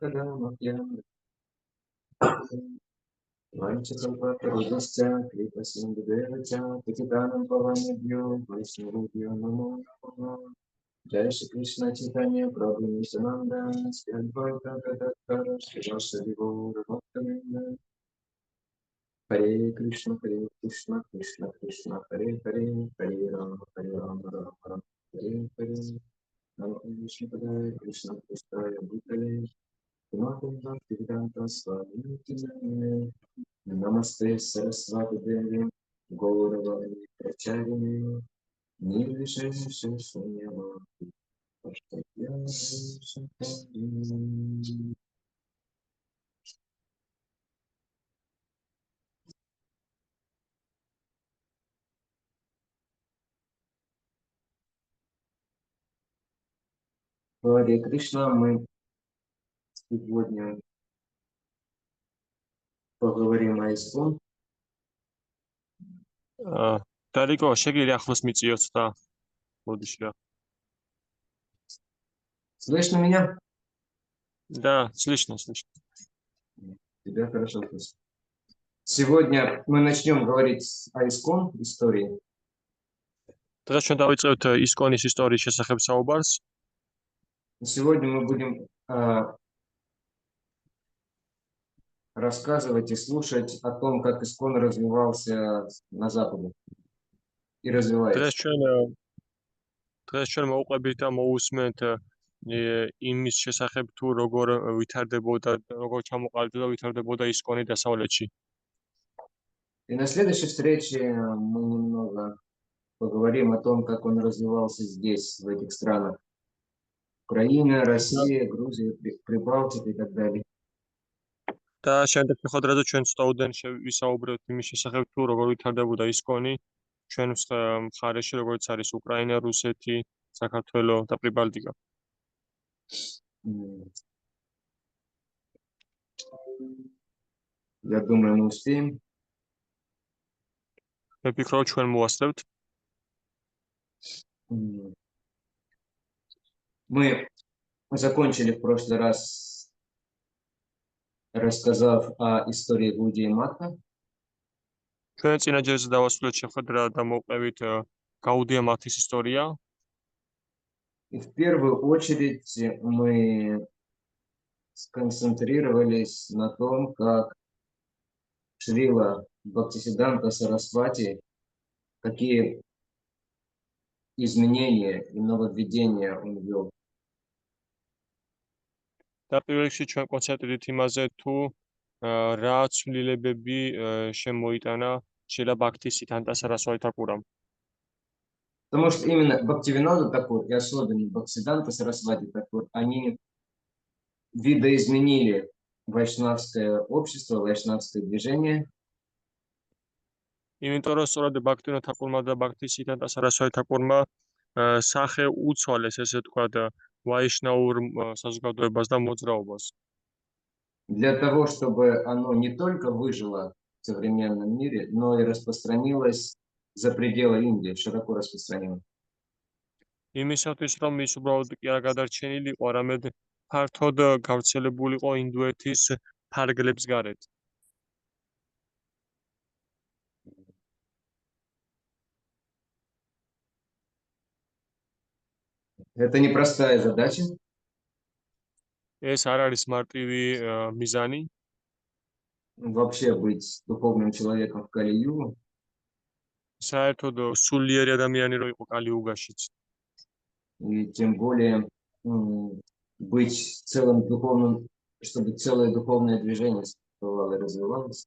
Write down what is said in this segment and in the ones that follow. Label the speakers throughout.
Speaker 1: Когда мы Vanchakapatrodascha Kripasindhudevaccha Patitanam Pavanebhyo Vaishnavibhyo Namo Namo Jai Shri Krishna Chaitanya Prabhu Nityananda Shri Advaita Gadadhara Srivasadi Gaura Bhaktavinda Hare Krishna Krishna Krishna Hare Hare Hare Rama Rama Rama Hare Hare Namo Vishnu Padaya Krishna Krishna Bhutale Namo Bhaktivedanta Swami Namaste Saraswati Devi Gauravani Pracharini Nirvishesha Shunyavati Pashtagya Shantarini. Харе Кришна, мы сегодня поговорим о ИСКОН.
Speaker 2: Дарико, შეგიძლია ახლოს მიწიოთ და მოდიში რა.
Speaker 1: Слышно меня?
Speaker 2: Да, слышно.
Speaker 1: Тебя хорошо слышно. Сегодня мы начнем говорить о ИСКОН, истории.
Speaker 2: დღეს ჩვენ დავიწყებთ ისკონის ისტორიის შესახებ საუბარს.
Speaker 1: Сегодня мы будем рассказывать и слушать о том, как ИСКОН развивался на Западе и развивается.
Speaker 2: დღეს ჩვენ მოვყვებით და მოусმენთ იმის შესახებ თუ როგორ ვითარდებოდა, როგორ ჩამოყალიბდა და ვითარდებოდა ისკონი დასავლეთში.
Speaker 1: И на следующей встрече мы немного поговорим о том, как он развивался здесь, в этих странах. Украина, Россия, Грузия, Прибалтика и так далее.
Speaker 2: და შემდეგ შეხვედრაზე ჩვენ ცოტაოდენ ვისაუბრებთ იმის შესახებ თუ როგორ ვითარდებოდა ისკონი ჩვენ მხარეში, როგორც არის უკრაინა, რუსეთი, საქართველო და პრიბალტიკა.
Speaker 1: Я думаю, мы успеем.
Speaker 2: მე ვფიქრობ, ჩვენ მოვასწრებთ.
Speaker 1: Мы закончили в прошлый раз, рассказав о истории Гауди и Матха.
Speaker 2: ჩვენ წინა ჯერზე დავასრულეთ შეხვედრა და მოვყევით გაუდია მათის ისტორია.
Speaker 1: И в первую очередь мы сконцентрировались на том, как Шрила Бхактисиддханта Сарасвати, какие изменения и нововведения он ввел.
Speaker 2: და პირველ რიგში ჩვენ კონცენტრირდით იმაზე თუ რა ცვლილებები შემოიტანა შრილა ბჰაქტისიდდჰანტა სარასვატი თაკურამ.
Speaker 1: Потому что именно Бхактивинода Такур и особенно Бхактисиддханта Сарасвати Такур, они видоизменили вайшнавское общество, вайшнавское движение.
Speaker 2: იმიტომ რომ სწორედ ბჰაქტივინოდა თაკურმა და ბჰაქტისიდდჰანტა სარასვატი თაკურმა სახე უცვალეს, ესე ვთქვათ, ვაიშნაურ საზოგადოებას და მოძრაობას.
Speaker 1: Для того, чтобы оно не только выжило в современном мире, но и распространилось за пределы Индии, широко распространилось.
Speaker 2: იმისათვის, რომ ის უბრალოდ კი არ გადარჩენილიყო, არამედ ფართოდ გავრცელებულიყო ინდოეთის ფარგლებს გარეთ.
Speaker 1: Это непростая задача.
Speaker 2: ეს არ არის მარტივი მიზანი.
Speaker 1: Вообще быть духовным человеком в Кали-югу.
Speaker 2: საერთოდ სულიერი ადამიანი რო იყო კალი-უგაშიც.
Speaker 1: И тем более быть целым духовным, чтобы целое духовное движение существовало и развивалось.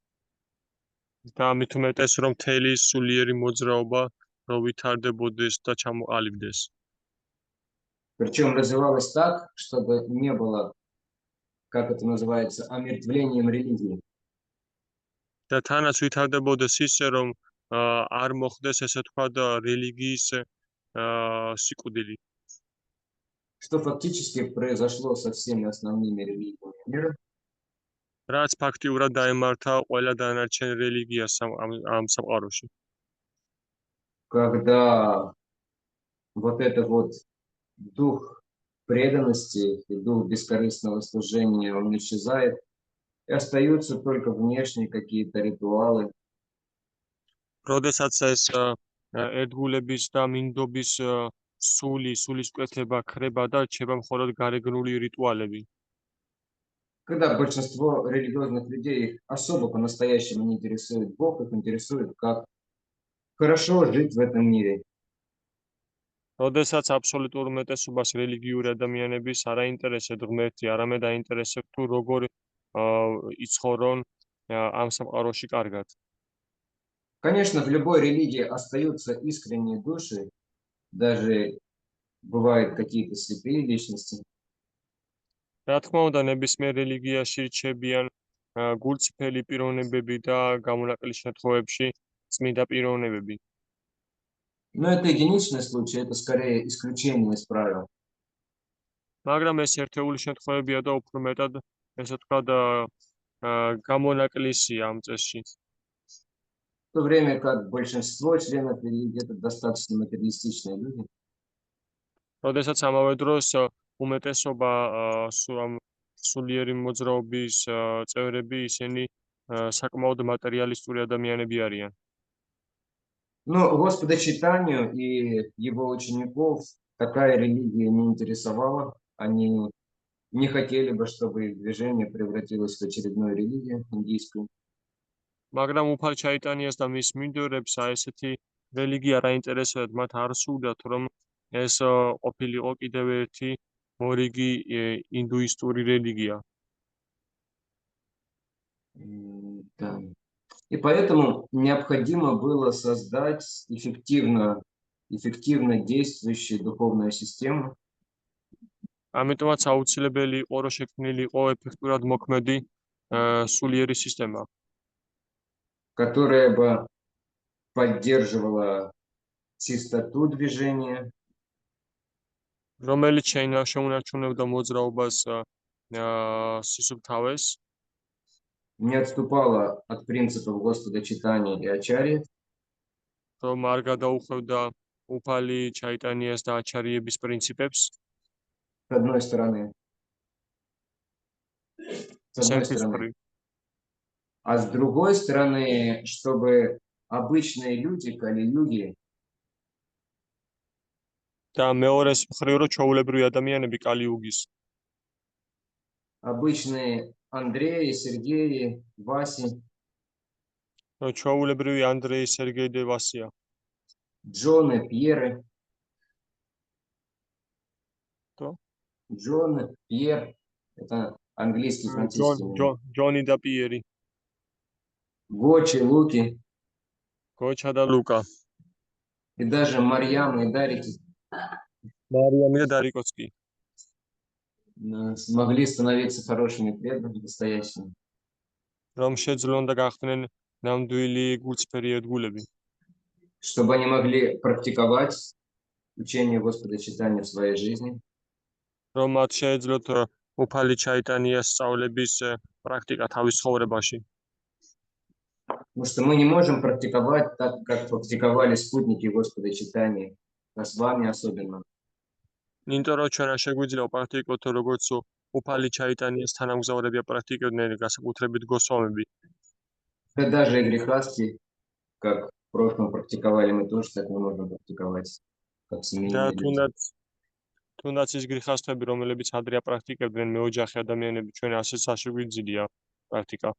Speaker 2: და მით უმეტეს რომ მთელი სულიერი моძრაობა რო ვითარდებოდეს და ჩამოყალიბდეს.
Speaker 1: Причем развивалось так, чтобы не было, как это называется, омертвлением религии.
Speaker 2: და თანაც ვითარდებოდეს ისე რომ არ მოხდეს ესე თქვა და რელიგიის სიკვდილი.
Speaker 1: Что фактически произошло со всеми основными религиями мира.
Speaker 2: რაც ფაქტიურად დაემართა ყველა დანარჩენ რელიგიას ამ სამყაროში.
Speaker 1: Когда вот это вот дух преданности и дух бескорыстного служения, он исчезает, и остаются только внешние какие-то ритуалы.
Speaker 2: როდესაც ეს ერთგულების და მინდობის სულისკვეთება ქრება და რჩება მხოლოდ გარეგნული რიტუალები.
Speaker 1: Когда большинство религиозных людей их особо по-настоящему не интересует Бог, их интересует, как хорошо жить в этом мире.
Speaker 2: როდესაც აბსოლუტურ უმეტესობას რელიგიური ადამიანების არ აინტერესებს ღმერთი, არამედ აინტერესებს თუ როგორ იცხოვრონ ამ სამყაროში კარგად.
Speaker 1: Конечно, в любой религии остаются искренние души, даже бывают какие-то святые личности.
Speaker 2: რა თქმა უნდა, ნებისმიერ რელიგიაში რჩებიან გულწრფელი პიროვნებები და გამონაკლისის შემთხვევებში წმინდა პიროვნებები.
Speaker 1: Но это единичный случай, это скорее исключение из правил.
Speaker 2: მაგრამ ეს ერთეული შემთხვევებია და უფრო მეტად, ესე ვთქვათ, გამონაკლისია ამ წესში.
Speaker 1: В то время как большинство членов религии это достаточно материалистичные люди.
Speaker 2: როდესაც ამავე დროს უმეტესობა სულიერი მოძრაობის წევრები ისინი საკმაოდ მატერიალისტური ადამიანები არიან.
Speaker 1: Но Господа Чайтанью и его учеников такая религия не интересовала. Они не хотели бы, чтобы их движение превратилось в очередную религию индийскую.
Speaker 2: მაგრამ უფალ ჩაიტანიას და მის მიმდევრებს ესეთი რელიგია არ აინტერესებდათ, მათ არ სურდათ, რომ ეს ყოფილიყო კიდევ ერთი მორიგი ინდუისტური რელიგია.
Speaker 1: Да. И поэтому необходимо было создать эффективно действующую духовную систему,
Speaker 2: ამიტომაც აუცილებელი იყო, რომ შექმნილიყო ეფექტურად მოქმედი სულიერი სისტემა,
Speaker 1: которая бы поддерживала чистоту движения,
Speaker 2: რომელიც შეუნარჩუნებდა მოძრაობას სისუფთავეს,
Speaker 1: не отступала от принципов Господа Чайтаньи и Ачарьи,
Speaker 2: რომ არ გადაუხვევდა უფალი ჩაიტანიას და აჩარიების პრინციპებს.
Speaker 1: с одной стороны. А с другой стороны, чтобы обычные люди, кали-юги,
Speaker 2: და მეორეს მხრივ, რომ ჩვეულებრივი ადამიანები კალიუგის,
Speaker 1: обычные Андреи, Сергеи, Васи,
Speaker 2: ჩვეულებრივი ანდრეი, სერგეი და ვასია,
Speaker 1: Джоны, Пьеры,
Speaker 2: Кто?
Speaker 1: Джон, Пьер, это английский, французский.
Speaker 2: ჯონი და პიერი,
Speaker 1: Гочи, Луки
Speaker 2: გოჩა და ლუკა,
Speaker 1: и даже Марьям и Дарики
Speaker 2: მარიამი და დარიკოც კი.
Speaker 1: смогли становиться хорошими преданными, настоящими.
Speaker 2: რომ შეძლონ და გახდნენ ნამდვილი გულწრფელი ერთგულები,
Speaker 1: Чтобы они могли практиковать учение Господа Чайтаньи в своей жизни.
Speaker 2: რომ მათ შეეძლოთ უფალი ჩაიტანიას სწავლების პრაქტიკა თავის ცხოვრებაში.
Speaker 1: Потому что мы не можем практиковать так, как практиковали спутники Господа Чайтаньи, а с вами особенно.
Speaker 2: იმიტომ რომ ჩვენ არ შეგვიძლია პრაქტიკოთ როგორც უფალი ჩაიტანიას თანამგზავრები აპრაქტიკებდნენ განსაკუთრებით გოსვამები.
Speaker 1: Да даже и грехастки, как в прошлом практиковали, мы тоже так не можем практиковать, как семейные люди.
Speaker 2: თუნდაც ის გრიხასთები, რომლებიც ადრე აპრაქტიკებდნენ მეოჯახე ადამიანები, ჩვენ ასე შეგვიძლია პრაქტიკა.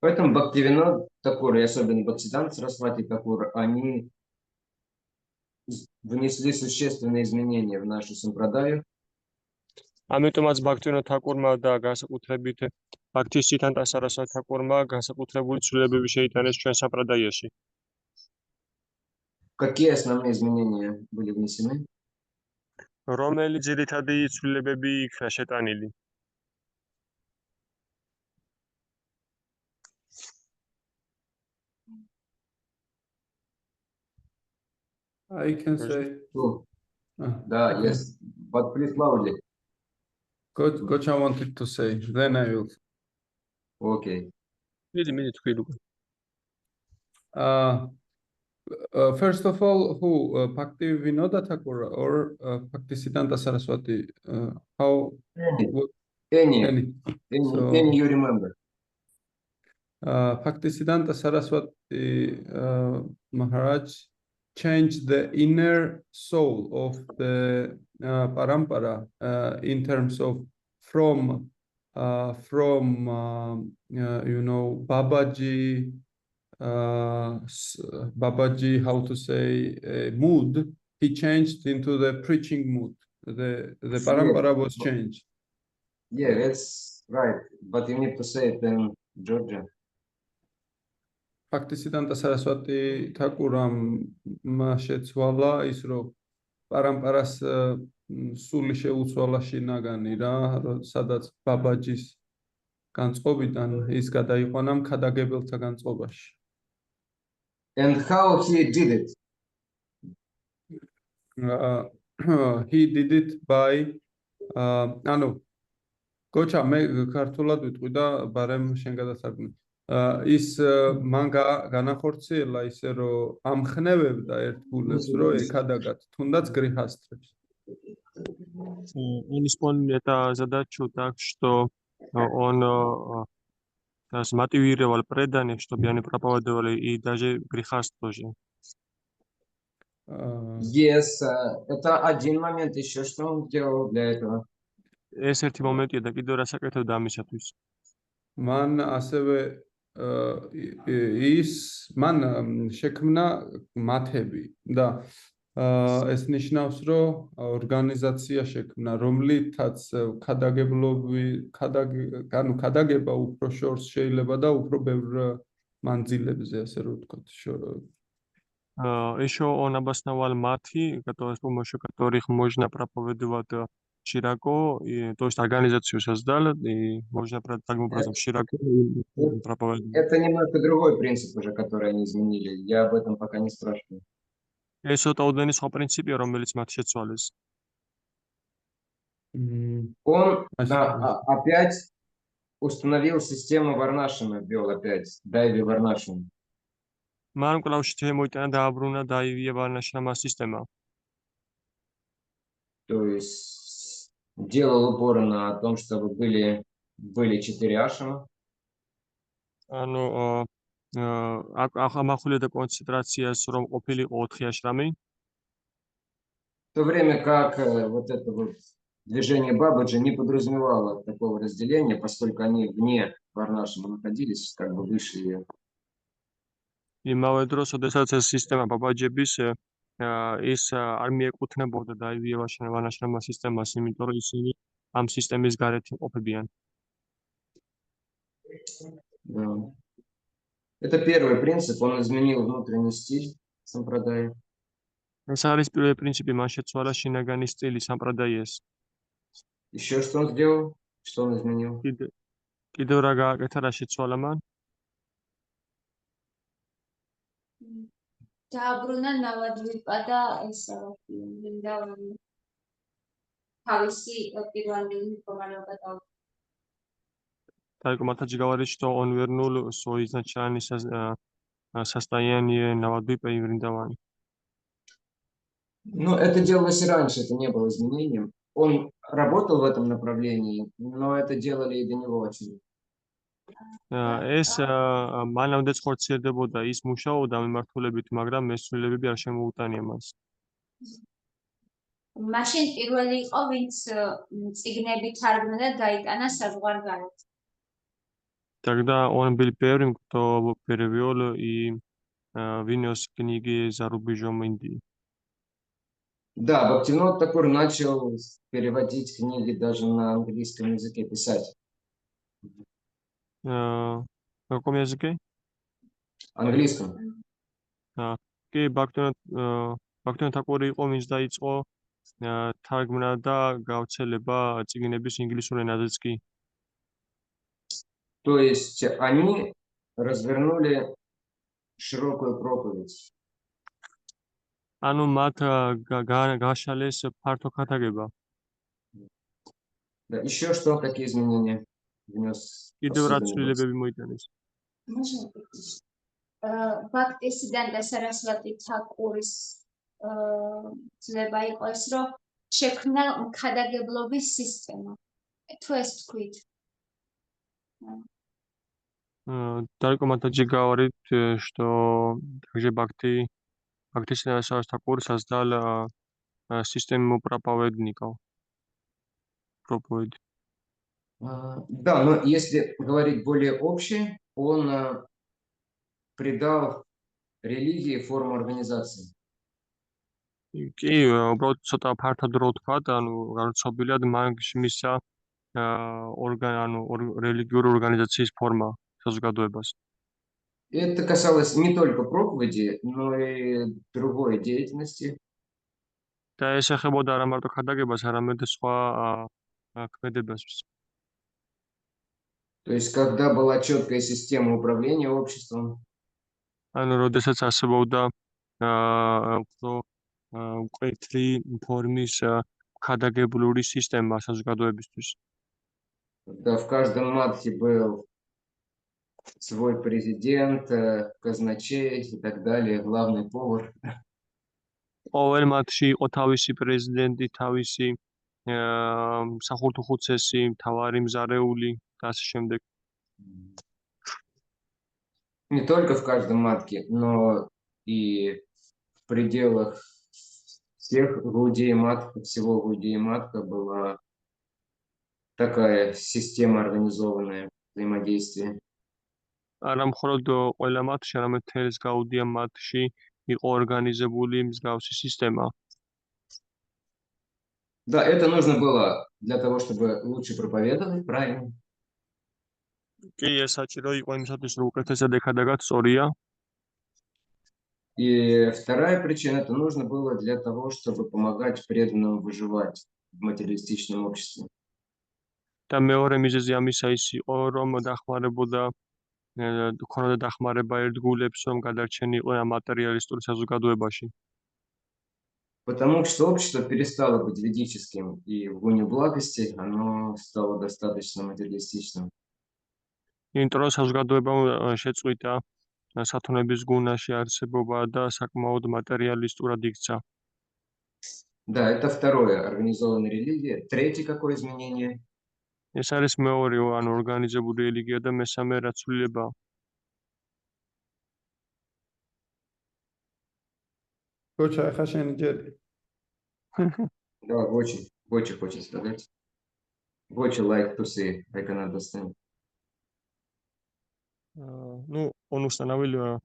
Speaker 1: Поэтому Бхактивинод Такур и особенно Бхактисиданта Сарасвати Такур, они внесли существенные изменения в нашу сампрадаю.
Speaker 2: ამიტომაც ბაქტივინოდ თაკურმა და განსაკუთრებით ბაქთისიდანტა სარასვატი თაკურმა განსაკუთრებული ცვლილებები შეიტანეს ჩვენ სამპრადაიაში.
Speaker 1: Какие основные изменения были внесены?
Speaker 2: რომელი ძირითადი ცვლილებები იქნა შეტანილი?
Speaker 3: I can say.
Speaker 1: Да,
Speaker 3: okay.
Speaker 1: yes, but please loudly.
Speaker 3: Gocha wanted to say, then I will.
Speaker 1: Okay.
Speaker 2: მიდი თქვი ლუკა.
Speaker 3: First of all, who Bhakti Vinoda Thakur or Bhaktisiddhanta Saraswati? How?
Speaker 1: Any,
Speaker 3: Any.
Speaker 1: any you remember.
Speaker 3: Bhaktisiddhanta Saraswati Maharaj changed the inner soul of the parampara in terms of from Babaji. Babaji, how to say, mood, he changed into the preaching mood. The parampara was changed.
Speaker 1: Yeah, that's right. But you need to say it in Georgia.
Speaker 3: Bhaktisiddhanta Saraswati Thakuram შეცვალა ის რომ პარამპარას სული შეუცვალა შინაგანი რა, სადაც ბაბაჯის განწყობიდან ის გადაიყვანა მქადაგებელთა განწყობაში.
Speaker 1: And how he did it?
Speaker 3: He did it by გოჩა მე ქართულად ვიტყვი და ბარემ შენ გადასარგმნი. ის მან განახორციელა ისე რომ ამხნევებდა ერთგულებს რომ ეკადაგათ თუნდაც грехастрებს.
Speaker 2: Он исполнил это задачу так, что он смотивировал преданных, чтобы они проповедовали и даже грехастство же.
Speaker 1: Yes, это один момент еще, что он делал для этого.
Speaker 2: ეს ერთი მომენტია და კიდევ რას აკეთებდა ამისათვის.
Speaker 3: მან ასევე მან შექმნა მათები და ეს ნიშნავს რომ ორგანიზაცია შექმნა რომლითაც ქადაგება უფრო შორს შეიძლება და უფრო ბევრ მანძილებზე ასე რომ ვთქვათ.
Speaker 2: Еще он обосновал мати, с помощью которых можно проповедовать широко, то есть организацию создал, и можно таким образом широко проповедовать.
Speaker 1: Это немножко другой принцип уже, который они изменили. Я об этом пока не спрашиваю.
Speaker 2: ეს უდენი სხვა პრინციპია, რომელიც მათ შეცვალეს.
Speaker 1: Он опять установил систему Варнашина, ввел опять, Дайви Варнашин.
Speaker 2: მან კვლავ შემოიტანა დააბრუნა დაივია ვარნაშრამა სისტემა.
Speaker 1: То есть делал упор на том, чтобы были 4 ашрама.
Speaker 2: ანუ ახამახვილებდა კონცენტრაციას, რომ ყოფილიყო 4 აშრამი.
Speaker 1: В то время как вот это вот движение Бабаджи не подразумевало такого разделения, поскольку они вне Варнашрама находились, как бы выше ее.
Speaker 2: იმავე დროს, ოდესაც ეს სისტემა ბაბაჯების ის არ მიეკუთვნებოდა დაივია ვარნაშრამა სისტემას, იმიტომ რომ ისინი ამ სისტემის გარეთ იმყოფებიან.
Speaker 1: Да. Это первый принцип, он изменил внутренний стиль сампрадаи.
Speaker 2: ეს არის პირველი პრინციპი, მან შეცვალა შინაგანი სტილი სამპრადაიეს.
Speaker 1: Еще что он сделал? Что он изменил?
Speaker 2: კიდევ რა გააკეთა, რა შეცვალა მან?
Speaker 4: დააბრუნა ნავადვიპა და ეს თავისი პირველი მდგომარეობა დაუბრუნა.
Speaker 2: Так, Матаджи говорит, что он вернул свое изначальное состояние Навадвипа и Вриндавани.
Speaker 1: Ну, это делалось и раньше, это не было изменением. Он работал в этом направлении, но это делали и до него очень.
Speaker 2: ეს მანამდე ხორციელდებოდა, ის მუშაობდა მიმართულებით, მაგრამ მესვილებები არ შემოუტანია მას.
Speaker 4: მაშინ პირველი იყო, ვინც წიგნები თარგმნა და გაიტანა საზღვარგარეთ.
Speaker 2: Тогда он был первым, кто перевел и вынес книги за рубежом Индии.
Speaker 1: Да, Бхактивинод Такур начал переводить книги даже на английском языке, писать.
Speaker 2: На каком языке?
Speaker 1: Английском.
Speaker 2: კი ბაქთიონ თაკური იყო, ვინც დაიწყო თარგმნა და გავრცელება წიგნების ინგლისურ ენაზეც კი.
Speaker 1: То есть они развернули широкую проповедь.
Speaker 2: ანუ მათ გაშალეს ფართო ქადაგება.
Speaker 1: Да, еще что, какие изменения внес?
Speaker 2: კიდევ რა ცვლილებები მოიტანეს?
Speaker 4: ბაქტისიდან და სარასვატი თაკურის ძლება იყო ის, რომ შექმნა მქადაგებლობის სისტემა. თუ ეს თქვით.
Speaker 2: Только Матаджи говорит, что также Бхактисиданта Сарасвати Такур создал систему проповедников. Проповедь.
Speaker 1: Да, но если говорить более общее, он придал религии форму организации.
Speaker 2: კი, უბრალოდ ცოტა ფართოდ რო ვთქვა, ანუ განსხვავებულად მან მისცა რელიგიური ორგანიზაციის ფორმა საზოგადოებას.
Speaker 1: Это касалось не только проповеди, но и другой деятельности.
Speaker 2: და ეს ეხებოდა არა მარტო ქადაგებას, არამედ სხვა ქმედებასაც.
Speaker 1: То есть, когда была четкая система управления обществом,
Speaker 2: ანუ როდესაც არსებობდა უფრო მკვეთრი ფორმის ქადაგებლური სისტემა საზოგადოებისთვის.
Speaker 1: когда в каждом матхе был свой президент, казначей и так далее, главный повар.
Speaker 2: ყოველ მათში იყო თავისი პრეზიდენტი, თავისი სახუროთუხუცესი, მთავარი მზარეული და ასე შემდეგ.
Speaker 1: Не только в каждом матхе, но и в пределах всех Гаудия Матха, всего Гаудия Матха была такая система организованная взаимодействия.
Speaker 2: არა მხოლოდ ყველა მათში, არამედ მთელს გაუდია მათში იყო ორგანიზებული მსგავსი სისტემა.
Speaker 1: Да, это нужно было для того, чтобы лучше проповедовать, правильно?
Speaker 2: კი, ეს საჭირო იყო იმისათვის, რომ უკეთესად ეხადაგათ სწორია.
Speaker 1: И вторая причина, это нужно было для того, чтобы помогать преданным выживать в материалистичном обществе.
Speaker 2: და მეორე მიზეზი ამისა ის იყო, რომ დახმარებოდა ქონოდა დახმარება ერთგულებს, რომ გადარჩენიყვნენ მატერიალისტურ საზოგადოებაში.
Speaker 1: Потому что общество перестало быть ведическим, и в гуне благости оно стало достаточно материалистичным.
Speaker 2: იმიტომ რომ საზოგადოებამ შეწყვიტა სათონების გუნაში არსებობა და საკმაოდ მატერიალისტურად იქცა.
Speaker 1: Да, это второе, организованная религия. Третье, какое изменение?
Speaker 2: ეს არის მეორე, ანუ ორგანიზებული რელიგია და მესამე რაცულება.
Speaker 3: გოჩა, ახლა შენი ჯერი.
Speaker 1: Да, очень хочет сказать. Очень like to see, I can understand.
Speaker 2: Ну, он установил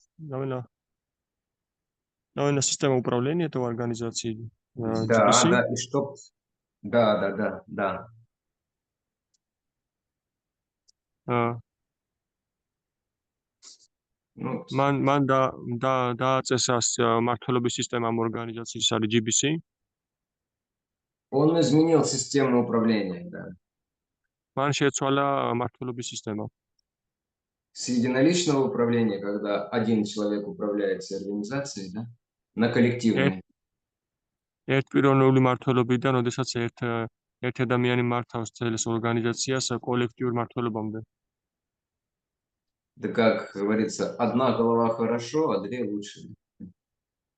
Speaker 2: новую систему управления этой организации.
Speaker 1: Да,
Speaker 2: GBC.
Speaker 1: да, и что? Да. Ну,
Speaker 2: მან დააწესა მართლობის სისტემა ამ ორგანიზაციის არის GBC.
Speaker 1: он изменил систему управления, да.
Speaker 2: მან შეცვალა მართლობის სისტემა.
Speaker 1: С единоличного управления, когда один человек управляет всей организацией, да, на коллективное.
Speaker 2: ერთპიროვნული მართლობიდან, როდესაც ერთ ადამიანი მართავს целое ორგანიზაციას კოლექტიურ მართლობამდე.
Speaker 1: Да, как говорится, одна голова хорошо, а две лучше.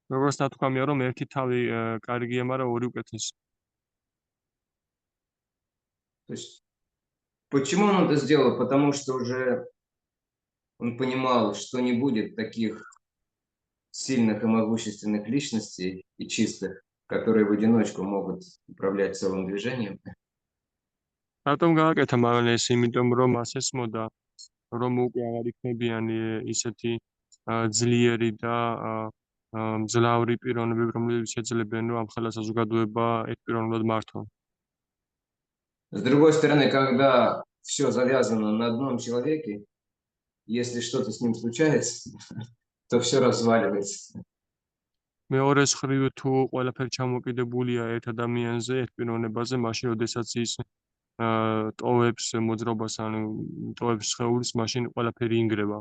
Speaker 2: როგორც ნათქვამია, რომ ერთი თავი კარგია, მაგრამ ორი უკეთესი.
Speaker 1: То есть, почему он это сделал? Потому что уже он понимал, что не будет таких сильных и могущественных личностей и чистых, которые в одиночку могут управлять целым движением.
Speaker 2: რატომ გააკეთა მან ეს? იმიტომ რომ მას ესმოდა, რომ უკვე აღარ იქნებიან ისეთი ძლიერი და მძლავრი პიროვნებები, რომლებიც შეძლებენ, რომ ამ ხელა საზოგადოება ერთპიროვნულად მართონ.
Speaker 1: С другой стороны, когда все завязано на одном человеке, если что-то с ним случается, то все разваливается.
Speaker 2: მეორე მხრივ, თუ ყველაფერი ჩამოკიდებულია ერთ ადამიანზე, ერთ პიროვნებაზე, მაშინ როდესაც ის ტოვებს მოძრაობას, ანუ ტოვებს სხეულს, მაშინ ყველაფერი ინგრევა.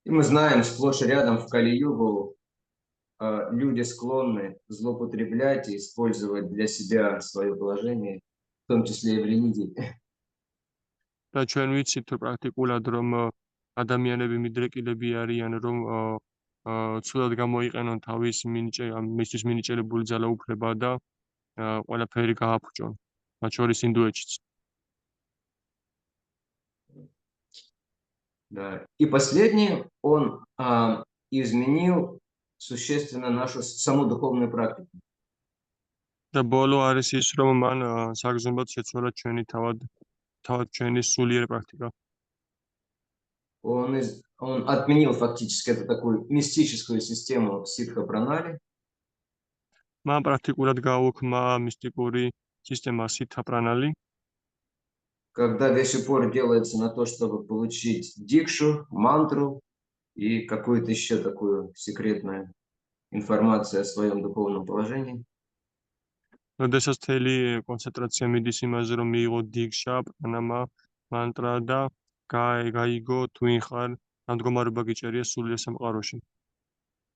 Speaker 1: И мы знаем, сплошь и рядом в Кали-югу люди склонны злоупотреблять и использовать для себя свое положение, в том числе и в религии.
Speaker 2: და ჩვენ ვიცით პრაქტიკულად, რომ ადამიანები მიდრეკილები არიან, რომ ცუდად გამოიყენონ მისთვის მინიჭებული ძალაუფლება და ყველაფერი გააფუჭონ, მათ შორის ინდოეთშიც.
Speaker 1: Да. И последний, он изменил существенно нашу саму духовную практику.
Speaker 2: და ბოლო არის ის, რომ მან საგრძნობლად შეცვალა თავად ჩვენი სულიერი პრაქტიკა.
Speaker 1: Он отменил фактически эту такую мистическую систему ситха-пранали.
Speaker 2: მან პრაქტიკულად გააუქმა მისტიკური სისტემა სიტჰა-პრანალი,
Speaker 1: Когда весь упор делается на то, чтобы получить дикшу, мантру и какую-то еще такую секретную информацию о своем духовном положении.
Speaker 2: როდესაც მთელი კონცენტრაცია მიდის იმაზე, რომ მიიღო დიქშა, პრანამა, მანტრა და გაიგო თუ ვინ ხარ, ამ მდგომარეობა გიჭერია სულიერ სამყაროში.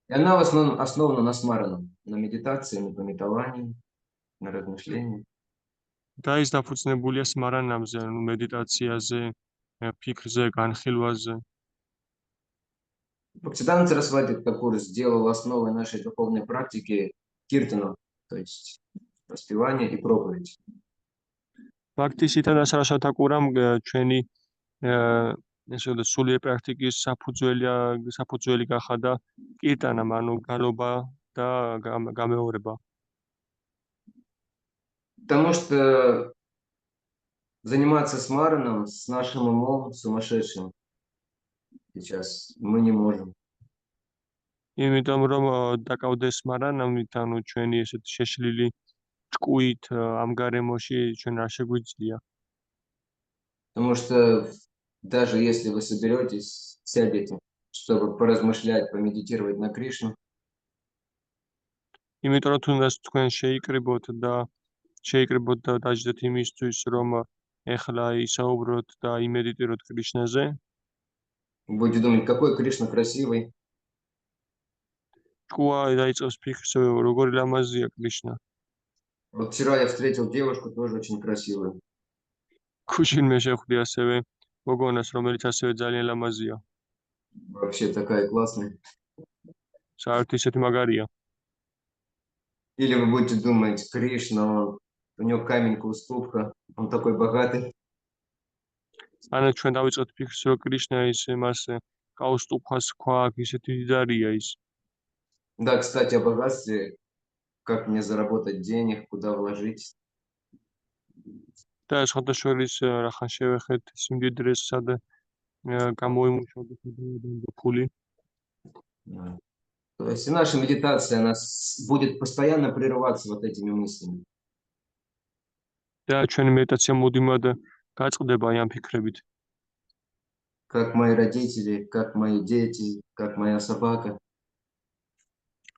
Speaker 1: И она в основном основана на смараном, на медитации, на пометовании, на размышлении.
Speaker 2: და ის დაფუძნებულია სმარანამზე, ანუ მედიტაციაზე, ფიქრზე, განხილვაზე.
Speaker 1: Бхактисиданта Сарасвати Такур сделал основой нашей духовной практики киртану, то есть распевание и проповедь.
Speaker 2: ბაქთისიტანა სარასვათაკურამ ჩვენი სულიერ პრაქტიკის საფუძველი გახადა კირტანამ, ანუ გალობა და გამეორება.
Speaker 1: Потому что заниматься смараном с нашим умом сумасшедшим сейчас мы не можем.
Speaker 2: იმიტომ რომ დაკავდეს სმარანამით, ანუ ჩვენი ესეთ შეშლილი ჭკუით ამ გარემოში ჩვენ არ შეგვიძლია.
Speaker 1: Потому что даже если вы соберетесь, сядете, чтобы поразмышлять, помедитировать на Кришну,
Speaker 2: იმიტომ რომ თუნდაც თქვენ შეიკრიბოთ და დაждეთ იმისთვის, რომ ეხლა ისაუბროთ და იმედიტიროთ კრიშნაზე,
Speaker 1: будете думать, какой Кришна красивый,
Speaker 2: ჭკუა დაიწყებს ფიქრს, როგორი ლამაზია კრიშნა.
Speaker 1: Вот вчера я встретил девушку, тоже очень красивую.
Speaker 2: ქუშინმე შეხვდი ასევე გოგონას, რომელიც ასევე ძალიან ლამაზია.
Speaker 1: Вообще такая классная.
Speaker 2: საერთოდ ისეთი მაგარია.
Speaker 1: Или вы будете думать, Кришна, у него каменькая уступка, он такой богатый.
Speaker 2: ანუ ჩვენ დავიწყოთ ფიქრს, რომ კრიშნა მას კაუსტუფას ქვა, ისეთი დიდარია ის.
Speaker 1: Да, кстати, о богатстве, как мне заработать денег, куда вложить.
Speaker 2: და სხვადასხვა რახან შევეხეთ სიმდიდრეს, სად გამოიმუშავოთ ფული.
Speaker 1: Да. То есть и наша медитация, она будет постоянно прерываться вот этими мыслями.
Speaker 2: და ჩვენი მედიტაცია მუდმივად გაწყდება ამ ფიქრებით.
Speaker 1: Как мои родители, как мои дети, как моя собака.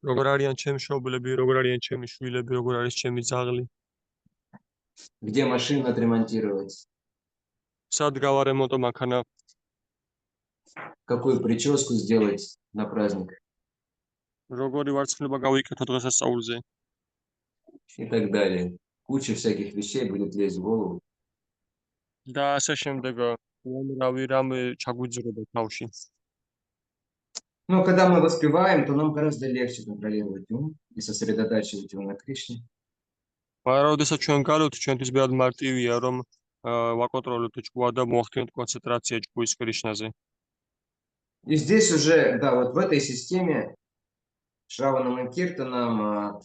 Speaker 2: როგორ არიან ჩემი მშობლები, როგორ არიან ჩემი შვილები, როგორ არის ჩემი ძაღლი.
Speaker 1: Где машину отремонтировать,
Speaker 2: სად გავარემონტო მანქანა,
Speaker 1: какую прическу сделать на праздник
Speaker 2: როგორი ვარცხნილობა გავიკეთო დღესასწაულზე.
Speaker 1: и так далее. Куча всяких вещей будет лезть в голову.
Speaker 2: და ასე შემდეგ უამრავი რამ ჩაგვიძრება თავში.
Speaker 1: Но когда мы воспеваем, то нам гораздо легче контролировать ум и сосредотачивать его на Кришне.
Speaker 2: მაგრამ როდესაც ჩვენ გალობთ, ჩვენთვის ბევრად მარტივია, რომ ვაკონტროლოთ ჭკუა და მოახდინოთ კონცენტრაცია ჭკუის კრიშნაზე.
Speaker 1: И здесь уже, да, вот в этой системе Шраванам и Киртанам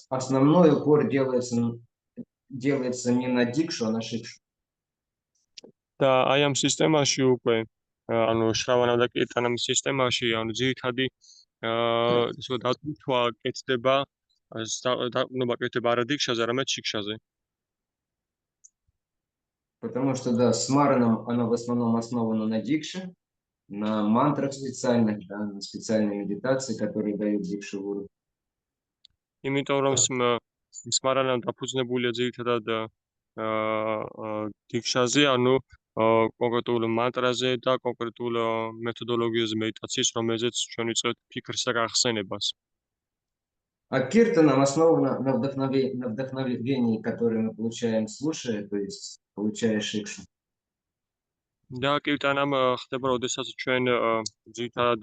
Speaker 1: основной упор делается не на дикшу, а на шикшу.
Speaker 2: და აი ამ სისტემაში უკვე, ანუ შრავანამ და კირტანამ სისტემაში, ანუ ძირითადი ისე დატვირთვა კეთდება, დაყრდნობა კეთდება არა დიქშაზე, არამედ შიქშაზე.
Speaker 1: Потому что, да, с Мараном она в основном основана на дикше, на мантрах специальных, да, на специальной медитации, которые дают дикшу гуру.
Speaker 2: იმიტომ რომ სმარანამ დაფუძნებულია ძირითადად დიქშაზე, ანუ კონკრეტულ მანტრაზე და კონკრეტულ მეთოდოლოგიაზე медитацიის, რომელზეც ჩვენ ვიწყებთ ფიქრს და გახსენებას.
Speaker 1: А Киртанам основана на вдохновении, которое мы получаем слушая, то есть получая шикшу.
Speaker 2: და კირტანამ ხდება, როდესაც ჩვენ ძირითადად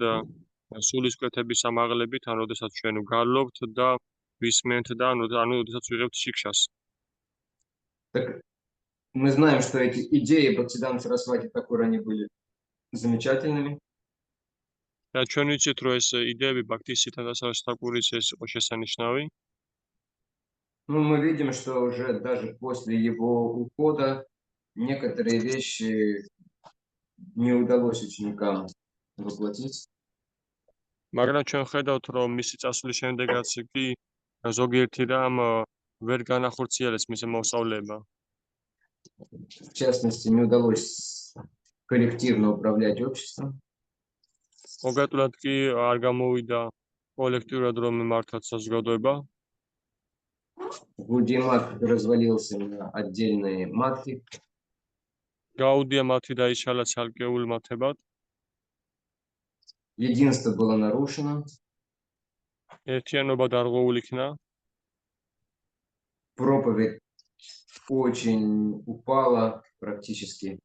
Speaker 2: სულისკვეთების ამაღლებით, ან როდესაც ჩვენ ვგალობთ და ვისმენთ და ანუ როდესაც ვიღებთ შიქშას.
Speaker 1: Так мы знаем, что эти идеи Бхактисиданта Сарасвати Такура, они были замечательными.
Speaker 2: და ჩვენ ვიცით, რომ ეს იდეები ბაქთისიდანტა სარასვათი თაკურის ეს იყო შესანიშნავი.
Speaker 1: Ну, мы видим, что уже даже после его ухода некоторые вещи не удалось ученикам воплотить.
Speaker 2: მაგრამ ჩვენ ხედავთ, რომ მისი წასვლის შემდეგაც კი ზოგიერთი რამ ვერ განახორციელეს მისი მოსწავლეება.
Speaker 1: В частности, не удалось коллективно управлять обществом.
Speaker 2: კონკრეტულად კი არ გამოვიდა კოლექტიურად რომ მართლაც საზოგადოება.
Speaker 1: Гудия Мат развалился на отдельные матхи.
Speaker 2: გაუდია მათი დაიშალა ცალკეულ მათებად.
Speaker 1: Единство было нарушено.
Speaker 2: ერთიანობა დარღვეულ იქნა.
Speaker 1: Проповедь очень упала, практически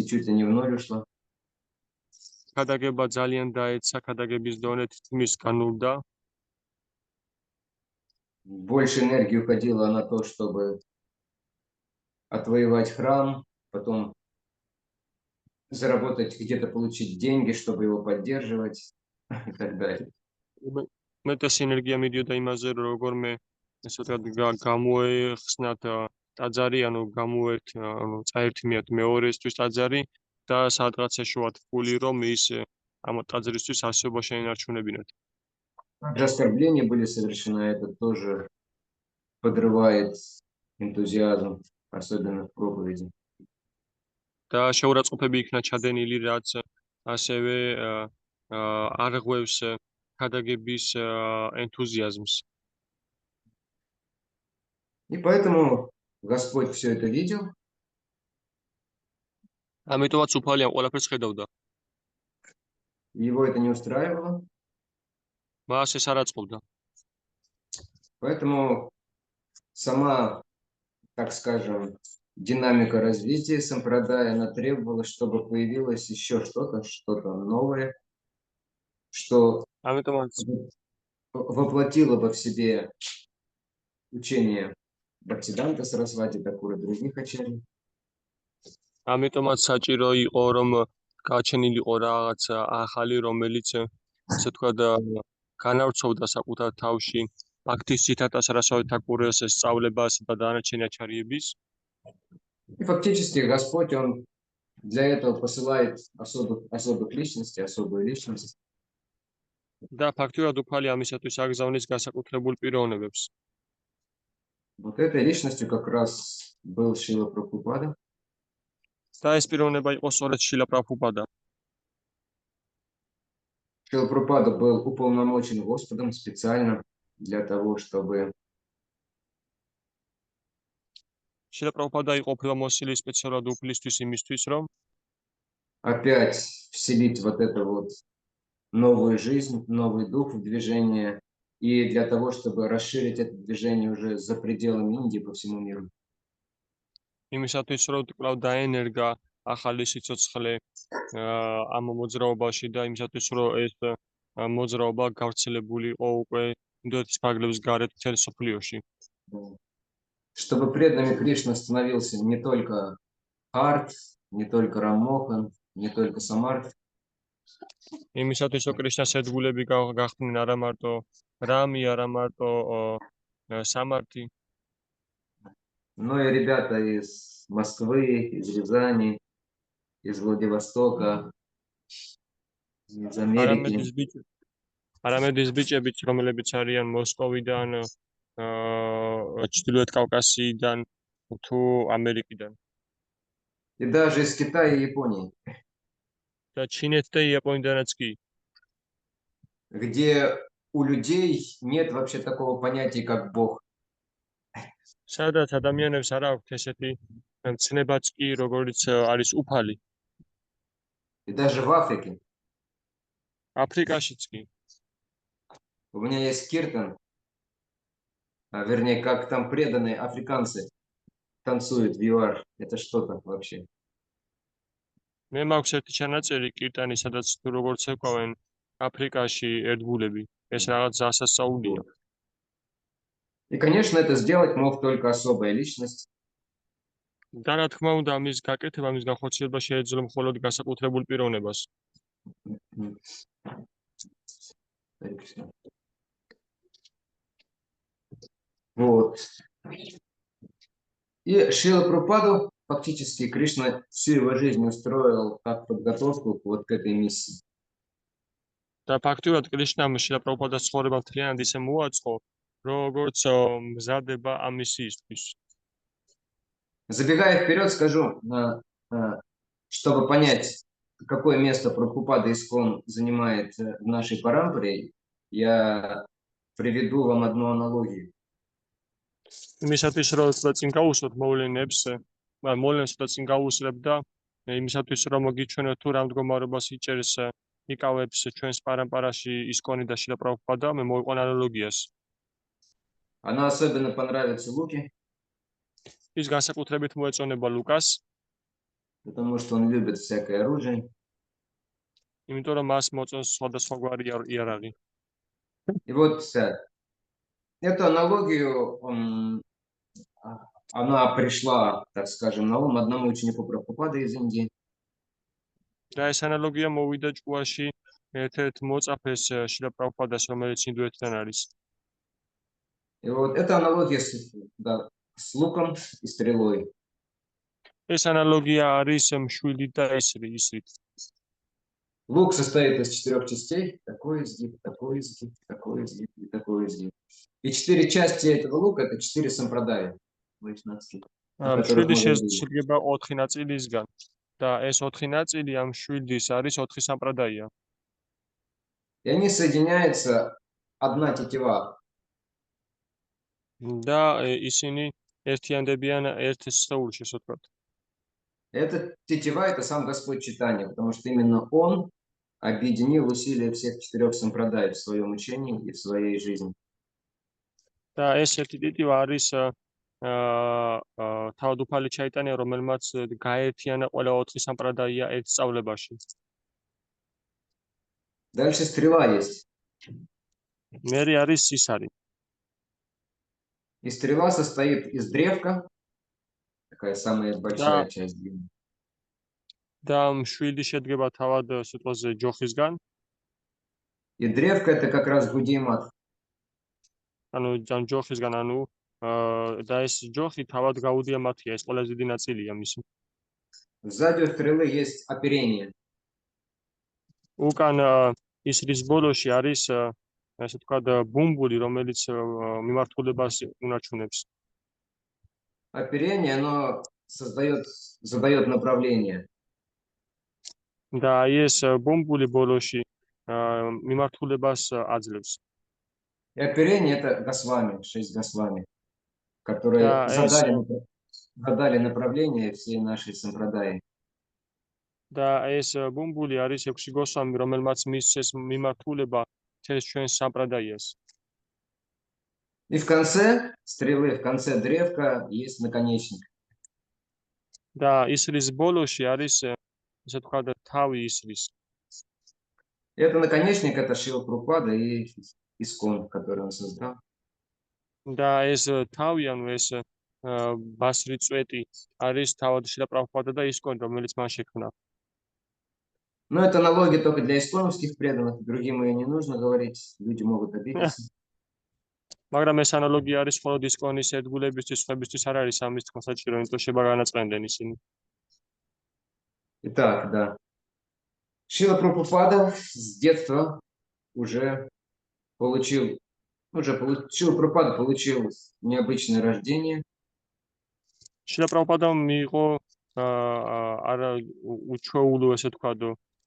Speaker 1: чуть ли не в ноль ушла.
Speaker 2: ქადაგება ძალიან დაეცა, ქადაგების დონე თითქმის განურდა.
Speaker 1: Больше энергии уходило на то, чтобы отвоевать храм, потом заработать, где-то получить деньги, чтобы его поддерживать и так далее.
Speaker 2: მეტეს ენერგია მიდიოდა იმაზე, რომ როგორმე ესე ვთქვათ, გამოეხსნათ ტაძარი, ანუ წაერთმიათ მეორესთვის ტაძარი და სადღაც ეშუათ ფული, რომ ის ამ ტაძრისთვის არსებობა შეინარჩუნებინათ.
Speaker 1: Также оскорбления были совершены, это тоже подрывает энтузиазм, особенно в проповеди.
Speaker 2: და შეურაცხყოფები იქნა ჩადენილი, რაც ასევე არღვევს ქადაგების ენთუზიაზმს.
Speaker 1: И поэтому Господь все это видел.
Speaker 2: ამიტომაც უფალი ამ ყველაფერს ხედავდა.
Speaker 1: Его это не устраивало.
Speaker 2: მას ეს არ აწყობდა.
Speaker 1: Поэтому сама, так скажем, динамика развития сампрадая, она требовала, чтобы появилось еще что-то новое, что
Speaker 2: ამიტომაც
Speaker 1: воплотило бы в себе учение Бхактисиданта Сарасвати Такура, других ачарьев.
Speaker 2: ამიტომაც საჭირო იყო, რომ გაჩენილიყო რაღაც ახალი, რომელიც ასე ვთქვათ, განავრცობდა საკუთარ თავში ბაქთისიდანტა სარასვათი თაკურის სწავლებას და დანარჩენი აჩარიების.
Speaker 1: И фактически Господь, Он для этого посылает особых личностей, особую личность.
Speaker 2: და ფაქტურად უფალი ამისათვის აგზავნის განსაკუთრებულ პიროვნებებს.
Speaker 1: Вот этой личностью как раз был Шрила Прабхупада.
Speaker 2: და ეს პიროვნება იყო სწორედ შილა პრაბჰუპადა.
Speaker 1: Шрила Прабхупада был уполномочен Господом специально для того, чтобы
Speaker 2: შილა პრაბჰუპადა იყო ოფლამოსილი სპეციალურად უფლისთვის იმისთვის, რომ
Speaker 1: опять вселить вот это вот новую жизнь, новый дух в движение, и для того, чтобы расширить это движение уже за пределами Индии по всему миру.
Speaker 2: იმისათვის, რომ კვლავ დაენერგა ახალი სიცოცხლე ამ მოძრაობაში და იმისათვის, რომ ეს მოძრაობა გავრცელებულიყო უკვე ინდოეთის ფარგლების გარეთ მთელ მსოფლიოში.
Speaker 1: Чтобы преданными Кришны становился не только Харт, не только Раммохан, не только Самарт.
Speaker 2: იმისათვის, რომ კრიშნას ერთგულები გახდნენ არა მარტო რამი, არა მარტო სამართი,
Speaker 1: Но и ребята из Москвы, из Рязани, из Владивостока, из Америки.
Speaker 2: არამედ ის ბიჭებიც, რომლებიც არიან მოსკოვიდან, ჩრდილოეთ კავკასიიდან თუ ამერიკიდან.
Speaker 1: И даже из Китая и Японии.
Speaker 2: და ჩინეთ და იაპონიიდანაც კი.
Speaker 1: Где у людей нет вообще такого понятия, как Бог.
Speaker 2: სადაც ადამიანებს არ აქვთ ესეთი ცნებაც კი, როგორც არის უფალი.
Speaker 1: И даже в Африке.
Speaker 2: აფრიკაშიც კი.
Speaker 1: У меня есть киртан, вернее, как там преданные африканцы танцуют в ЮАР. Это что-то вообще.
Speaker 2: მე მაქვს ერთი ჩანაწერი კირტანი, სადაც თუ როგორც ეკავენ აფრიკაში ერთგულები. ეს რაღაც დასასწაულია.
Speaker 1: И, конечно, это сделать мог только особая личность.
Speaker 2: და რა თქმა უნდა, ამის გაკეთება, ამის განხორციელება შეეძლო მხოლოდ განსაკუთრებულ პიროვნებას.
Speaker 1: М. Вот. И Шрила Прабхупаду фактически Кришна всю его жизнь устроил как подготовку вот к этой миссии.
Speaker 2: და ფაქტურად კრიშნამ შილა პრაბჰუპადას ცხოვრება მთლიანად ისე მოაწყო, როგორც მზადება ამ მისიისთვის.
Speaker 1: Забегая вперед, скажу, чтобы понять, какое место Прабхупада Искон занимает в нашей парампаре, я приведу вам одну аналогию.
Speaker 2: იმისათვის რომ ცოტა წინ გავუსვათ მოვლენებს, მოვლენებს ცოტა წინ გავუსვათ და იმისათვის რომ მოგიჩვენოთ თუ რა მდგომარეობას იჭერს იკავებს ჩვენს პარამპარაში ისკონი და შილა პრაბჰუპადა, მე მოვიყვან ანალოგიას.
Speaker 1: Она особенно понравится Луке,
Speaker 2: ის განსაკუთრებით მოეწონება ლუკას,
Speaker 1: потому что он любит всякое оружие.
Speaker 2: იმიტომ რომ მას მოწონს სხვადასხვაგვარი იარაღი.
Speaker 1: И вот эту аналогию она пришла, так скажем, на ум одному ученику Прабхупады из Индии.
Speaker 2: და ეს ანალოგია მოვიდა ჭკუაში ერთ-ერთ მოწაფეს შილა პრაბჰუპადას, რომელიც ინდოეთიდან არის.
Speaker 1: И вот эта аналогия с луком и стрелой.
Speaker 2: ეს ანალოგია არის მშვილდით და ისრით.
Speaker 1: Лук состоит из 4 частей. Такой изгиб, такой изгиб, такой изгиб и такой изгиб. И 4 части этого лука — это 4 сампрадаи.
Speaker 2: მშვილდი შედგება 4 ნაწილისგან და ეს 4 ნაწილი ამ მშვილდის არის 4 სამპრადაია.
Speaker 1: И они соединяются одна тетива.
Speaker 2: და ისინი ერთიანდებიან ერთ სხეულში, ასე ვთქვათ.
Speaker 1: Эта тетива — это сам Господь Чайтанья, потому что именно Он объединил усилия всех 4 сампрадай в своем учении и в своей жизни.
Speaker 2: და ეს ერთი ტიტივა არის თავადუფალი ჩაიტანია, რომელმაც გაერთიანა ყველა 4 სამპრადაია ერთ სწავლებაში.
Speaker 1: Дальше стрела есть.
Speaker 2: მერე არის სისარი.
Speaker 1: И стрела состоит из древка, такая самая большая часть длины.
Speaker 2: და მშვიდი შედგება თავად სიტყვაზე ჯოხისგან.
Speaker 1: И древко — это как раз гудеймат.
Speaker 2: ანუ ამ ჯოხისგან, ანუ და ეს ჯოხი თავად გაუდია მათია, ეს ყველაზე დიდი ნაწილია მისი.
Speaker 1: Сзади у стрелы есть оперение.
Speaker 2: უკან ისრის ბოლოში არის ასე ვთქვათ ბუმბული, რომელიც მიმართულებას უნარჩუნებს.
Speaker 1: Оперение, оно задает направление.
Speaker 2: და ეს ბუმბული ბოლოში მიმართულებას აძლევს.
Speaker 1: И оперение — это Госвами, 6 Госвами, которые задали направление всей нашей сампрадаи.
Speaker 2: და ეს ბუმბული არის 6 გოსვამი, რომელმაც მისცეს მიმართულება მთელს ჩვენს სამპრადაიას.
Speaker 1: И в конце стрелы, в конце древка есть наконечник.
Speaker 2: და ისრის ბოლოში არის ასე ვთქვათ თავი ისრის.
Speaker 1: Это наконечник — это Шрила Прабхупада и Искон, который он создал.
Speaker 2: და ეს თავი, ანუ ეს ბასრი წვეტი არის თავად შილა პრაბჰუპადა და ისკონი, რომელიც მან შექმნა.
Speaker 1: Но это аналогия только для исконовских преданных, другим ее не нужно говорить, люди могут обидеться.
Speaker 2: მაგრამ ეს ანალოგია არის მხოლოდ ისკონის ერთგულებისთვის, სხვებისთვის არ არის ამის თქმა საჭირო, იმიტომ შეიძლება განაწყენდნენ ისინი.
Speaker 1: Итак, да. Шрила Прабхупада с детства Шрила Прабхупада получил необычное рождение.
Speaker 2: შილა პრაბჰუპადამ მიიღო არა უჩვეულო, ასე ვთქვათ,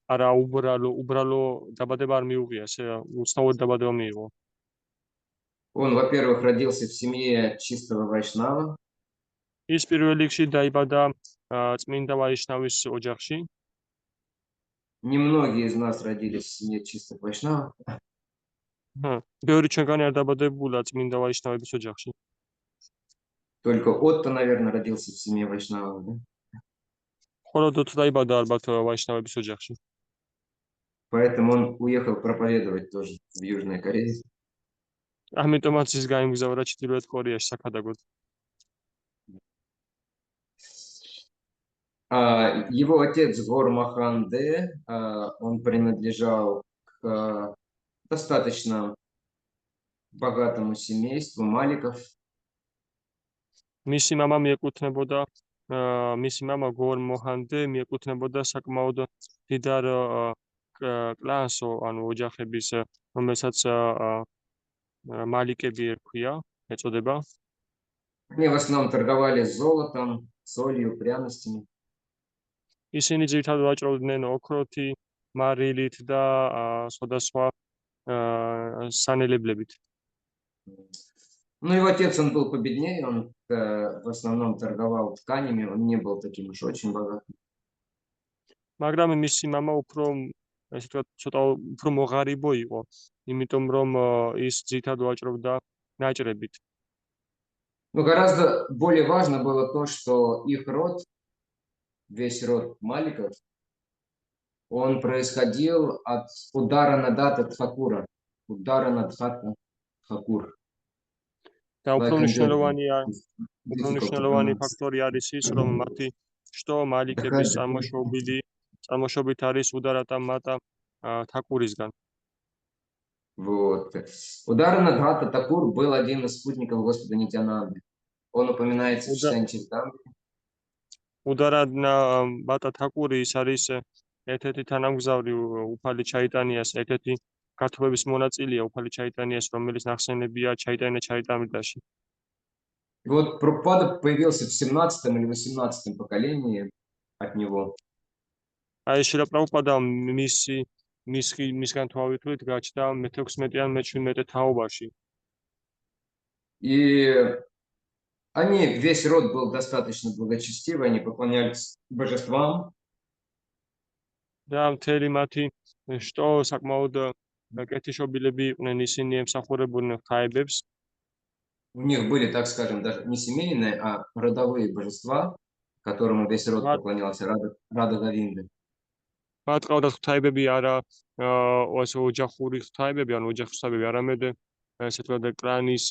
Speaker 2: არა უბრალო დაბადება არ მიუღია, ესე უცნაური დაბადება მიიღო.
Speaker 1: Он, во-первых, родился в семье чистого вайшнава.
Speaker 2: ის პირველ რიგში დაიბადა წმინდა ვაიშნავის ოჯახში.
Speaker 1: Немногие из нас родились в семье чистых вайшнавов.
Speaker 2: ბევრი ჩვენგანი არ დაბადებულა წმინდა ვაიშნავების ოჯახში.
Speaker 1: Только Отто, наверное, родился в семье вайшнавов, да?
Speaker 2: მხოლოდ ოთხი დაიბადა ალბათ ვაიშნავების ოჯახში.
Speaker 1: Поэтому он уехал проповедовать тоже в Южной Корее.
Speaker 2: ამიტომაც ის გაემგზავრა ჩრდილოეთ კორეაში საქადაგოდ.
Speaker 1: Его отец Гор Маханде, он принадлежал к достаточно богатому семейству Маликов.
Speaker 2: მისი მამა მიეკუთვნებოდა მისი მამა გორ მოჰანდე მიეკუთვნებოდა საკმაოდ მდიდარ კლანს, ანუ ოჯახების, რომელსაც მალიკები ერქვია, ეწოდება.
Speaker 1: Они в основном торговали золотом, солью, пряностями.
Speaker 2: ისინი ძირითადად ვაჭრობდნენ ოქროთი, მარილით და სხვადასხვა სანელებლებით.
Speaker 1: Ну, его отец, он был победнее, он в основном торговал тканями, он не был таким уж очень богатым.
Speaker 2: მაგრამ მისი მამა უფრო, ესე ვთქვათ, ცოტა უფრო მოღარიბო იყო, იმიტომ რომ ის ძირითადად ვაჭრობდა ნაჭრებით.
Speaker 1: Но гораздо более важно было то, что их род, весь род Маликов, он происходил от удара Надата Тхакура. Удара Надхата Тхакур.
Speaker 2: და უფრო მნიშვნელოვანი
Speaker 1: Like
Speaker 2: ფაქტორი არის ის, რომ მათი შტო მალიკების წარმოშობით არის უდარატა მათა თაკურისგან.
Speaker 1: Вот. Удар Надхата Тхакур был один из спутников Господа Нитянанды. Он упоминается в читании Чаритамрити.
Speaker 2: უდარა მათა თაკური ის არის ერთ-ერთი თანამგზავრი უფალი ჩაიტანიას, ერთ-ერთი გათხოვების მონაწილეა უფალი ჩაიტანიას, რომელიც ნახსენებია ჩაიტანია ჩარიტამრიტაში.
Speaker 1: И вот Прабхупада появился в 17 или 18 поколении от него.
Speaker 2: აი შილა პრაბჰუპადა მისგან თვალითვლით გაჩნდა მე-16 ან მე-17 თაობაში.
Speaker 1: И они, весь род был достаточно благочестивый, они поклонялись божествам.
Speaker 2: და მთელი მათი შტო საკმაოდ კეთილშობილები იყვნენ, ისინი ემსახურებოდნენ ღვთაებებს.
Speaker 1: У них были, так скажем, даже не семейные, а родовые божества, которому весь род поклонялся, Рада Говинда.
Speaker 2: მათ ყავდათ ღვთაებები არა ასე ოჯახური ღვთაებები, ანუ ოჯახის ღვთაებები, არამედ ესე ვთქვათ კლანის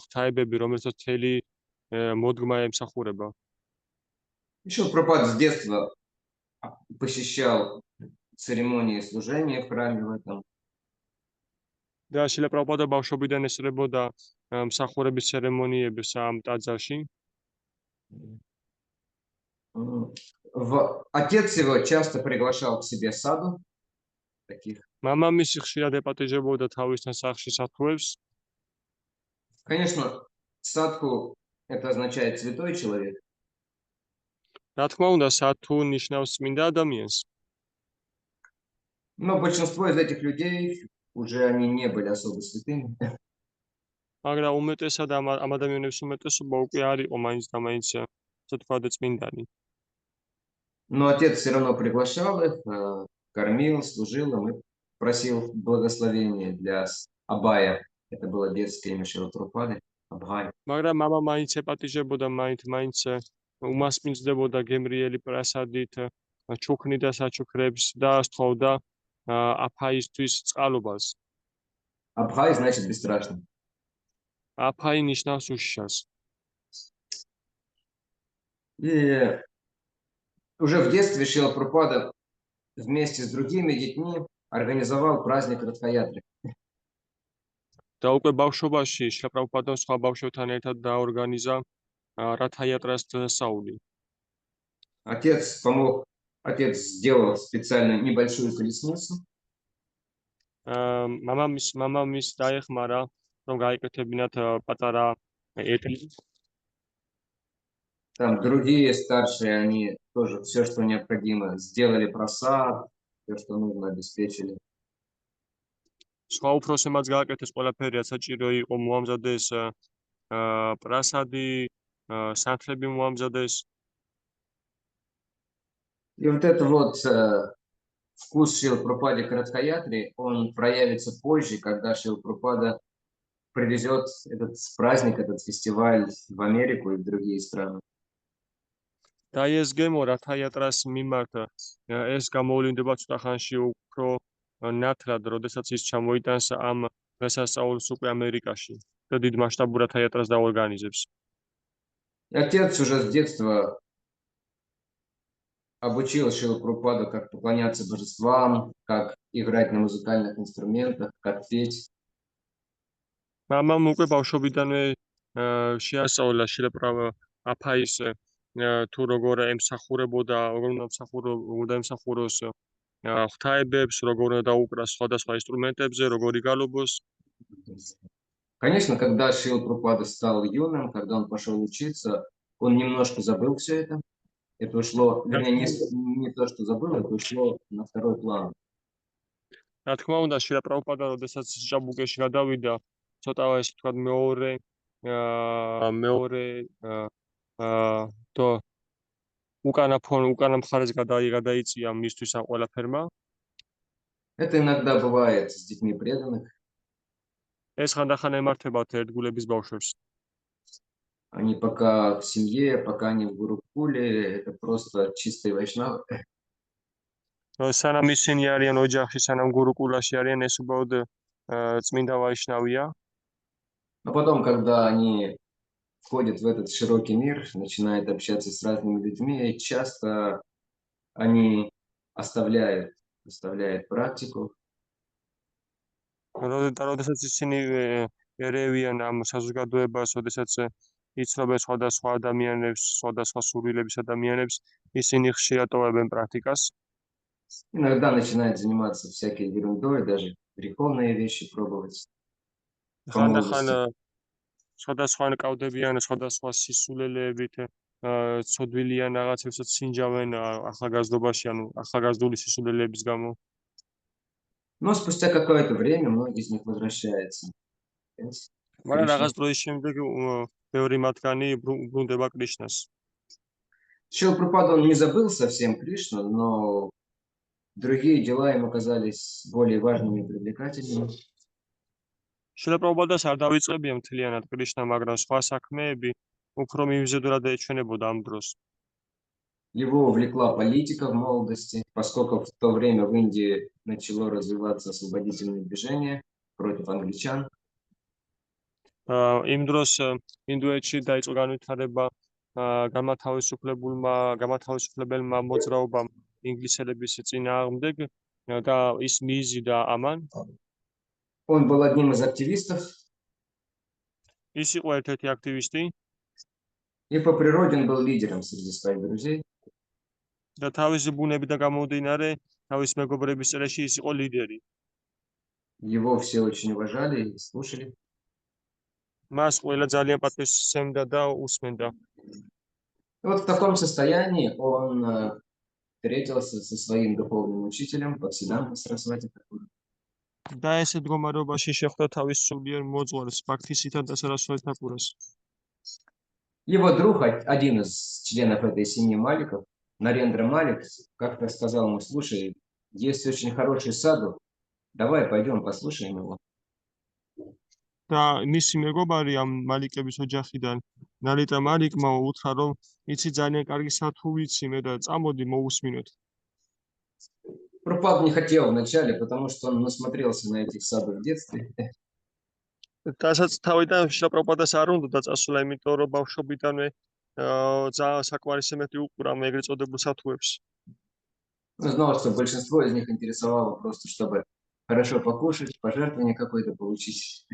Speaker 2: ღვთაებები, რომელსაც მთელი მოდგმა ემსახურება.
Speaker 1: Еще Прабхупада с детства посещал церемонии служения в храме в этом.
Speaker 2: და შილა პრაბჰუპადა ბავშვობიდან ესწრებოდა მსახურების ცერემონიებს ამ ტაძარში.
Speaker 1: Отец его часто приглашал к себе саду таких.
Speaker 2: მამამისი ხშირად ეპატიჟებოდა თავისთან სახლში სათუებს.
Speaker 1: Конечно, садху это означает святой человек.
Speaker 2: რა თქმა უნდა, სათუ ნიშნავს წმინდა ადამიანს.
Speaker 1: Но большинство из этих людей уже они не были особо святыми.
Speaker 2: მაგრამ უმეტესად ამ ადამიანების უმეტესობა უკვე არ იყო მაინც და მაინც ასე ვთქვათ წმინდანი.
Speaker 1: Но отец все равно приглашал их, кормил, служил им и просил благословения для Абая. Это было детское имя Шрилы Прабхупады, Абхай.
Speaker 2: მაგრამ მამა მაინც ეპატიჟებოდა, მაინც უმასპინძლებოდა გემრიელი პრასადით, ჩუქნიდა საჩუქრებს და სთხოვდა აფაისთვის წყალობას.
Speaker 1: Абхай значит бесстрашный.
Speaker 2: აფაი ნიშნავს უშიშას.
Speaker 1: И уже в детстве Шрила Прабхупада вместе с другими детьми организовал праздник Радхаятри.
Speaker 2: და უკვე ბავშვობაში შრილა პრაბჰუპადამ სხვა ბავშვებთან ერთად დაორგანიზა რათაიატრას დღესასწაული.
Speaker 1: Отец сделал специально небольшую колесницу.
Speaker 2: მამამის დაეხმარა, რომ გაიკეთებინათ პატარა ეტლი.
Speaker 1: Там другие старшие, они тоже все, что необходимо, сделали просад, все, что нужно, обеспечили.
Speaker 2: სხვა უფროსებმაც გააკეთეს ყველაფერი, რაც საჭირო იყო, მოამზადეს პრასადი, სანთლები მოამზადეს.
Speaker 1: И вот это вот вкус Шрилы Прабхупады к Радхаятри, он проявится позже, когда Шрила Прабхупада привезет этот праздник, этот фестиваль в Америку и в другие страны.
Speaker 2: და ეს გემო რა თეატრას მიმართ ეს გამოვლინდება ცოტა ხანში უფრო ნათლად, როდესაც ის ჩამოიტანს ამ დღესასწაულს უკვე ამერიკაში და დიდ მასშტაბურად თეატრას დაორგანიზებს.
Speaker 1: И отец уже с детства обучил Шрилу Прабхупаду, как поклоняться божествам, как играть на музыкальных инструментах, как петь.
Speaker 2: მამამ უკვე ბავშვობიდანვე შეასწავლა შილაპრაბა აფაის თუ როგორ ემსახურებოდა, როგორ უნდა ემსახუროს ღვთაებებს, როგორ უნდა დაუკრას სხვადასხვა ინსტრუმენტებზე, როგორ იგალობოს.
Speaker 1: Конечно, когда Шрила Прабхупада стал юным, когда он пошел учиться, он немножко забыл все это. Это ушло, вернее, не то, что забыл, это ушло на второй план.
Speaker 2: რა თქმა უნდა, შილაპრაბა, როდესაც ჭაბუკეში გადავიდა, ცოტა ესე თქვა მეორე то უკანა მხარეს გადაიწია მისთვის ამ ყველაფერმა.
Speaker 1: Это иногда бывает с детьми преданных.
Speaker 2: ეს ხანდახან ემართებათ ერთგულების ბავშვებს.
Speaker 1: Они пока в семье, пока они в Гурукуле, это просто чистые вайшнавы.
Speaker 2: სანამ ისინი არიან ოჯახში, სანამ გურუკულაში არიან, ეს უბრალოდ წმინდა ვაიშნავია.
Speaker 1: Но потом, когда они входят в этот широкий мир, начинают общаться с разными людьми, часто они оставляют практику.
Speaker 2: როდესაც ისინი ერევიან ამ საზოგადოებას, როდესაც იცნობენ სხვადასხვა ადამიანებს, სხვადასხვა სურვილების ადამიანებს, ისინი ხშირად ტოვებენ პრაქტიკას.
Speaker 1: Иногда начинают заниматься всякой ерундой, даже греховные вещи пробовать.
Speaker 2: ხანდახან სხვადასხვა კავდებიან, სხვადასხვა სისულელეებით, ცოდვილიან რაღაცებსაც სინჯავენ ახალგაზრდობაში, ანუ ახალგაზრდული სისულელეების გამო.
Speaker 1: Но спустя какое-то время многие из них возвращаются.
Speaker 2: მაგრამ რაღაც დროის შემდეგ ბევრი მათგანი ბრუნდება კრიშნას.
Speaker 1: Шрила Прабхупада, он не забыл совсем Кришну, но другие дела ему казались более важными и привлекательными.
Speaker 2: შილაპრაბადას არ დავიწყებია მთლიანად კრიშნა, მაგრამ სხვა საქმეები უფრო მივიზედურად ეჩვენებოდა ამ დროს.
Speaker 1: Его увлекла политика в молодости, поскольку в то время в Индии начало развиваться освободительное движение против англичан.
Speaker 2: იმ დროს ინდოეთში დაიწყო განვითარება გამათავისუფლებელმა მოძრაობამ ინგლისელების წინააღმდეგ და ის მიიზიდა ამან.
Speaker 1: Он был одним из активистов.
Speaker 2: ის იყო ერთ-ერთი აქტივისტი
Speaker 1: И по природе он был лидером среди своих друзей.
Speaker 2: და თავისი ბუნებიდან გამომდინარე, თავის მეგობრების წრეში ის იყო ლიდერი.
Speaker 1: Его все очень уважали и слушали.
Speaker 2: მას ყველა ძალიან პატივსცემდა და უსმენდა.
Speaker 1: И вот в таком состоянии он встретился со своим духовным учителем Бхактисиданта Сарасвати Такуром.
Speaker 2: და ესე მდგომარეობაში შეხვდა თავის სულიერ მოძღვარს ბაქთისიდანტა სარასვატი თაკურას.
Speaker 1: Его друг, один из членов этой семьи Маликов, Нарендра Малик, как-то сказал ему: слушай, есть очень хороший саду, давай пойдем послушаем его.
Speaker 2: და მისი მეგობარი ამ მალიკების ოჯახიდან ნალიტა მალიკმა უთხრა, რომ იცი ძალიან კარგი სათუ ვიცი მე და წამოდი მოусმინოთ.
Speaker 1: Прабхупада не хотел вначале, потому что он насмотрелся на этих саду в детстве.
Speaker 2: დასაც თავიდან შილაპრაბადას არ უნდა დაწასულა, იმიტომ რომ ბავშვობიდანვე ძალიან საკმარისმეტი უყურა ეგრეთ წოდებულ სათუებს.
Speaker 1: Он знал, что большинство из них интересовало просто, чтобы хорошо покушать, пожертвование какое-то получить.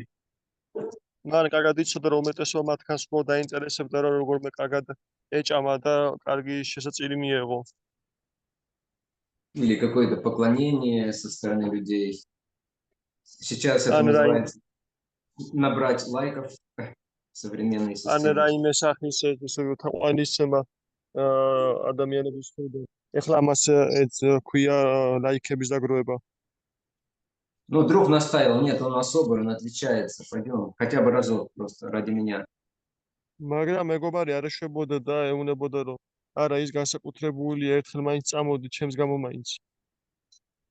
Speaker 2: მან კარგად იცოდა, რომ უმეტესობა მათგანს მხოლოდ დაინტერესებდა, რომ როგორმე კარგად ეჭამა და კარგი შესაწირი მიეღო.
Speaker 1: Или какое-то поклонение со стороны людей. Сейчас это называется набрать лайков в современной
Speaker 2: ან
Speaker 1: системе.
Speaker 2: რაიმე სახის თაყვანისცემა ადამიანების მხრიდან. ეხლა ამას ქვია ლაიქების დაგროვება.
Speaker 1: Ну, друг настаивал: нет, он особый, он отличается, пойдем хотя бы разок просто ради меня.
Speaker 2: მაგრამ მეგობარი არ ეშვებოდა და ეუნებოდა, რომ არა, ის განსაკუთრებული ერთხელ მაინც წამოდი ჩემს გამო მაინც.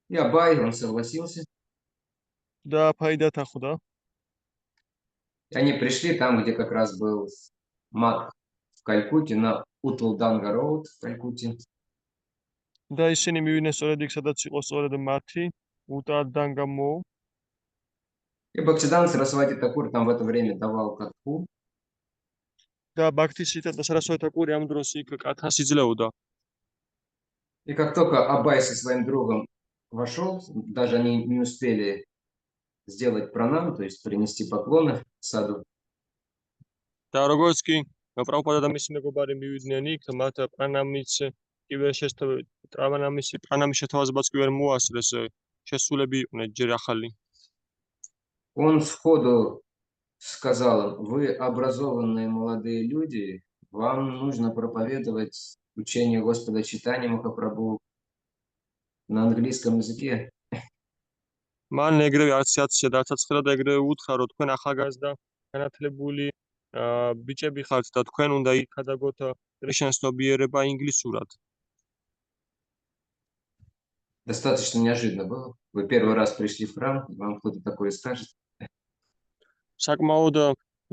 Speaker 1: И Абай, он согласился.
Speaker 2: და ფაი დათანხმდა.
Speaker 1: И они пришли там, где как раз был маг в Калькутте, на Утл-Данга Роуд в Калькутте.
Speaker 2: და ისინი მივიდნენ სწორედ იქ, სადაც იყო სწორედ მათი უტა-დანგა мо.
Speaker 1: И Бхактисиданта Сарасвати Такур там в это время давал катху.
Speaker 2: და ბაქთისიტანტა სარასვათი თაკური ამ დროს იქ კათას იძლეოდა.
Speaker 1: И как только Абай со своим другом вошел, даже они не успели сделать пранам, то есть принести поклоны саду.
Speaker 2: და როგორც კი პრაბჰუპადა და მისი მეგობარი მივიდნენ იქ, მათ პრანამის კი ვერ პრანამის შეთავაზებაც კი ვერ მოასწრეს, შესულები იყვნენ ჯერ ახალი.
Speaker 1: Он сходу сказал им: вы образованные молодые люди, вам нужно проповедовать учение Господа Чайтаньи Махапрабху на английском языке.
Speaker 2: მან ეგრევე არცაცია დაცაცხლა და ეგრევე უთხრა, რომ თქვენ ახალგაზრდა განათლებული ბიჭები ხართ და თქვენ უნდა იქადაგოთ კრიშნას ცნობიერება ინგლისურად.
Speaker 1: Достаточно неожиданно было. Вы первый раз пришли в храм, и вам кто-то такое скажет.
Speaker 2: საკმაოდ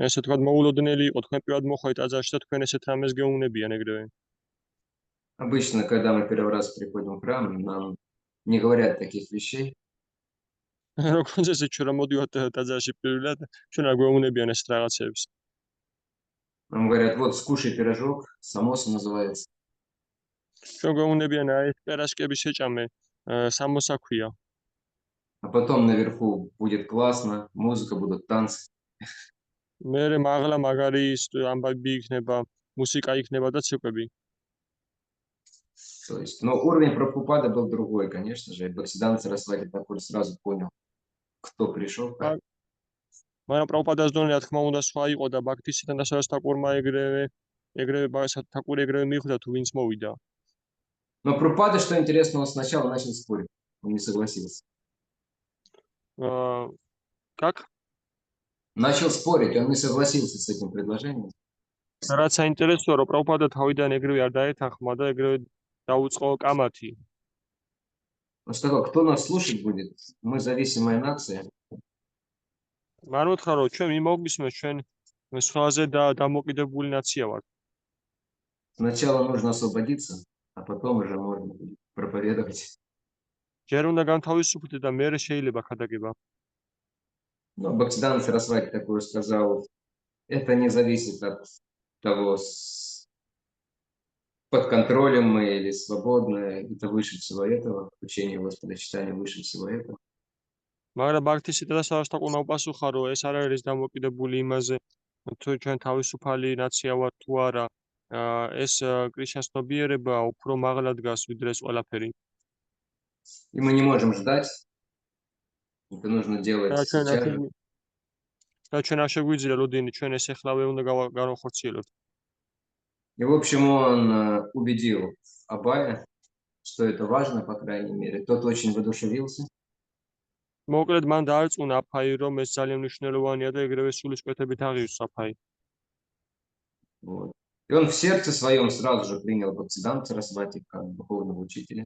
Speaker 2: ესე ვთქვათ მოულოდნელი იყო თქვენ პირველად მოხვედით ტაძარში და თქვენ ესეთ რამეს გეუბნებიან ეგრევე.
Speaker 1: Обычно, когда мы первый раз приходим в храм, нам не говорят таких вещей.
Speaker 2: როგორც ესე ჩვენ რომ მოდივართ ტაძარში პირველად, ჩვენ არ გვეუბნებიან ესეთ რაღაცებს.
Speaker 1: Нам говорят: вот скушай пирожок, самоса называется.
Speaker 2: ჩვენ გვეუბნებიან აი ეს პერაშკების შეჭამე, სამოსა ქვია.
Speaker 1: А потом наверху будет классно, музыка, будут танцы.
Speaker 2: მერე მაღლა მაგარი ამბები იქნება, მუსიკა იქნება და ციклები.
Speaker 1: То есть, но уровень Прабхупады был другой, конечно же. И Бхактисиданта Сарасвати Такур сразу понял, кто пришел.
Speaker 2: მაგრამ პრაბჰუპადას დონე რა თქმა უნდა სხვა იყო და ბაქთისიტანტა სარასვათი თაკურმა ეგრევე თაკური ეგრევე მიხვდა თუ ვინც მოვიდა.
Speaker 1: Но Прабхупада, что интересно, он сначала начал спорить. Он не согласился.
Speaker 2: Как?
Speaker 1: Начал спорить, он не согласился с этим предложением.
Speaker 2: რაც საინტერესოა, რომ პრაბჰუპადა თავიდან ეგრევე არ დაეთანხმა და ეგრევე დაუწყო კამათი.
Speaker 1: Он сказал: кто нас слушать будет? Мы зависимая нация.
Speaker 2: მან უთხრა, რომ ჩვენ მიმოგვისმენთ, ჩვენ სხვაზე დამოკიდებული ნაცია ვართ.
Speaker 1: Сначала нужно освободиться, а потом уже можно будет проповедовать.
Speaker 2: ჯერ უნდა განთავისუფლდე და მერე შეიძლება ქადაგება.
Speaker 1: Но Бхактисиданта Сарасвати Такур сказал: это не зависит от того, под контролем мы или свободны, это выше всего этого. Учение Господа Чайтаньи выше всего этого.
Speaker 2: მაგრამ ბაქთისიტანტა სარასვათი თაკურმა უპასუხა, რომ ეს არ არის დამოკიდებული იმაზე, თუ ჩვენ თავისუფალი ნაცია ვართ თუ არა. ეს კრიშნას ცნობიერება უფრო მაღლა დგას ვიდრე ეს ყველაფერი.
Speaker 1: И мы не можем ждать. Это нужно делать сейчас же.
Speaker 2: და ჩვენ არ შეგვიძლია ლოდინი, ჩვენ ეს ეხლავე უნდა განვახორციელოთ.
Speaker 1: И, в общем, он убедил Абая, что это важно, по крайней мере. Тот очень воодушевился.
Speaker 2: მოკლედ მან დაარწმუნა აფაი, რომ ეს ძალიან მნიშვნელოვანია და ეგრევე სულისკვეთებით აღიაროს აფაი.
Speaker 1: Вот. И он в сердце своем сразу же принял Бхактисиданта Сарасвати как духовного учителя.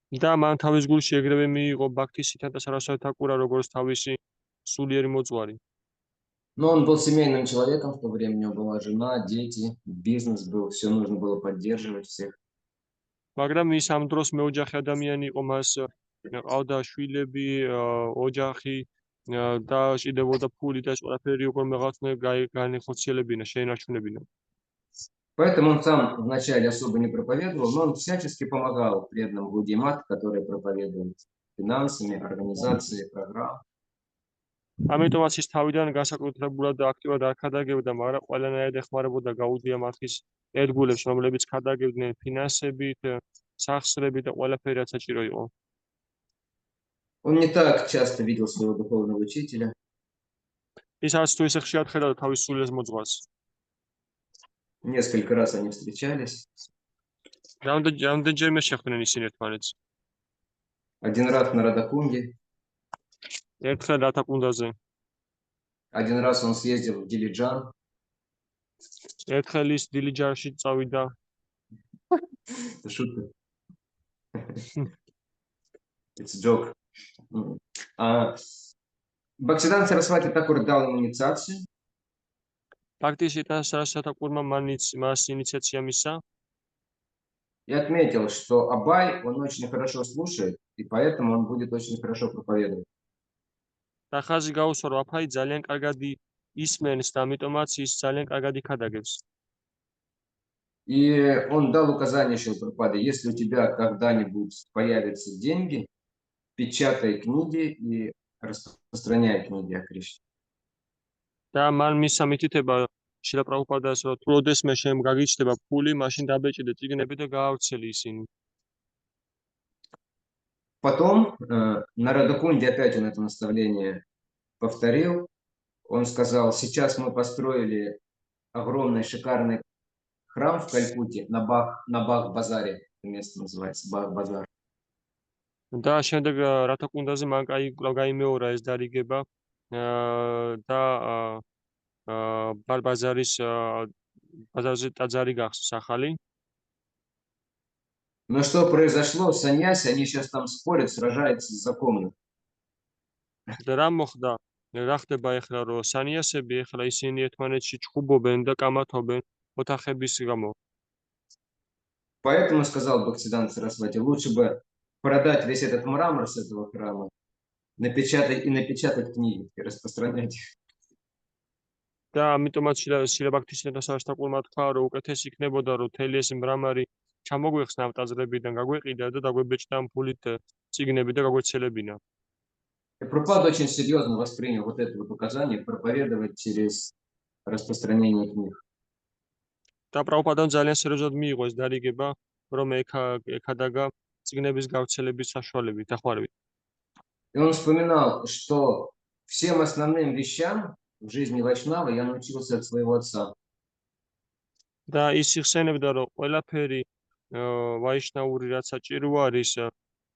Speaker 2: და მან თავის გულში ეგრევე მიიღო ბაქთისიტანტა სარასვათი თაკურა როგორც თავისი სულიერი მოწვარი.
Speaker 1: Но он был семейным человеком в то время, у него была жена, дети, бизнес был, все нужно было поддерживать всех.
Speaker 2: მაგრამ ის ამ დროს მეოჯახე ადამიანი იყო, მას ყავდა შვილები, ოჯახი და ჭირდებოდა ფული და ეს ყველაფერი უკვე რაღაცნაირ განეხორციელებინა, შეინარჩუნებინა.
Speaker 1: Поэтому он сам вначале особо не проповедовал, но он всячески помогал преданным Гаудия Мат, которые проповедуют финансами, организацией программ.
Speaker 2: ამიტომაც ის თავიდან განსაკუთრებულად და აქტიურად არ ქადაგებდა, მაგრამ ყველანაირად ეხმარებოდა გაუდია მათის ერთგულებს, რომლებიც ქადაგებდნენ ფინანსებით, სახსრებით და ყველაფერი რაც საჭირო იყო.
Speaker 1: Он не так часто видел своего духовного учителя.
Speaker 2: ის არც თუ ისე ხშირად ხედავდა თავის სულიერ მოძღვარს.
Speaker 1: Несколько раз они встречались.
Speaker 2: რამდენჯერმე შეხვდნენ ისინი ერთმანეთს.
Speaker 1: Один раз на Радакунде.
Speaker 2: ერთხელ რათაკუნდაზე.
Speaker 1: Один раз он съездил в Дилиджан.
Speaker 2: ერთხელ ის დილიჯანში წავიდა.
Speaker 1: Это шутка. It's a joke. Бхактисиданта Сарасвати Такур дал ему инициацию.
Speaker 2: Praktiski სათაყურმა მას ინიციაცია მისცა
Speaker 1: И отметил, что Абай, он очень хорошо слушает, и поэтому он будет очень хорошо проповедовать.
Speaker 2: და ხაზი გაუსვა, რომ აფაი ძალიან კარგად ისმენს და ამიტომაც ის ძალიან კარგად იქადაგებს.
Speaker 1: И он дал указание Шрила Прабхупаде: если у тебя когда-нибудь появятся деньги, печатай книги и распространяй книги о Кришне.
Speaker 2: და მან მისცა მითითება შილა პრაბჰუპადას, რომ თუ როდესმე შენ გაგიჩნდება ფული, მაშინ დაბეჭდე წიგნები და გაავრცელი ისინი.
Speaker 1: Потом Нарадакунди опять он это наставление повторил. Он сказал: сейчас мы построили огромный шикарный храм в Калькутте на Бах-базаре. Это место называется Бах-базар.
Speaker 2: და შემდეგ რათაკუნდაზე მან გაიმეორა ეს დარიგება და ბაზარზე ტაძარი გახსნეს ახალი.
Speaker 1: Но что произошло? Саньяси, они сейчас там спорят, сражаются за комнату.
Speaker 2: და რა მოხდა? რა ხდება ეხლა, რომ სანიასები ეხლა ისინი ერთმანეთში ჭუბობენ და კამათობენ ოთახების გამო.
Speaker 1: Поэтому сказал Бхактисиданта Сарасвати: лучше бы продать весь этот мрамор с этого храма, напечатать книги и распространять их.
Speaker 2: და ამიტომაც შილა ბაქთისინათა სარასტაყურმა თქვა, რომ უკეთესი იქნებოდა, რომ თელი ეს მრამარი ჩამოგვეხსნა ამ ტაძრებიდან, გაგვეყიდა და დაგვებეჭდა ამ ფულით წიგნები და გაგვეცელებინა.
Speaker 1: И Прабхупада очень серьезно воспринял вот это вот указание проповедовать через распространение книг.
Speaker 2: და პრაბჰუპადამ ძალიან სერიოზულად მიიღო ეს დარიგება, რომ ეხადაგა წიგნების გავრცელების საშუალებით, დახმარებით.
Speaker 1: И он вспоминал, что всем основным вещам в жизни Вайшнавы я научился от своего отца.
Speaker 2: და ის იხსენებდა, რომ ყველაფერი ვაიშნაური რაც საჭირო არის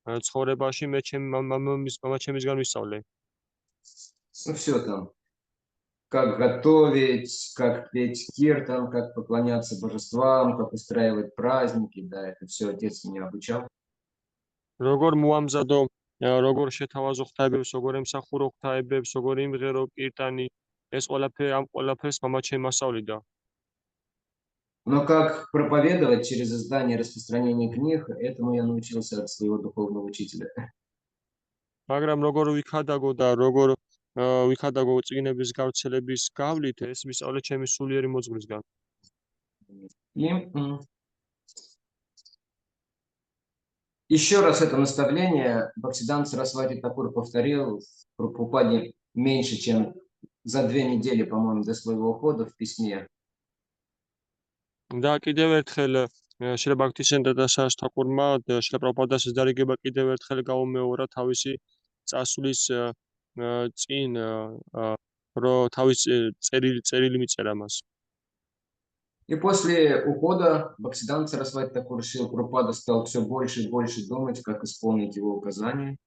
Speaker 2: ცხოვრებაში მე ჩემი მამაჩემისგან ვისწავლე.
Speaker 1: Ну, все там. Как готовить, как петь киртан, как поклоняться божествам, как устраивать праздники. Да, это все отец меня обучал.
Speaker 2: როგორ მოამზადო, როგორ შეთავაზო ღვთაებებს, როგორ ემსახურო ღვთაებებს, როგორ იმღერო კირტანი, ეს ყველაფერს მამაჩემი მასწავლიდა.
Speaker 1: Но как проповедовать через издание и распространение книг, этому я научился от своего духовного учителя.
Speaker 2: მაგრამ როგორ ვიქადაგო და როგორ ვიქადაგო წიგნების გავრცელების გავლით, ეს ვისწავლე ჩემი სულიერი მოძღვრისგან.
Speaker 1: И еще раз это наставление Бхактисиданта Сарасвати Такур повторил в Прабхупаде меньше, чем за 2 недели, по-моему, до своего ухода в письме.
Speaker 2: და კიდევ ერთხელ შილა ბაქთისინათა სარასტაყურმა შილა პრაბჰუპადას ეს დარიგება კიდევ ერთხელ გაუმეორა თავისი წასვლის წინ, რომ თავის წერილი მიწერა მას.
Speaker 1: И после ухода Бхактисиданта Сарасвати Такур Шрила Прабхупада стал все больше и больше думать, как исполнить его указания.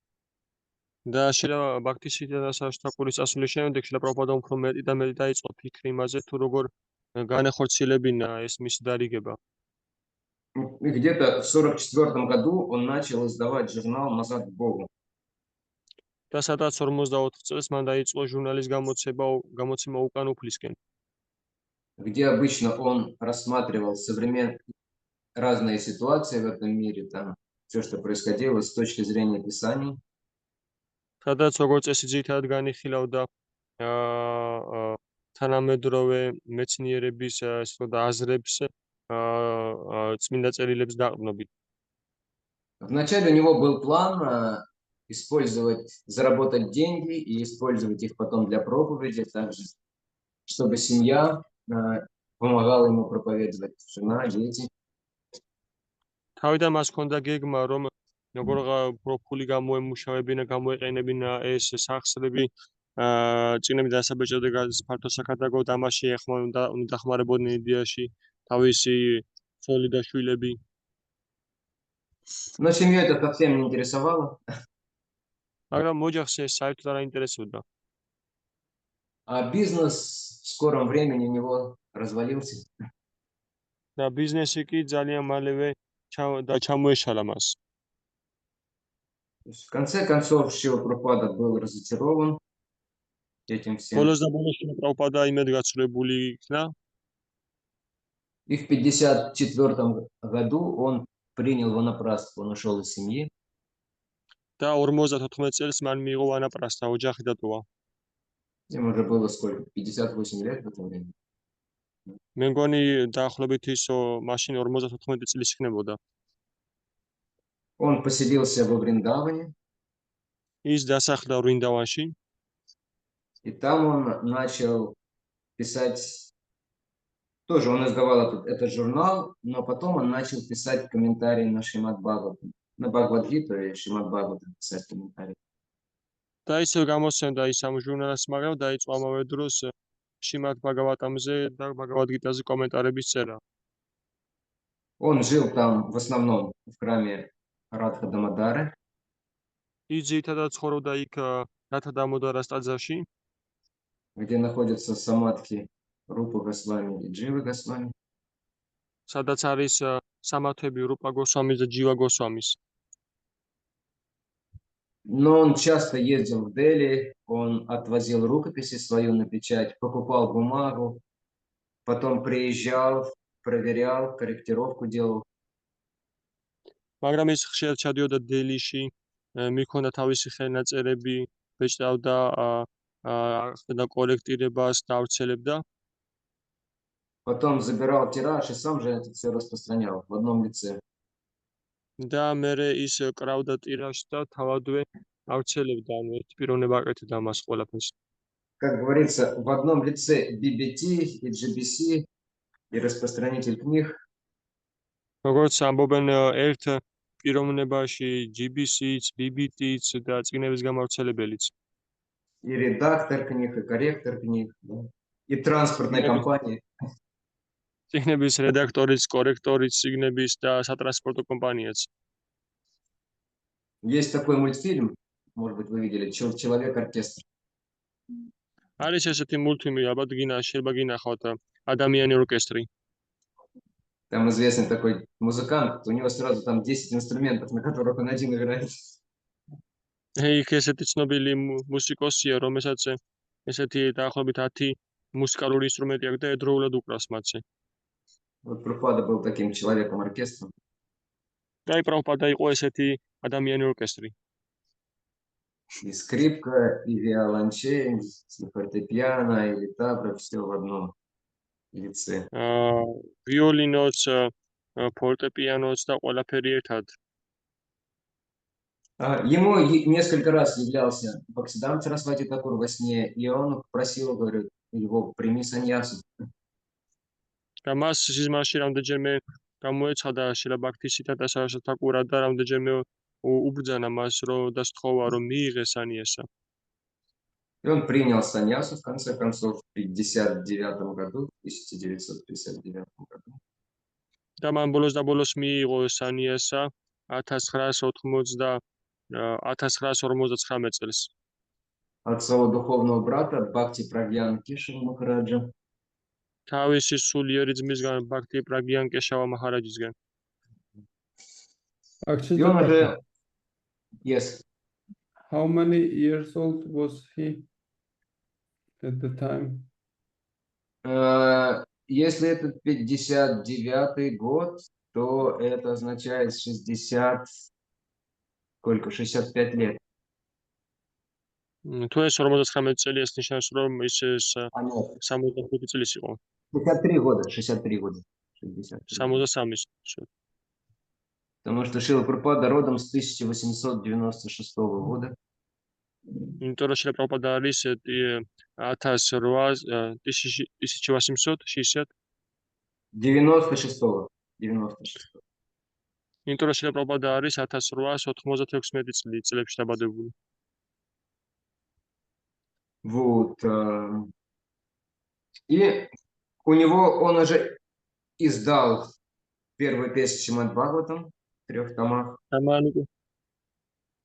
Speaker 2: და შილა ბაქთისინათა სარასტაყურის წასვლის შემდეგ შილა პრაბჰუპადამ უფრო მეტი და მეტი დაიწყო ფიქრი იმაზე, თუ როგორ განეხორციელებინა ეს მისი დარიგება.
Speaker 1: И где-то в 1944 году он начал издавать журнал «Назад к Богу».
Speaker 2: და სადაც 44 წელს მან დაიწყო ჟურნალის გამოცემა უკან უფლისკენ.
Speaker 1: Где обычно он рассматривал разные ситуации в этом мире, там все, что происходило с точки зрения Писаний.
Speaker 2: სადაც როგორც წესი ძირითადად განიხილავდა თანამედროვე მეცნიერების და აზრებს წმინდა წერილებს დაყრდნობით.
Speaker 1: Вначале у него был план заработать деньги и использовать их потом для проповеди, также, чтобы семья помогала ему проповедовать, жена, дети.
Speaker 2: თავიდან მას ჰქონდა გეგმა, რომ როგორ ფული გამოემუშავებინა, გამოეყენებინა ეს სახსრები, წიგნები დასაბეჭდავდა ფართო საქადაგო და ამაში უნდა დახმარებოდნენ იდეაში თავისი ცოლი და შვილები.
Speaker 1: Но семью это совсем не интересовало.
Speaker 2: მაგრამ ოჯახს ეს საერთოდ არ აინტერესებდა.
Speaker 1: А бизнес в скором времени у него развалился.
Speaker 2: და ბიზნესი კი ძალიან მალევე ჩამოეშალა მას.
Speaker 1: В конце концов, Шрила Прабхупада был разочарован. этим всем.
Speaker 2: ბოლოს და ბოლოს პრაბჰუპადა იმედ გაცვლებული იქნა,
Speaker 1: И в 54 году он принял ванапрастху, он ушел из семьи.
Speaker 2: და 54 წელს მან მიიღო ვანაპრასთა, ოჯახი დატოვა.
Speaker 1: Ему уже было сколько? 58 лет в это время.
Speaker 2: მე მგონი დაახლოებით ის მაშინ 54 წლის იქნებოდა.
Speaker 1: Он поселился во Вриндаване,
Speaker 2: ის დასახლდა ვრინდავანში
Speaker 1: и там он начал писать. Тоже он издавал этот журнал, но потом он начал писать комментарии на Шримад Бхагаватам. На Бхагавад-гиту и Шримад Бхагаватам писать комментарии.
Speaker 2: და ისევ გამოსცემდა ის ამ ჟურნალს, მაგრამ დაიწყო ამავე დროს შრიმად ბაგავატამზე და ბაგავად-გიტაზე კომენტარების წერა.
Speaker 1: Он жил там в основном в храме Радха Дамодары.
Speaker 2: ის ძირითადად ცხოვრობდა იქ რათა დამოდარას ტაძარში,
Speaker 1: Где находятся самадхи Рупа Госвами и Дживы Госвами.
Speaker 2: სადაც არის სამათები რუპა გოსვამის და ჯივა გოსვამის.
Speaker 1: Но он часто ездил в Дели, он отвозил рукописи свою на печать, покупал бумагу, потом приезжал, проверял, корректировку делал.
Speaker 2: მაგრამ ის ხშირად ჩადიოდა დელიში, მიქონდა თავისი ხელნაწერები, ბეჭდავდა ახდენდა კორექტირებას და ავრცელებდა.
Speaker 1: Потом забирал тираж и сам же это все распространял в одном лице.
Speaker 2: და მერე ის კრავდა ტირაჟს და თავადვე ავრცელებდა, ანუ ერთ პიროვნება აკეთებდა მას ყველაფერს.
Speaker 1: Как говорится, в одном лице BBT и GBC и распространитель книг.
Speaker 2: როგორც ამბობენ, ერთ პიროვნებაში GBC-ც, BBT-ც და წიგნების გამავრცელებელიც.
Speaker 1: И редактор книг, и корректор книг, да, и транспортной
Speaker 2: Я
Speaker 1: компании.
Speaker 2: წიგნების რედაქტორიც, კორექტორიც, წიგნების და სატრანსპორტო კომპანიაც.
Speaker 1: Есть такой мультфильм, может быть, вы видели, «Человек-оркестр».
Speaker 2: არის ესეთი მულტფილმი, ალბათ შეიძლება გინახავთ, ადამიანი ორკესტრი.
Speaker 1: Там известный такой музыкант, у него сразу там 10 инструментов, на которых он один играет.
Speaker 2: იქ ესეთი ცნობილი მუსიკოსია, რომელსაც ესეთი დაახლოებით 10 მუსიკალური ინსტრუმენტი აქვს და ერთდროულად უკრავს მათზე.
Speaker 1: Вот Прабхупада был таким человеком-оркестром.
Speaker 2: და პრაბჰუპადა იყო ესეთი ადამიანი ორკესტრი.
Speaker 1: И скрипка, и виолончель, и фортепиано, и литавра, все в одном лице.
Speaker 2: ვიოლინოც, ფორტეპიანოც და ყველაფერი ერთად.
Speaker 1: Ему несколько раз являлся Бхактисиданта Сарасвати Такур во сне, и он просил, говорит, его прими саньясу.
Speaker 2: და მას სიზმარში რამდენჯერმე გამოეცხადა შილა ბაქთისიდანტა სარასვათი თაკურა და რამდენჯერმე უბრძანა მას, რომ და სთხოვა, რომ მიიღეს სანიასა.
Speaker 1: И он принял саньясу, в конце концов, в 1959 году, 1959 году.
Speaker 2: და მან ბოლოს და ბოლოს მიიღო სანიასა 1959 წელს.
Speaker 1: От своего духовного брата Бхакти Прагьян Кешава Махараджа.
Speaker 2: თავისი სულიერი ძმისგან ბაქთი პრაგიან კეშავა მაჰარაჯისგან.
Speaker 1: И он уже... Yes.
Speaker 3: How many years old was he at the time?
Speaker 1: Если это 59 год, то это означает 65 лет.
Speaker 2: თუ ეს 59 წელი ეს ნიშნავს, რომ ის 65 წლის იყო.
Speaker 1: 63 года, 63 года.
Speaker 2: 63.
Speaker 1: Потому что Шрила Прабхупада родом с 1896 года.
Speaker 2: იმიტომ რომ შილა პრაბჰუპადა არის 1860
Speaker 1: 96.
Speaker 2: იმიტომ რომ შილა პრაბჰუპადა არის 1896 წლებში დაბადებული.
Speaker 1: Вот. И у него он уже издал первую песню Шримад Бхагаватам в 3 томах.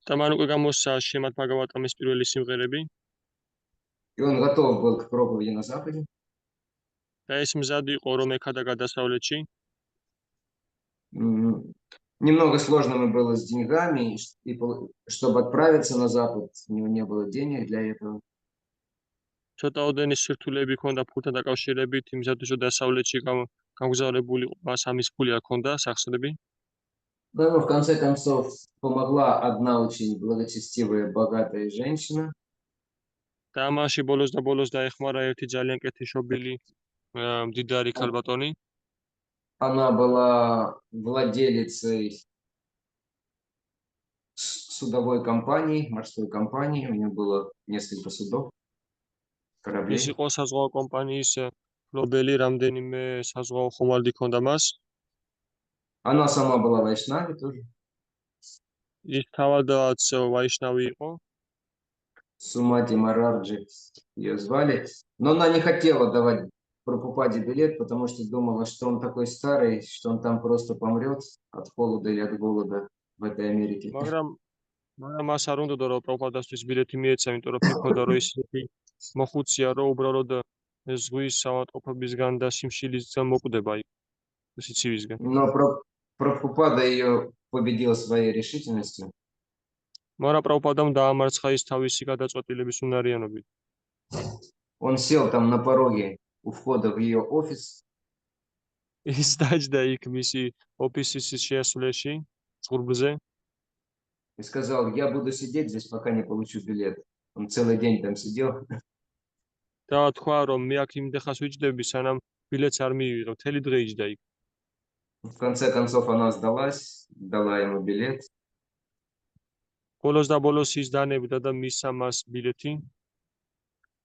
Speaker 2: Таман უკვე გამოსცა შრიმად ბაგავატამის პირველი სიმღერები.
Speaker 1: И он готов был к проповеди на Западе.
Speaker 2: და ეს მზად იყო რომ ეხადა გადასავლეთში.
Speaker 1: Немного сложно ему было с деньгами, и чтобы отправиться на Запад, у него не было денег для этого.
Speaker 2: ცოტაოდენი სირთულეები ჰქონდა ფულთან დაკავშირებით, იმისათვის რომ დასავლეთში გამგზავრებულიყო, მას ამის ფული არ ჰქონდა სახსრები.
Speaker 1: Да, но в конце концов помогла одна очень благочестивая, богатая женщина.
Speaker 2: და ამაში ბოლოს და ბოლოს დაეხმარა ერთი ძალიან კეთილშობილი მდიდარი ქალბატონი.
Speaker 1: Она была владелицей судовой компании, морской компании. У нее было несколько судов,
Speaker 2: ის
Speaker 1: кораблей.
Speaker 2: იყო საზღვაო კომპანიის მფლობელი, რამდენიმე საზღვაო ხომალდი ჰქონდა მას.
Speaker 1: Она сама была вайшнави тоже.
Speaker 2: ის თავადაც ვაიშნავი იყო.
Speaker 1: Сумати Мараджи ее звали. Но она не хотела давать Прабхупаде билет, потому что думала, что он такой старый, что он там просто помрет от холода или от голода в этой Америке.
Speaker 2: მაგრამ მას არ უნდოდა რომ პროფადასთვის ბილეთი მიეცა, იმიტომ რომ ფიქრობდა რომ ისეთი მოხუცია, რომ უბრალოდ ზღვის ავადმყოფობისგან და სიმშილისგან მოკვდება სიცივისგან.
Speaker 1: Но Прабхупада ее победил своей решительностью.
Speaker 2: მაგრამ პროფადამ დაამარცხა ის თავისი გადაწყვეტილების უნარიანობით.
Speaker 1: Он сел там на пороге у входа в ее офис
Speaker 2: ის დაჯდა იქ მისი ოფისის შეასრულში, ზღურბლზე
Speaker 1: и сказал: я буду сидеть здесь, пока не получу билет. Он целый день там сидел.
Speaker 2: და თქვა რომ მე აქ იმდე ხანს ვიჯდები, სანამ ბილეთს არ მივიღებ, მთელი დღე იჯდა იქ.
Speaker 1: В конце концов она сдалась, дала ему билет.
Speaker 2: ბოლოს და ბოლოს ის დანებდა და მისცა მას ბილეთი.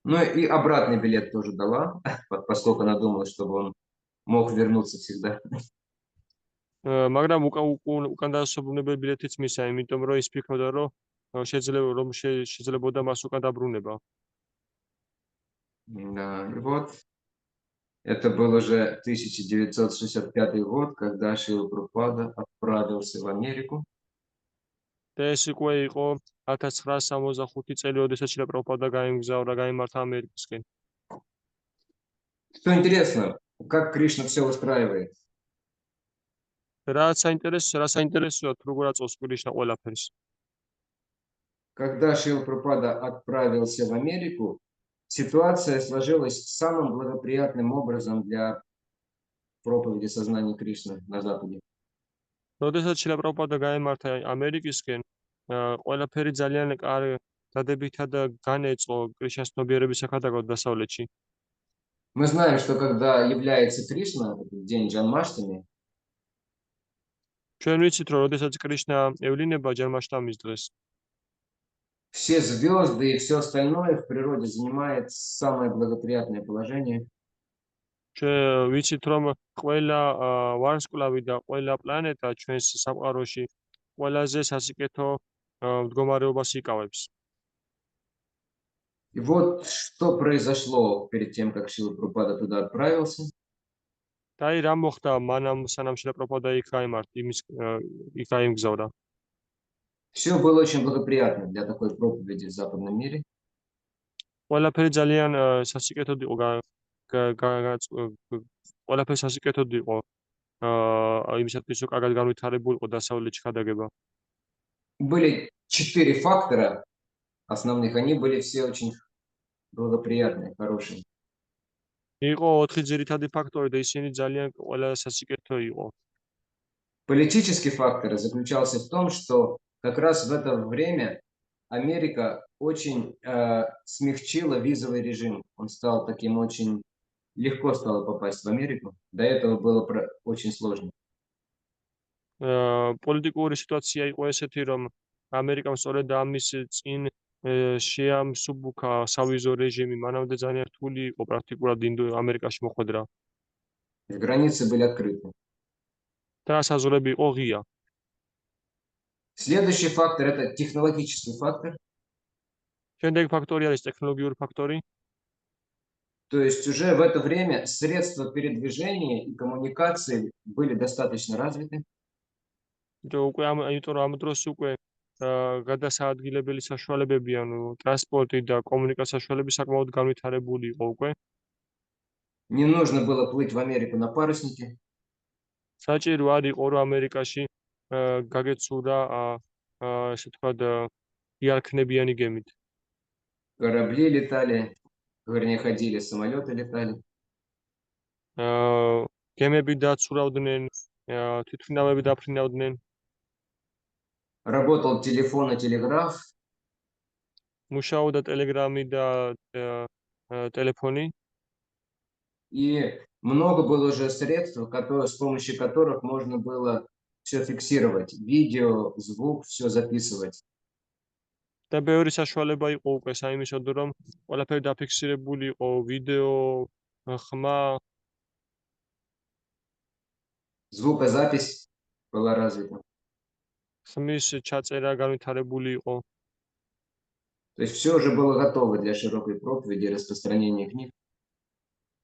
Speaker 1: Ну и обратный билет тоже дала, поскольку она думала, чтобы он мог вернуться всегда.
Speaker 2: მაგრამ უკან დასაბრუნებელი ბილეთიც მისცა, იმიტომ რომ ის ფიქრობდა რომ შეიძლებოდა მას უკან დაბრუნება.
Speaker 1: Да, и вот это был уже 1965 год, когда Шрила Прабхупада отправился в Америку.
Speaker 2: და ეს უკვე იყო 1965 წელი, როდესაც შრილა პრაბჰუპადა გაიმართა ამერიკისკენ.
Speaker 1: Что интересно, как Кришна все устраивает.
Speaker 2: რა საინტერესოა თუ როგორ აწევს კრიშნა ყველაფერს.
Speaker 1: Когда Шрила Прабхупада отправился в Америку, ситуация сложилась самым благоприятным образом для проповеди сознания Кришны на Западе.
Speaker 2: როდესაც შრილა პრაბჰუპადა გაიმართა ამერიკისკენ, ყველაფერი ძალიან დადებითად განეწყო კრიშნას ცნობიერების საქადაგოდ დასავლეთში.
Speaker 1: Мы знаем, что когда является Кришна, в день Джанмаштами,
Speaker 2: ჩვენ ვიცით, რომ როდესაც კრიშნა ევლინება ჯანმაშტამის დღეს,
Speaker 1: все звезды и все остальное в природе занимает самое благоприятное положение.
Speaker 2: ჩვენ ვიცით, რომ ყველა ვარსკვლავი და ყველა პლანეტა ჩვენს სამყაროში ყველაზე სასიკეთო მდგომარეობას იკავებს.
Speaker 1: И вот что произошло перед тем, как Шрила Прабхупада туда отправился.
Speaker 2: და აი რა მოხდა მანამ სანამ შრილა პრაბჰუპადა იქ გაიმგზავრა.
Speaker 1: Все было очень благоприятно для такой проповеди в западном мире.
Speaker 2: ყველაფერი ძალიან სასიკეთოდ იყო ყველაფერი სასიკეთოდ იყო იმისათვის რომ კარგად განვითარებულიყო დასავლეთში ხადაგება.
Speaker 1: Были 4 фактора основных, они были все очень благоприятные, хорошие.
Speaker 2: იყო 4 ძირითადი факტორი და ისინი ძალიან ყველა სასიკეთო იყო.
Speaker 1: Политический фактор заключался в том, что как раз в это время Америка очень смягчила визовый режим. Он стал таким очень легко стало попасть в Америку. До этого было очень сложно.
Speaker 2: პოლიტიკური სიტუაცია იყო ესეთი, რომ ამერიკამ სწორედ ამის წინ შეამსუბუქა სავიზო რეჟიმი, მანამდე ძალიან რთული იყო პრაქტიკულად ამერიკაში მოხვედრა.
Speaker 1: Границы были открыты.
Speaker 2: და საზღვრები იყო ღია.
Speaker 1: Следующий фактор – это технологический фактор.
Speaker 2: Შემდეგი ფაქტორი არის ტექნოლოგიური ფაქტორი.
Speaker 1: То есть уже в это время средства передвижения и коммуникации были достаточно развиты.
Speaker 2: Იმიტომ რომ ამ დროს უკვე გადასაადგილებელი საშუალებები, ანუ ტრანსპორტი და კომუნიკაცია საშუალებები საკმაოდ განვითარებული იყო უკვე.
Speaker 1: Не нужно было плыть в Америку на паруснике.
Speaker 2: საჭირო არ იყო რომ ამერიკაში გაგეცურა ესე ვთქვათ იარქნებიანი გემით.
Speaker 1: Корабли летали. Вернее, ходили, самолеты летали.
Speaker 2: გემები დაცურავდნენ, თვითმფრინავები დაფრინავდნენ,
Speaker 1: Работал телефон и телеграф.
Speaker 2: მუშაობდა ტელეგრამი და ტელეფონი.
Speaker 1: И много было уже средств, с помощью которых можно было все фиксировать. Видео, звук, все записывать.
Speaker 2: და ბევრი საშუალება იყო უკვე საიმისოდო, რომ ყველაფერი დაფიქსირებული იყო, ვიდეო, ხმა,
Speaker 1: Звукозапись была развита.
Speaker 2: ხმის ჩაწერა განვითარებული იყო.
Speaker 1: То есть все уже было готово для широкой проповеди и распространения книг.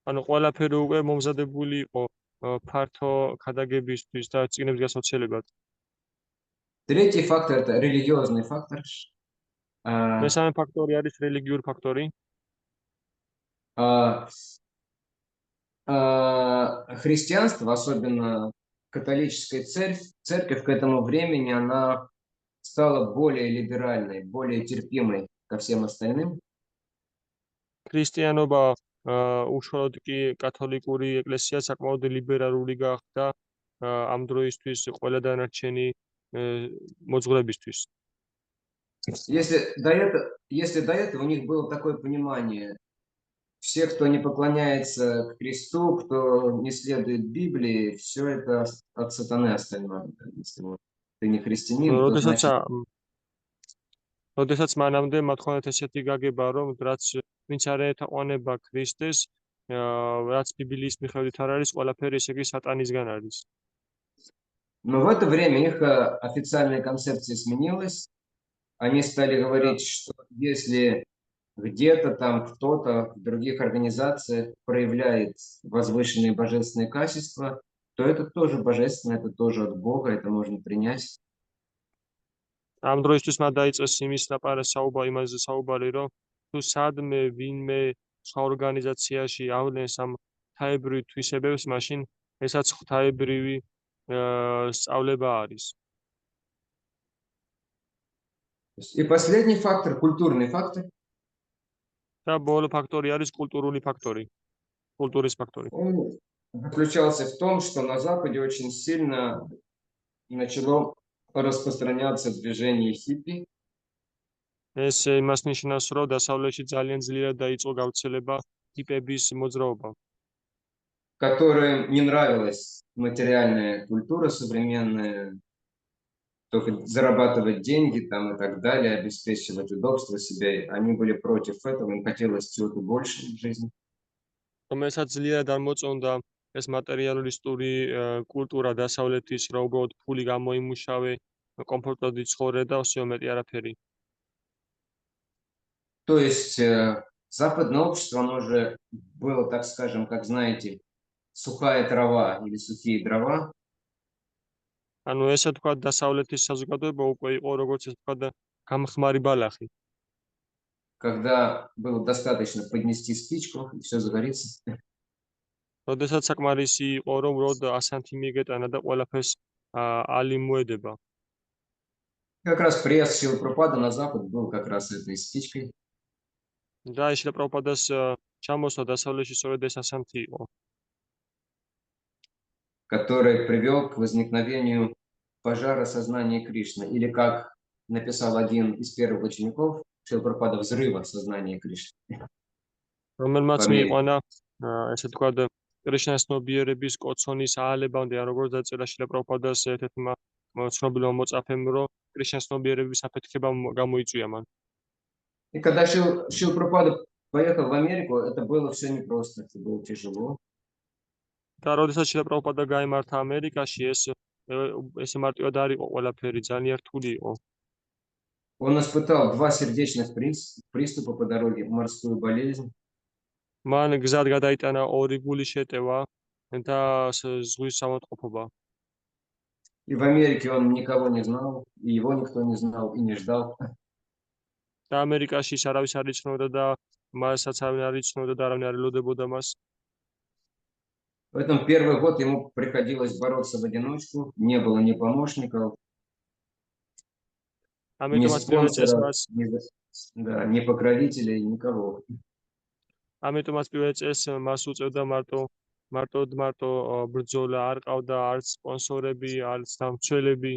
Speaker 2: ანუ ყველაფერი უკვე მომზადებული იყო ფართო ქადაგებისთვის და წიგნების გასაოცნებად.
Speaker 1: Третий фактор – это религиозный фактор.
Speaker 2: მესამე ფაქტორი არის რელიგიური факторი.
Speaker 1: Христианство, особенно католическая церковь к этому времени, она стала более либеральной, более терпимой ко всем остальным.
Speaker 2: ქრისტიანობა უშუალოდ კი კათოლიკური ეკლესია საკმაოდ ლიბერალური გახდა ამ დროისთვის ყველა დანარჩენი მოძღვრებისთვის.
Speaker 1: Если до этого у них было такое понимание, все, кто не поклоняется к Христу, кто не следует Библии, все это от сатаны остальное. Если ты не христианин, то значит...
Speaker 2: როდესაც მანამდე მათ ხონდათ ესეთი გაგება, რომ ვინც არ ეთაყვანება ქრისტეს, რაც ბიბლიის მიხედვით არ არის, ყველაფერი ესე იგი სატანისგან არის.
Speaker 1: Но в это время их официальная концепция сменилась. Они стали говорить, что если где-то там кто-то в других организациях проявляет возвышенные божественные качества, то это тоже божественно, это тоже от Бога, это можно принять.
Speaker 2: ამ დროისთვის მათ დაიწყეს იმის იმაზე საუბარი, რომ თუ სადმე ვინმე სხვა ორგანიზაციაში ავლენს ამ ღვთაებრივ თვისებებს, მაშინ ესაც ღვთაებრივი სწავლება არის.
Speaker 1: И последний фактор, культурный фактор.
Speaker 2: და ბოლო ფაქტორი არის კულტურული ფაქტორი, კულტურის ფაქტორი.
Speaker 1: Он заключался в том, что на Западе очень сильно начало распространяться движение хиппи.
Speaker 2: ეს იმას ნიშნავს, რომ დასავლეთში ძალიან ძლიერად დაიწყო გავრცელება ჰიპების მოძრაობა,
Speaker 1: которым не нравилась материальная культура современная, только зарабатывать деньги там и так далее, обеспечивать удобство себе. Они были против этого, им хотелось чего-то больше в жизни.
Speaker 2: რომელსაც ძლიერად არ მოწონდა ეს მატერიალისტური კულტურა დასავლეთის, რომ უბრალოდ ფული გამოიმუშავე, კომფორტად იცხოვრე და всё მეტი არაფერი.
Speaker 1: То есть западное общество, оно уже было, так скажем, как знаете, сухая трава или сухие дрова.
Speaker 2: ანუ ესე თქვა დასავლეთის საზოგადოება უკვე იყო როგორც ეს თქვა გამხმარი ბალახი.
Speaker 1: Когда было достаточно поднести спичку, и все загорится.
Speaker 2: როდესაც საკმარისი იყო, რომ როდ ასანთი მიეგეტანა და ყველაფერს ალი მოედება.
Speaker 1: Как раз приезд Шрилы Прабхупады на Запад был как раз этой спичкой.
Speaker 2: და შრილა პრაბჰუპადას ჩამოსვლა დასავლეთში სწორედ ეს ასანთი იყო.
Speaker 1: Который привел к возникновению пожара сознания Кришны. Или, как написал один из первых учеников Шрилы Прабхупады, взрыва сознания Кришны.
Speaker 2: რომელმაც მიიყვანა ესე თქვა კრიშნას ნობიერების კოცონის აალებამდე, ან როგორც დაწერა შრილა პრაბჰუპადას ერთ-ერთმა ცნობილმა მოწაფემ, რომ კრიშნას ნობიერების აფეთქება გამოიწვია მან.
Speaker 1: И когда Шрила Прабхупада поехал в Америку, это было все непросто, это было тяжело.
Speaker 2: და როდესაც შრილა პრაბჰუპადა გაიმართა ამერიკაში, ეს მარტივად არ იყო ყველაფერი, ძალიან რთული იყო.
Speaker 1: Он испытал 2 сердечных приступа по дороге, морскую болезнь.
Speaker 2: მან გზად გადაიტანა 2 გულის შეტევა და ზღვის სამოტყოფობა.
Speaker 1: И в Америке он никого не знал, и его никто не знал, и не ждал.
Speaker 2: და ამერიკაში არავის არ იცნობდა და მასაც არავინ არ იცნობდა და არავინ არ ელოდებოდა მას.
Speaker 1: Поэтому первый год ему приходилось бороться в одиночку, не было ни помощников, ни спонсоров, ни покровителей, никого.
Speaker 2: ამიტომაც პირველ წელს მას უწევდა მარტო ბრძოლა, არ ყავდა არც სპონსორები, არც დამცველები,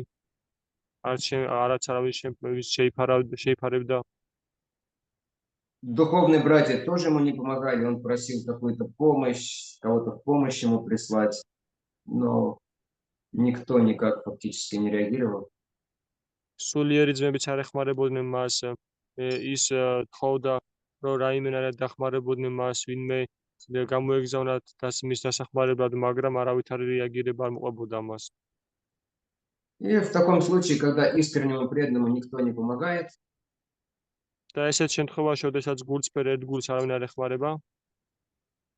Speaker 2: არც არავის შეიფარებდა.
Speaker 1: Духовные братья тоже ему не помогали, он просил какую-то помощь, кого-то в помощь ему прислать, но никто никак фактически не реагировал.
Speaker 2: სულიერი ძმებიც არ ეხმარებოდნენ მას, ის თხოვდა, რომ რაიმენად დახმარებოდნენ მას, ვინმე გამოეგზავნათ მის დასახმარებლად, მაგრამ არავითარი რეაგირება არ მოყვებოდა მას.
Speaker 1: И в таком случае, когда искреннему преданному никто не помогает,
Speaker 2: და ესეთ შემთხვევაში, როდესაც გულწრფელ ერთ გულს არავინ არ ეხმარება,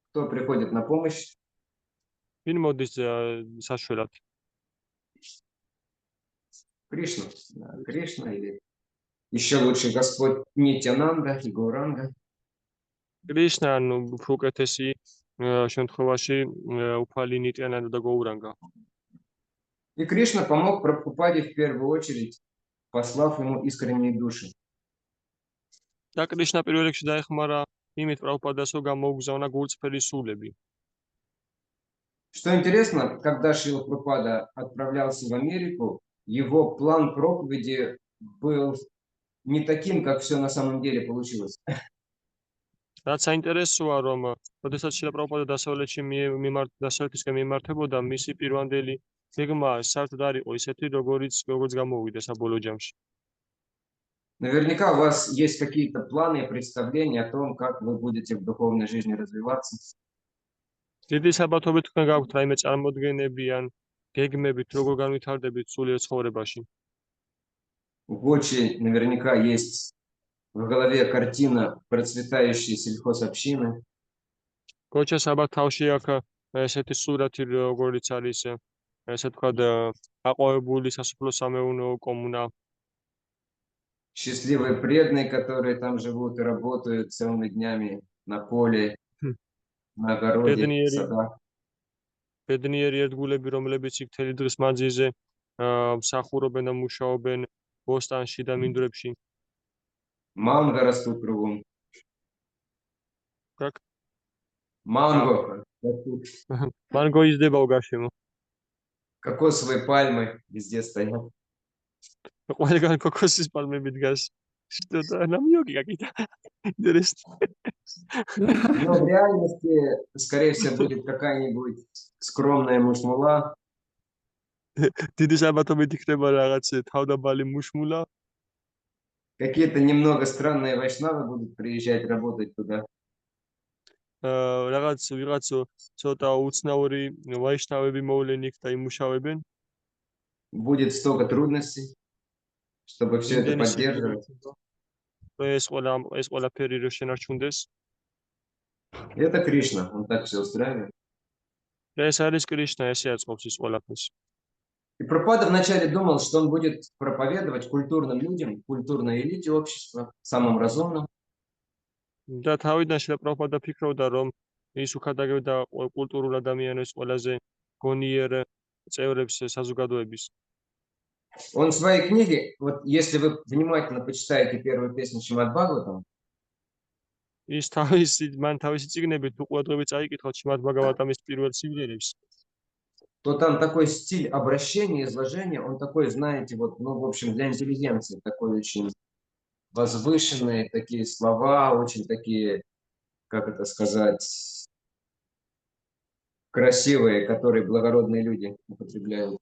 Speaker 1: кто приходит на помощь?
Speaker 2: ვინ მოდის საშველად?
Speaker 1: Кришна. Да, Кришна или еще лучше Господь Нитянанда и Гауранга.
Speaker 2: კრიშნა, ანუ უფრო უკეთესი შემთხვევაში უფალი ნიტიანანდა და გოურანგა.
Speaker 1: И Кришна помог Прабхупаде в первую очередь, послав ему искренние души.
Speaker 2: და კრიშნა პირველ რიგში დაეხმარა იმით პრაბჰუპადას, რომ გამოუგზავნა გულწრფელი სულები.
Speaker 1: Что интересно, когда Шрила Прабхупада отправлялся в Америку, его план проповеди был не таким, как все на самом деле получилось.
Speaker 2: რაც საინტერესოა, რომ როდესაც შილა პრაბჰუპადა დასავლეთისკენ მიმართებოდა, მისი პირვანდელი გეგმა საერთოდ არ იყო ისეთი, როგორც გამოვიდა საბოლოო ჯამში.
Speaker 1: Наверняка у вас есть какие-то планы и представления о том, как вы будете в духовной жизни развиваться.
Speaker 2: დიდი საბათობით თქვენ გაქვთ რაიმე წარმოდგენები ან გეგმებით, როგორ განვითარდებით სულიერ ცხოვრებაში.
Speaker 1: У Гочи наверняка есть в голове картина процветающей сельхозобщины.
Speaker 2: გოჩა საბათ თავში აქვს ესეთი სურათი, როგორიც არის, ესე ვთქვათ, აყვავებული სასოფლო-სამეურნეო კომუნა.
Speaker 1: Счастливые преданные, которые там живут и работают целыми днями на поле, на огороде, в садах.
Speaker 2: ბედნიერი ერთგულები, რომლებიც იქ მთელი დღის მანძილზე მსახურობენ და მუშაობენ ბოსტანში და მინდვრებში.
Speaker 1: Манго растут кругом.
Speaker 2: Как?
Speaker 1: Манго растут.
Speaker 2: მანგო იზრდება უგარშემო.
Speaker 1: Кокосовые пальмы везде стоят.
Speaker 2: ყველგან კოკოსის პალმები დგას. Что-то намёки какие-то. Интересно.
Speaker 1: Но в реальности, скорее всего, будет какая-нибудь скромная мушмула.
Speaker 2: დიდი საბათობით იქნება რაღაც თავდაბალი მუშმულა.
Speaker 1: Какие-то немного странные вайшнавы будут приезжать работать туда.
Speaker 2: რაღაც ცოტა უცნაური ვაიშნავები მოვლენ იქ და იმუშავებენ.
Speaker 1: Будет столько трудностей, чтобы все это поддерживать.
Speaker 2: ეს ყველაფერი რო შენარჩუნდეს.
Speaker 1: Это Кришна, он так все устраивает.
Speaker 2: ეს არის კრიშნა, ესე აწყობს ის ყველაფერს.
Speaker 1: И Прабхупада вначале думал, что он будет проповедовать культурным людям, культурной элите общества, самым разумным.
Speaker 2: და თავიდან შილა პრაბჰუპადა ფიქრობდა, რომ ის უხადაგებდა კულტურულ ადამიანებს, ყველაზე გონიერ წევრებს საზოგადოების.
Speaker 1: Он в своей книге, вот если вы внимательно почитаете первую песню Шримад Бхагаватам,
Speaker 2: მან თავისი წიგნებით უყურადღებით წაიკითხოთ შრიმად ბჰაგავატამის პირველ სიმღერებს.
Speaker 1: то там такой стиль обращения, изложения, он такой, знаете, вот, ну, в общем, для интеллигенции, такой очень возвышенные такие слова, очень такие, как это сказать, красивые, которые благородные люди употребляют.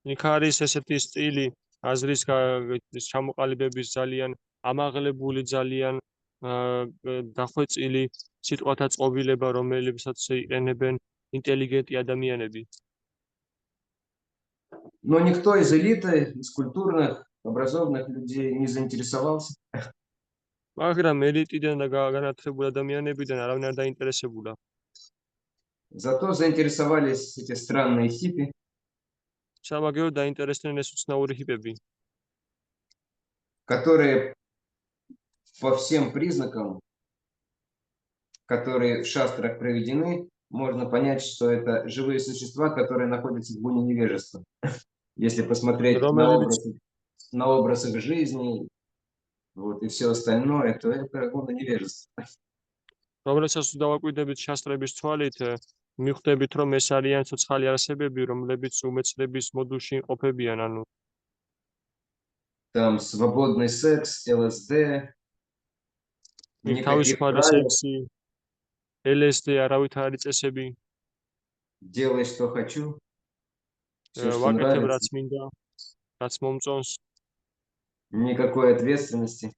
Speaker 2: იქ არის ესეთი სტილი, აზრის ჩამოყალიბების ძალიან ამაღლებული, ძალიან დახვეწილი სიტყვათა წყობილება, რომელებსაც იყენებენ ინტელიგენტი ადამიანები.
Speaker 1: Но никто из элиты, из культурных, образованных людей не заинтересовался.
Speaker 2: მაგრამ ელიტიდან და განათლებულ ადამიანებიდან არავინ არ დაინტერესებულა.
Speaker 1: Зато заинтересовались эти странные хиппи,
Speaker 2: სამაგერო დაინტერესდნენ ეს უცნაური ჰიპები,
Speaker 1: которые по всем признакам, которые в шастрах приведены, можно понять, что это живые существа, которые находятся в гуне невежества. Если посмотреть на образ их жизни, вот, и все остальное, то это гуна невежества.
Speaker 2: რომელსაც დავაკვირდებით შასტრების თვალით, მიხვდებით, რომ ეს არიან ცოცხალი არსებები, რომლებიც უმეცნების მოდულში იმყოფებიან, ანუ
Speaker 1: Там свободный секс, ЛСД, никаких
Speaker 2: თავისუფალი
Speaker 1: правил,
Speaker 2: სექსი, LSD, არავით არის წესები,
Speaker 1: делай, что хочу, все, что
Speaker 2: ვაკეთებ
Speaker 1: нравится,
Speaker 2: რაც მინდა, რაც მომწონს,
Speaker 1: никакой ответственности.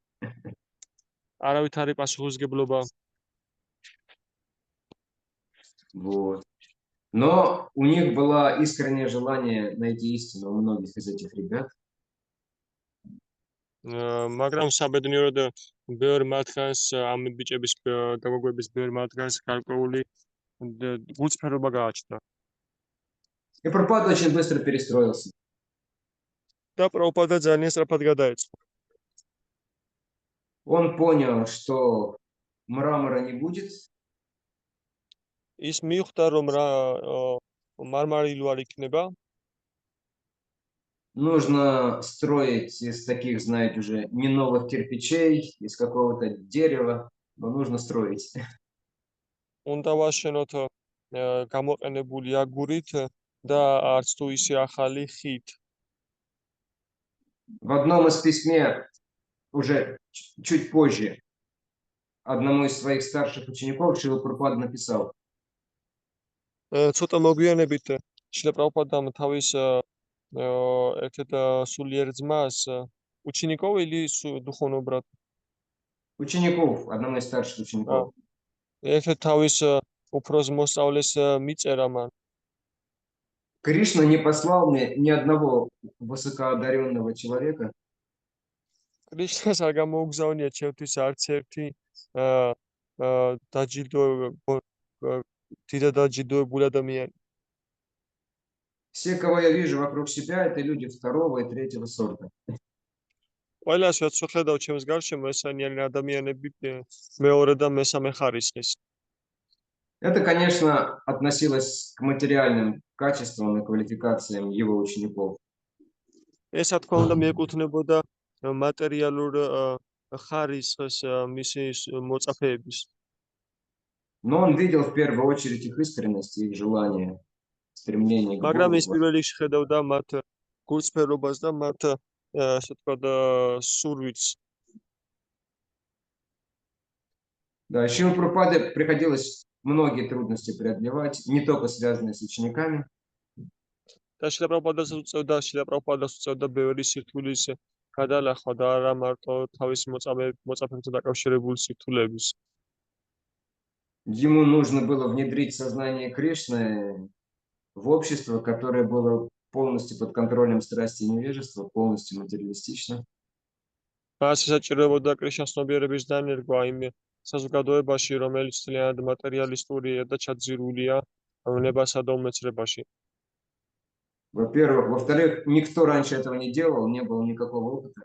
Speaker 2: არავით არის პასუხისმგებლობა.
Speaker 1: Вот. Но у них было искреннее желание найти истину у многих из этих ребят.
Speaker 2: მაგრამ საბედნიეროდ ბევრ მათგანს ამ ბიჭების გამოგვების ბევრ მათგანს გარკვეული გულწრფელობა გააჩნდა.
Speaker 1: И Прабхупада очень быстро перестроился.
Speaker 2: და პრაბჰუპადა ძალიან სწრაფად გადაეწყო.
Speaker 1: Он понял, что мрамора не будет,
Speaker 2: ის მიხვდა, რომ მარმარილო არ იქნება,
Speaker 1: нужно строить из таких, знаете, уже не новых кирпичей, из какого-то дерева, но нужно строить.
Speaker 2: უნდა ვაშენოთ გამოყენებული აგურით და არც თუ ისე ახალი ხით.
Speaker 1: В одном из письме уже чуть позже одному из своих старших учеников Шрила Прабхупада написал:
Speaker 2: ცოტა მოგვიანებით შრილა პრაბჰუპადამ თავის ერთ სულიერ ძმას უჩინიკოვ или духовный брат
Speaker 1: учеников, одному из старших учеников,
Speaker 2: ერთ თავის უფროს მოსწავლეს მიწერა მან.
Speaker 1: Кришна не послал мне ни одного высокоодаренного человека,
Speaker 2: კრიშნას არ გამოუგზავნია ჩემთვის არც ერთი დიდად დაჯილდოებული ადამიანი.
Speaker 1: все, кого я вижу вокруг себя, это люди второго и третьего сорта.
Speaker 2: ყველას რაც ვხედავ ჩემს გარშემო, ეს არიან ადამიანები მეორე და მესამე ხარისხის.
Speaker 1: Это, конечно, относилось к материальным качествам и квалификациям его учеников.
Speaker 2: ეს რა თქმა უნდა მიეკუთვნებოდა მატერიალურ ხარისხს მისი მოწაფეების.
Speaker 1: Но он видел в первую очередь их искренность, их желание, стремление к
Speaker 2: მაგრამ
Speaker 1: Богу.
Speaker 2: ის პირველ რიგში ხედავდა მათ გულწრფელობას და მათ ასე ვთქვათ სურვილს.
Speaker 1: Да, Шриле Прабхупаде приходилось многие трудности преодолевать, не только связанные с учениками,
Speaker 2: და შრილა პრაბჰუპადას უწევდა ბევრი სირთულის გადალახვა და არა მარტო თავის მოწაფეებთან დაკავშირებული სირთულების.
Speaker 1: ему нужно было внедрить сознание Кришны в общество, которое было полностью под контролем страсти и невежества, полностью материалистично.
Speaker 2: მას ესაჭიროებოდა კრიშნას ცნობიერების დანერგვა იმ საზოგადოებაში, რომელიც ძალიანად მატერიალისტურია და ჩაძირულია ნებასა და უმეცრებაში.
Speaker 1: Во-первых. Во-вторых, никто раньше этого не делал, не было никакого опыта.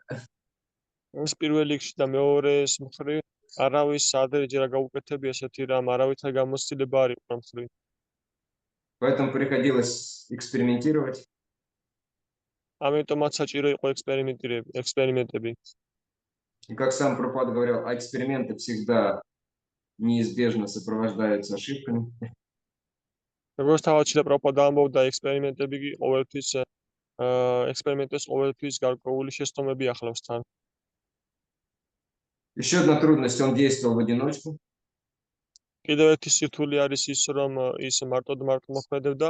Speaker 2: ეს პირველ რიგში და მეორეს მხრივ არავის ადრე ჯერ გაუკეთებია ესეთი რამ, არავითარ გამოცდილება არ იყო ამ მხრივ.
Speaker 1: Поэтому приходилось экспериментировать.
Speaker 2: ამიტომაც საჭირო იყო ექსპერიმენტები.
Speaker 1: И как сам Прабхупада говорил, а эксперименты всегда неизбежно сопровождаются ошибками.
Speaker 2: როგორც თავად შრილა პრაბჰუპადა ამბობდა, ექსპერიმენტებს ყოველთვის გარკვეული შეცდომები ახლავს თან.
Speaker 1: Еще одна трудность, он действовал в одиночку.
Speaker 2: კიდევ ერთი სირთულე არის ის, რომ ის მარტოდ მოქმედებდა.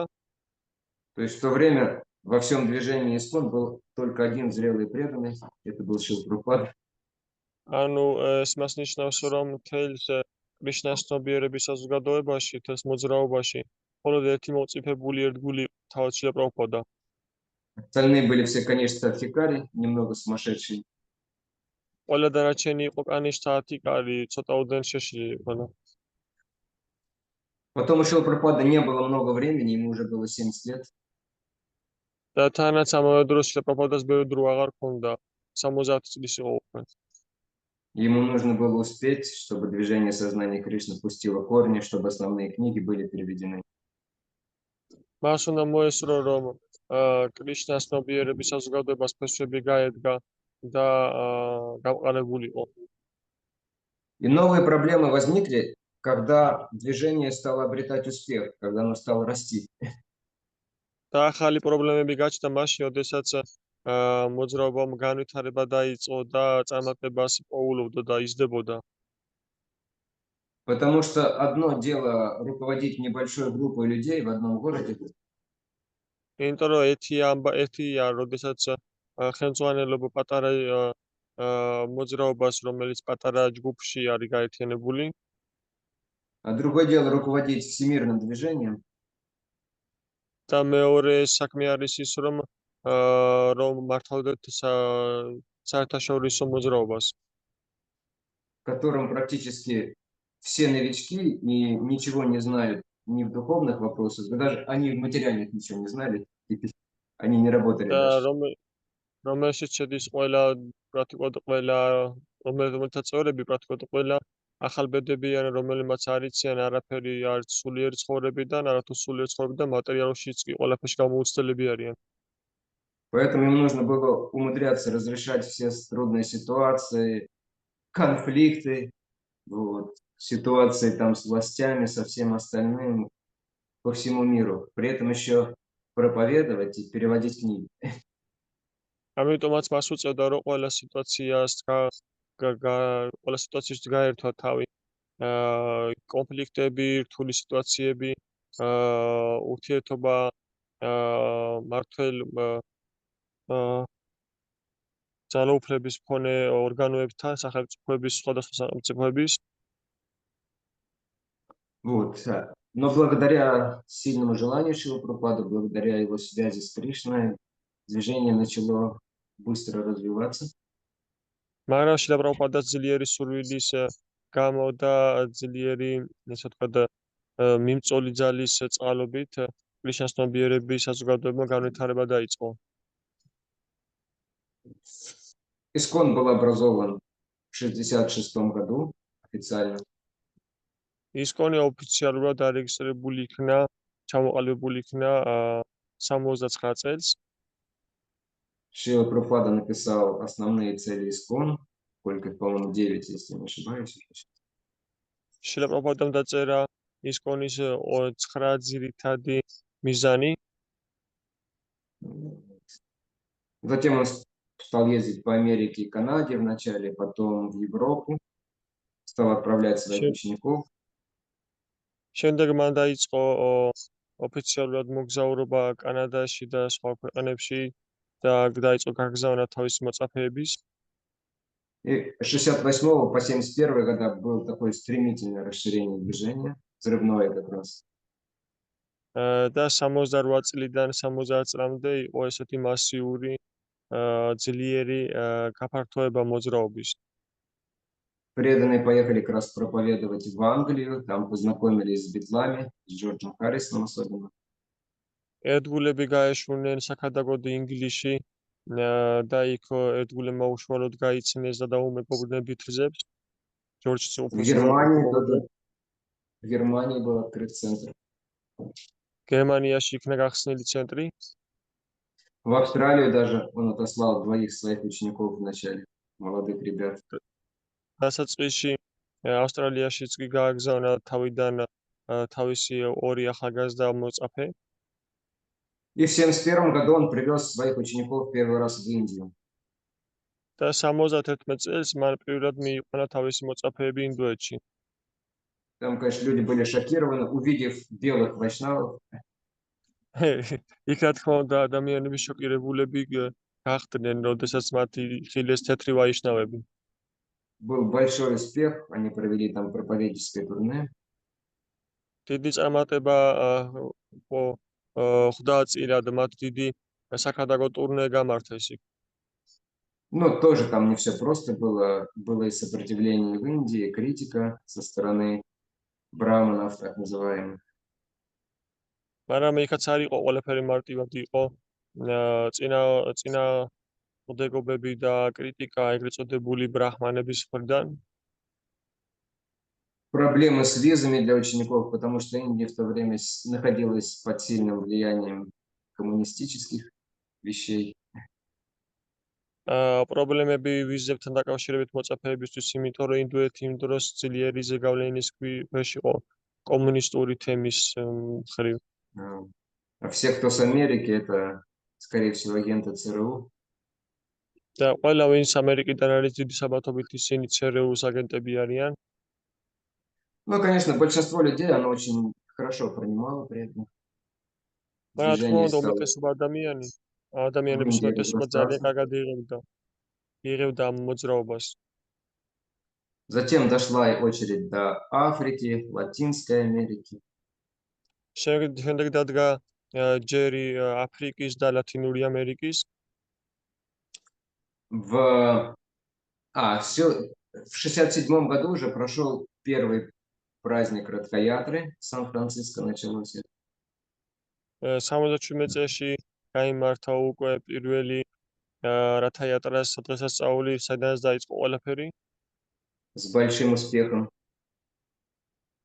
Speaker 1: То есть в то время во всем движении ИСККОН был только один зрелый преданный, это был Шрила Прабхупада.
Speaker 2: ანუ ეს მას ნიშნავს, რომ მთელს კრიშნას ცნობიერების საზოგადოებაში, მთელს მოძრაობაში მხოლოდ ერთი მოწიფებული ერთგული თავად შრილა პრაბჰუპადა.
Speaker 1: Остальные были все, конечно, садхикари, немного сумасшедшие.
Speaker 2: ყველა დანარჩენი იყო კანიშთა ათიკარი, ცოტა უდენ შეშლილი იყო.
Speaker 1: Потом у Шрилы Прабхупады не было много времени, ему уже было 70 лет.
Speaker 2: და თანაც ამავე დროს შრილა პრაბჰუპადას ბევრი დრო აღარ ჰქონდა, 70 წლის იყო უკვე.
Speaker 1: Ему нужно было успеть, чтобы движение сознания Кришны пустило корни, чтобы основные книги были переведены.
Speaker 2: მას უნდა მოესწრო, რომ კრიშნას ცნობიერების საზოგადოებას ფესვები გაედგა და გამყარებულიყო.
Speaker 1: И новые проблемы возникли когда движение стало обретать успех, когда оно стало расти.
Speaker 2: და ახალი პრობლემები გაჩნდა მაშინ, როდესაც მოძრაობამ განვითარება დაიწყო და წარმატებას პოულობდა და იზრდებოდა.
Speaker 1: Потому что одно дело руководить небольшой группой людей в одном городе,
Speaker 2: იმიტომ რომ ერთია, როდესაც ხელმძღვანელობა პატარა მოძრაობას, რომელიც პატარა ჯგუფში არის გაერთიანებული,
Speaker 1: а другое дело руководить всемирным движением,
Speaker 2: და მეორე საქმე არის ის, რომ მართავდეთ საერთაშორისო მოძრაობას,
Speaker 1: в котором практически все новички и ничего не знают ни в духовных вопросах, да даже они в материальных ничего не знали, они не работали
Speaker 2: და
Speaker 1: даже.
Speaker 2: რომელშიც შედის ყველა რომელთა წევრები პრაქტიკულად ყველა ახალბედები ან რომელმაც არ იციან არაფერი არც სულიერი ცხოვრებიდან, არათუ სულიერი ცხოვრებიდან მატერიალურშიც კი ყველაფერში გამოუცდელები არიან.
Speaker 1: Поэтому им нужно было умудряться разрешать все трудные ситуации, конфликты, вот, ситуации там с властями, со всем остальным по всему миру. При этом еще проповедовать и переводить книги.
Speaker 2: ამიტომაც მას უწევდა, რომ ყველა სიტუაციაში გაერთვა თავი, კონფლიქტები, რთული სიტუაციები, ურთიერთობა მართველ ძალაუფლების მქონე ორგანოებთან, სახელმწიფოების, სხვადასხვა სახელმწიფოების.
Speaker 1: Вот. Но благодаря сильному желанию Шрилы Прабхупады, благодаря его связи с Кришной, движение начало быстро развиваться.
Speaker 2: მაგრამ შილა პრაბჰუპადას ძლიერი სურვილის გამო და ძლიერი, ესე ვთქვათ, მიმწოლი ძალის წყალობით კრიშნას ცნობიერების საზოგადოებამ განვითარება დაიწყო.
Speaker 1: Искон был образован в 1966 году официально.
Speaker 2: ისკონი ოფიციალურად დარეგისტრირებული იქნა, ჩამოყალიბებული იქნა 69 წელს.
Speaker 1: Шрила Прабхупада написал основные цели ИСКОН, сколько, по-моему, 9, если не ошибаюсь.
Speaker 2: შილა პრაბჰუპადამ დაწერა ისკონის 9 ძირითადი მიზანი.
Speaker 1: Затем он стал ездить по Америке и Канаде вначале, потом в Европу, стал отправлять своих учеников.
Speaker 2: შემდეგ მან დაიწყო ოფიციალურად მოგზაურობა კანადაში და სხვა ქვეყნებში და დაიწყო გაგზავნა თავისი მოწაფეების.
Speaker 1: И с 68 по 71 года было такое стремительное расширение движения, взрывное как раз.
Speaker 2: და 68 წლიდან 70 წლამდე იყო ესეთი მასიური ძლიერი გაფართოება მოძრაობის.
Speaker 1: Преданные поехали как раз проповедовать в Англию, там познакомились с битлами, с Джорджем Харрисоном особенно.
Speaker 2: ერთგულები გაეშვნენ საქადაგოდ ინგლისში და იქ ერთგულებმა უშუალოდ გაიცნეს და დაუმეგობრდნენ ბითლზებს. ჯორჯს
Speaker 1: В Германии был открыт центр.
Speaker 2: გერმანიაში იქნა გახსნილი ცენტრი.
Speaker 1: В Австралию даже он отослал 2 своих учеников вначале, молодых ребят.
Speaker 2: დასაწყისში ავსტრალიაშიც კი გააგზავნა თავიდან თავისი 2 ახალგაზრდა მოწაფე.
Speaker 1: И в 71 году он привез своих учеников первый раз в Индию.
Speaker 2: და 71 წელს მან პირველად მიიყვანა თავისი მოწაფეები ინდოეთში.
Speaker 1: Там, конечно, люди были шокированы, увидев белых вайшнавов.
Speaker 2: იქ რა თქმა უნდა ადამიანები შოკირებულები გახდნენ, როდესაც მათი ხილეს თეთრი ვაიშნავები.
Speaker 1: Был большой успех, они провели там проповедническое турне.
Speaker 2: დიდი წარმატება ხვდა წილად მათ დიდი საქადაგო ტურნე გამართეს იქ.
Speaker 1: Но тоже там не все просто было. Было и сопротивление в Индии, и критика со стороны браманов, так называемых.
Speaker 2: მაგრამ იქაც არ იყო ყველაფერი მარტივად, იყო წინა უდეგობები და კრიტიკა ეგრეთ წოდებული ბრაჰმანების მხრიდან.
Speaker 1: Проблемы с визами для учеников, потому что Индия в то время находилась под сильным влиянием коммунистических вещей.
Speaker 2: პრობლემები ვიზებთან დაკავშირებით მოწაფეებისთვის, იმიტომ რომ ინდოეთი იმ დროს ძლიერი ზეგავლენის ქვეშ იყო კომუნისტური თემის მხრივ.
Speaker 1: А все, кто с Америки, это, скорее всего, агенты ЦРУ.
Speaker 2: და ყველა ვინც ამერიკიდან არის დიდი საბათობით ისინი ЦРУ-ს აგენტები არიან.
Speaker 1: Ну, конечно, большинство людей, оно очень хорошо принимало при этом.
Speaker 2: რა თქმა
Speaker 1: Движение
Speaker 2: უნდა,
Speaker 1: стало
Speaker 2: უმეტესობა ადამიანების
Speaker 1: в Индии
Speaker 2: უმეტესობა ძალიან
Speaker 1: разрастаться.
Speaker 2: კარგად იღებდა ამ მოძრაობას.
Speaker 1: Затем дошла и очередь до Африки, Латинской Америки.
Speaker 2: შემდეგ დადგა ჯერი აფრიკის და ლათინური ამერიკის.
Speaker 1: В 67 году уже прошел первый праздник Радхаятры, в Сан-Франциско началось это.
Speaker 2: 77 წელში გაიმართა უკვე პირველი რათაიატრას დღესასწაული, სადაც დაიწყო ყველაფერი.
Speaker 1: С большим успехом.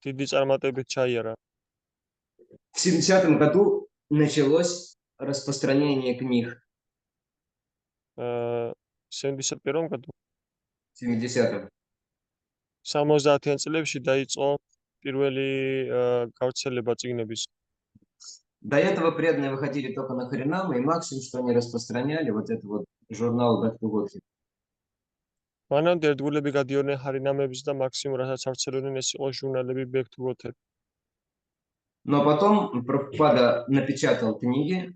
Speaker 2: დიდი წარმატებით ჩაიარა.
Speaker 1: В 70 году началось распространение книг.
Speaker 2: 71 году.
Speaker 1: В 70-м.
Speaker 2: 70-იან წლებში დაიწყო პირველი გავრცელება წიგნების.
Speaker 1: До этого преданные выходили только на Харинаму, и максимум, что они распространяли, вот это вот журнал Бхакти-Годхи.
Speaker 2: მანამდე ერთგულები გადიოდნენ ჰარინამების და მაქსიმუმ რასაც ავრცელებდნენ ეს იყო ჟურნალები Back to Godhead.
Speaker 1: Но потом Прабхупада напечатал книги,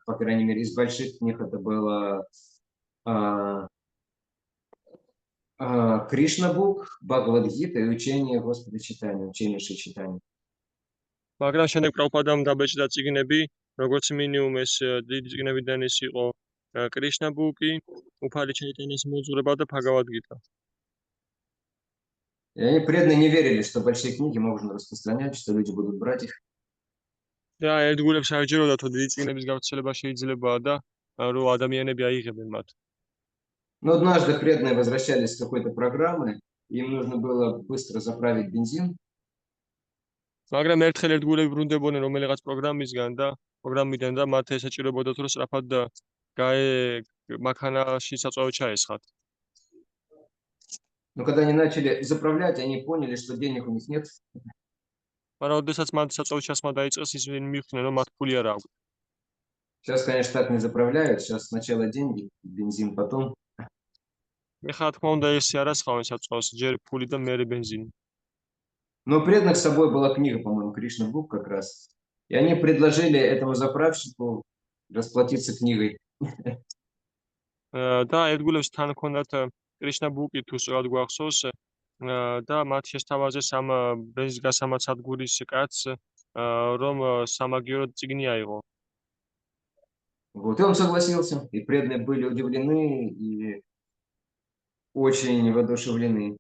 Speaker 1: по крайней мере, из больших книг это было Кришна Бук, Бхагавад-гита и учение Господа Чайтаньи, учение Шри Чайтаньи.
Speaker 2: მაგრამ შემდეგ პრაბჰუპადამ დაბეჭდა წიგნები, როგორც მინიმუმ ეს დიდი წიგნებიდან ის იყო კრიშნა ბუკი, უფალი ჩაიტანიას მოძღვრება და Bhagavad-gita.
Speaker 1: И они преданные не верили, что большие книги можно распространять, что люди будут брать их.
Speaker 2: და ერთგულებს საერთოდ რომ დიდი წიგნების გავრცელება შეიძლებაა და რომ ადამიანები აიღებენ მათ.
Speaker 1: Но однажды преданные возвращались с какой-то программы, им нужно было быстро заправить бензин.
Speaker 2: მაგრამ ერთხელ ერთგულები ბრუნდებოდნენ რომელიღაც პროგრამიდან და მათ ესაჭიროებოდათ რომ სწრაფად მანქანაში საწვავი ჩაესხათ.
Speaker 1: Но когда они начали заправлять, они поняли, что денег у них нет.
Speaker 2: მაგრამ ოდესაც მათ საწვავი ჩასმა დაიწყეს, ისინი მივხვდნენ რომ მათ ფული არ აქვს.
Speaker 1: Сейчас, конечно, так не заправляют. Сейчас сначала деньги, бензин, потом.
Speaker 2: ეხლა თქმა უნდა ესე არ ასხავენ საწვავს, ჯერ ფული და მერე бенზინი.
Speaker 1: Но у преданных с собой была книга, по-моему, Кришна Бук как раз. И они предложили этому заправщику расплатиться книгой.
Speaker 2: და ერთგულებს თან ჰქონდათ კრიშნა ბუკი თუ სწორად გვახსოვს და მათ შესთავაზეს ამ ბენზის გასამაცადგურის კაცს რომ სამაგიეროდ წიგნი აიღო.
Speaker 1: Вот, и он согласился. И преданные были удивлены и очень воодушевлены.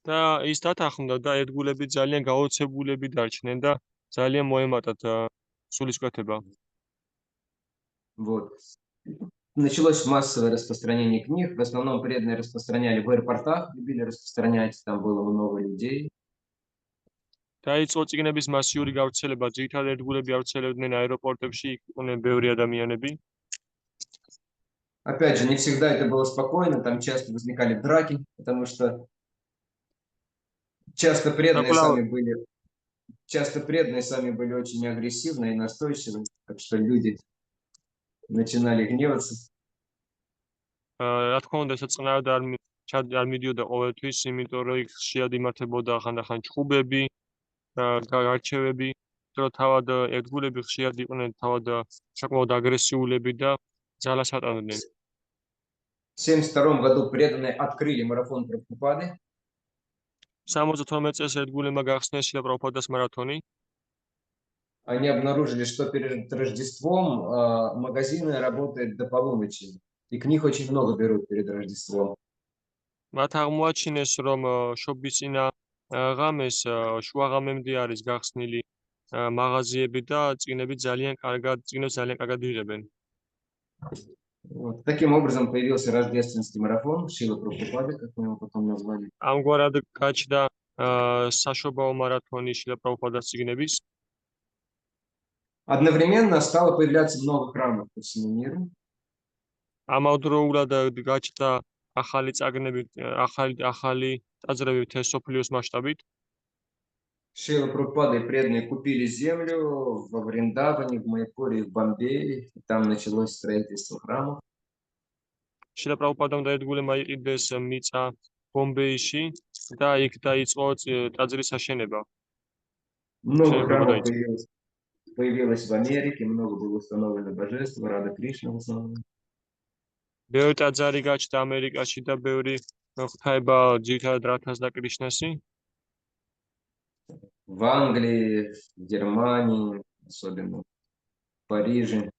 Speaker 2: და ის დათანხმდა და ერთგულები ძალიან გაოცებულები დარჩნენ და ძალიან მოემატათ სულისკვეთება.
Speaker 1: Вот. Началось массовое распространение книг. В основном преданные распространяли в аэропортах, любили распространять, там было много людей.
Speaker 2: დაიწყო წიგნების მასიური გავრცელება, ძირითადად ერთგულები ავრცელებდნენ აეროპორტებში, იქ იყვნენ ბევრი ადამიანები.
Speaker 1: Опять же, не всегда это было спокойно, там часто возникали драки, потому что часто преданные сами были очень агрессивны и настойчивы, так что люди начинали гневаться.
Speaker 2: რა თქმა უნდა, ეს წყნარად არ მიდიოდა ყოველთვის, იმიტომ რომ იქ ხშირად იმართებოდა ხანდახან ჩხუბები, გარჩევები, რომ თავად ერთგულები ხშირად იყვნენ თავად საკმაოდ აგრესიულები და ძალას ატანდნენ.
Speaker 1: В 1972 году преданные открыли марафон Прабхупады.
Speaker 2: 72 წელს ერთგულებმა გახსნეს შილა პრაბჰუპადას მარათონი.
Speaker 1: Они обнаружили, что перед Рождеством магазины работают до полуночи, и книг очень много берут перед Рождеством.
Speaker 2: მათ აღმოაჩინეს, რომ შობისწინა ღამეს შუა ღამემდე არის გახსნილი მაღაზიები და წიგნებს ძალიან კარგად იღებენ.
Speaker 1: Вот. Таким образом появился рождественский марафон Шрилы Прабхупады, как мы его потом назвали.
Speaker 2: ამგვარად გაჩნდა საშობაო მარათონი შილა პრაბჰუპადას წიგნების.
Speaker 1: Одновременно стало появляться много храмов по всему миру.
Speaker 2: ამავდროულად გაჩნდა ახალი წაგნები, ახალი ტაძრები მთელ მსოფლიოს მასშტაბით.
Speaker 1: Шрила Прабхупада и преданные купили землю во Вриндаване, в Майпуре, в Бомбее. И там началось строительство храмов.
Speaker 2: შილა პრაბჰუპადამ და ერთგულებმა იყიდეს მიწა ბომბეიში და იქ დაიწყო ტაძრის აშენება.
Speaker 1: Много
Speaker 2: Шрила
Speaker 1: храмов
Speaker 2: Прабхупада
Speaker 1: появилось в Америке, много было установлено божеств, Рада Кришна в основном.
Speaker 2: ბევრი ტაძარი გაჩნდა ამერიკაში და ბევრი ღვთაება ძირითადად რათას და კრიშნასი.
Speaker 1: В Англии, в Германии, особенно в Париже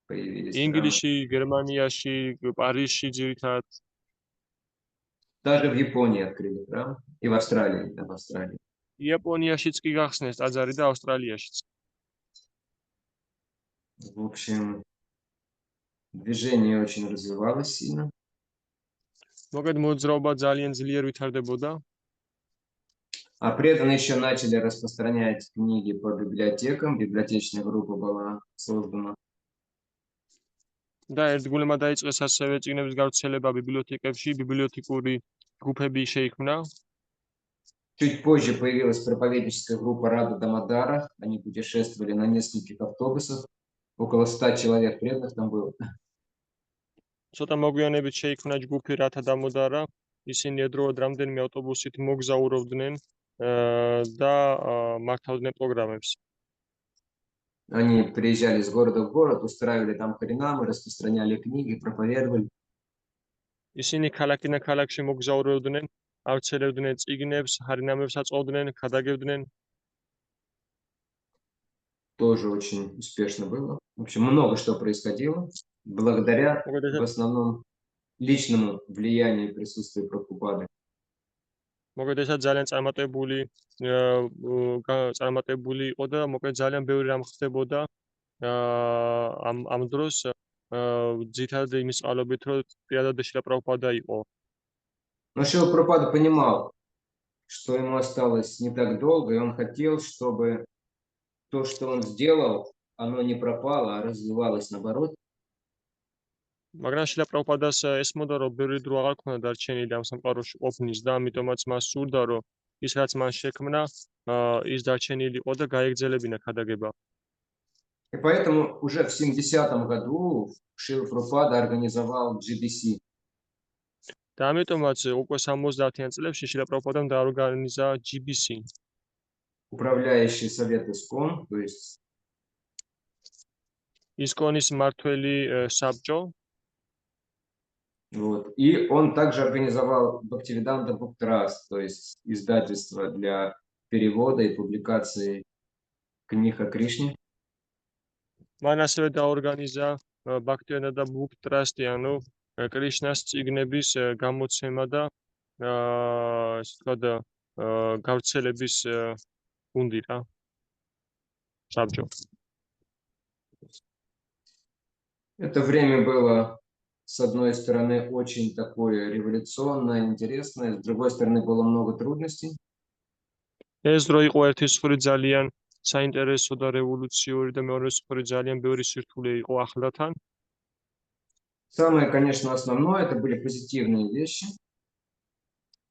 Speaker 1: появились храмы.
Speaker 2: ინგლისში, გერმანიაში, პარიზში ძირითადად.
Speaker 1: Даже в Японии открыли храм. И в Австралии, да, в Австралии.
Speaker 2: იაპონიაშიც კი გახსნეს ტაძარი და ავსტრალიაშიც.
Speaker 1: В общем, движение очень развивалось сильно.
Speaker 2: მოკედ მოძრაობა ძალიან ძლიერ ვითარდებოდა.
Speaker 1: А преданные еще начали распространять книги по библиотекам. Библиотечная группа была создана.
Speaker 2: და ერთგულებმა დაიწყეს ასევე წიგნების გავრცელება ბიბლიოთეკებში, ბიბლიოთეკური ჯგუფები შეიქმნა.
Speaker 1: Чуть позже появилась проповедническая группа Рада Дамодара. Они путешествовали на нескольких автобусах. Около 100 человек преданных там было.
Speaker 2: ცოტა მოგვიანებით შეიქმნა ჯგუფი რათა დამოდარა. ისინი ერთდროულად რამდენიმე ავტობუსით მოგზაურობდნენ და მართავდნენ პროგრამებს.
Speaker 1: Они приезжали из города в город, устраивали там харинамы, распространяли книги, проповедовали.
Speaker 2: ისინი ქალაქიდან ქალაქში მოგზაურობდნენ, ავრცელებდნენ წიგნებს, ჰარინამებს აწყობდნენ, ქადაგებდნენ.
Speaker 1: Тоже очень успешно было. В общем, много что происходило. Благодаря в основном личному влиянию и присутствию Прабхупады.
Speaker 2: მოკედ ესაც ძალიან წარმატებული იყო და მოკედ ძალიან ბევრი რამ ხდებოდა ამ დროს ძირითადად იმის წყალობით, რომ პირადად შილა პრაბჰუპადა იყო.
Speaker 1: Но Шрила Прабхупада понимал, что ему осталось не так долго, и он хотел, чтобы то, что он сделал, оно не пропало, а развивалось наоборот.
Speaker 2: მაგრამ შილა პრაბჰუპადას ესმოდა, რომ ბევრი დრო აღარ ქონდა დარჩენილი ამ სამყაროში ყოფნის და ამიტომაც მას სურდა, რომ ის რაც მან შექმნა, ის დარჩენილი იყო და გაეგრძელებინა ქადაგება.
Speaker 1: И поэтому уже в 70-м году Шрила Прабхупада организовал GBC.
Speaker 2: და ამიტომაც უკვე 70-იან წლებში შილა პრაბჰუპადამ დაორგანიზა GBC.
Speaker 1: Управляющий совет ИСККОН, то есть
Speaker 2: ისკონის მმართველი საბჭო.
Speaker 1: Вот. И он также организовал Бхактивиданта Book Trust, то есть издательство для перевода и публикации книг о Кришне.
Speaker 2: მან ასევე დაორგანიზა ბაქტივიდანტა Book Trust, ანუ კრიშნას წიგნების გამოცემა და ასე ვთქვათ გავრცელების გუნდი რა. საბჭო.
Speaker 1: Это время было, с одной стороны, очень такое революционное, интересное, с другой стороны, было много трудностей.
Speaker 2: ეს დრო იყო ერთი მსხვილი ძალიან საინტერესო და რევოლუციური და მეორე მსხვილი ძალიან ბევრი სირთულე იყო ახლდათან.
Speaker 1: Самое, конечно, основное, это были позитивные вещи.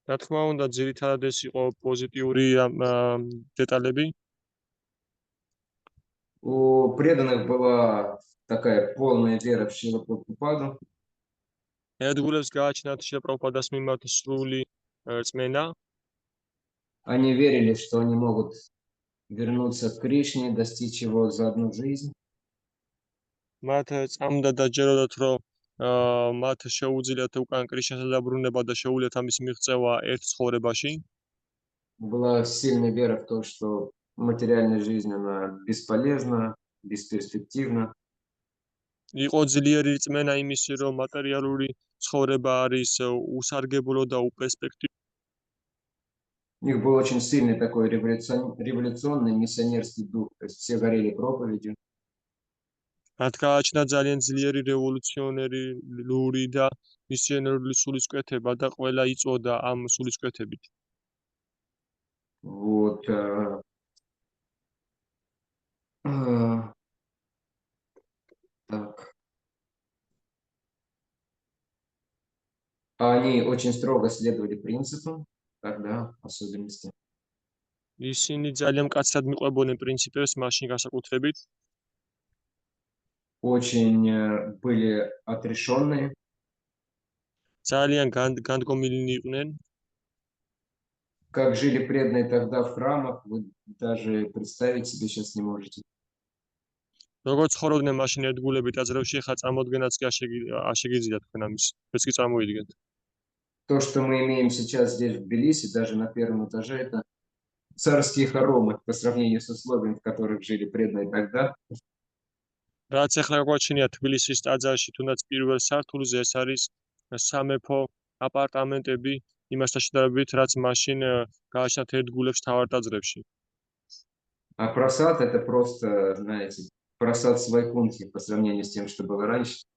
Speaker 2: რა თქმა უნდა, ძირითადად ეს იყო პოზიტიური დეტალები.
Speaker 1: У преданных была такая полная вера в Шрилу Прабхупаду.
Speaker 2: ერთგულებს გააჩნდათ შილა პრაბჰუპადას მიმართ სრული რწმენა.
Speaker 1: Они верили, что они могут вернуться к Кришне, достичь его за одну жизнь.
Speaker 2: მათ წამდა და ჯეროდათ, რომ მათ შეუძლიათ უკან კრიშნასა დაბრუნება და შეუძლიათ ამის მიღწევა ერთ ცხოვრებაში.
Speaker 1: Была сильная вера в то, что материальная жизнь, она бесполезна, бесперспективна.
Speaker 2: იყო ძლიერი რწმენა იმისი, რომ მატერიალური ცხოვრება არის უსარგებლო და უპერსპექტივო.
Speaker 1: У них был очень сильный такой революционный миссионерский дух, то есть все горели проповедью.
Speaker 2: მათ გააჩნდა ძალიან ძლიერი რევოლუციონერი და მისიონერული სულისკვეთება და ყველა იწოდა ამ სულისკვეთებით.
Speaker 1: Вот. Так. Они очень строго следовали принципам, тогда особенности.
Speaker 2: ისინი ძალიან მკაცრად მიყვებოდნენ პრინციპებს მაშინ განსაკუთრებით.
Speaker 1: Очень были отрешенные.
Speaker 2: ძალიან განდგომილნი იყვნენ.
Speaker 1: Как жили преданные тогда в храмах, вы даже представить себе сейчас не можете.
Speaker 2: როგორც ცხოვრობდნენ მაშინ ერთგულები ტაძრებში, ხა წარმოდგენაც კი არ შეგიძლიათ თქვენ ამის. ეს კი წარმოიდგენთ.
Speaker 1: То, что мы имеем сейчас здесь в Тбилиси, даже на первом этаже, это царские хоромы по сравнению с условиями, в которых жили преданные тогда.
Speaker 2: რაც ახლა გვაჩნია თბილისის ტაძარში, თუნდაც პირველ სართულზე, ეს არის სამეფო აპარტამენტები იმასთან შედარებით, რაც მაშინ გააჩნდათ ერთგულებს თავარ ტაძრებში.
Speaker 1: А прасад это просто, знаете, прасад с Вайкунтхи по сравнению с тем, что было раньше.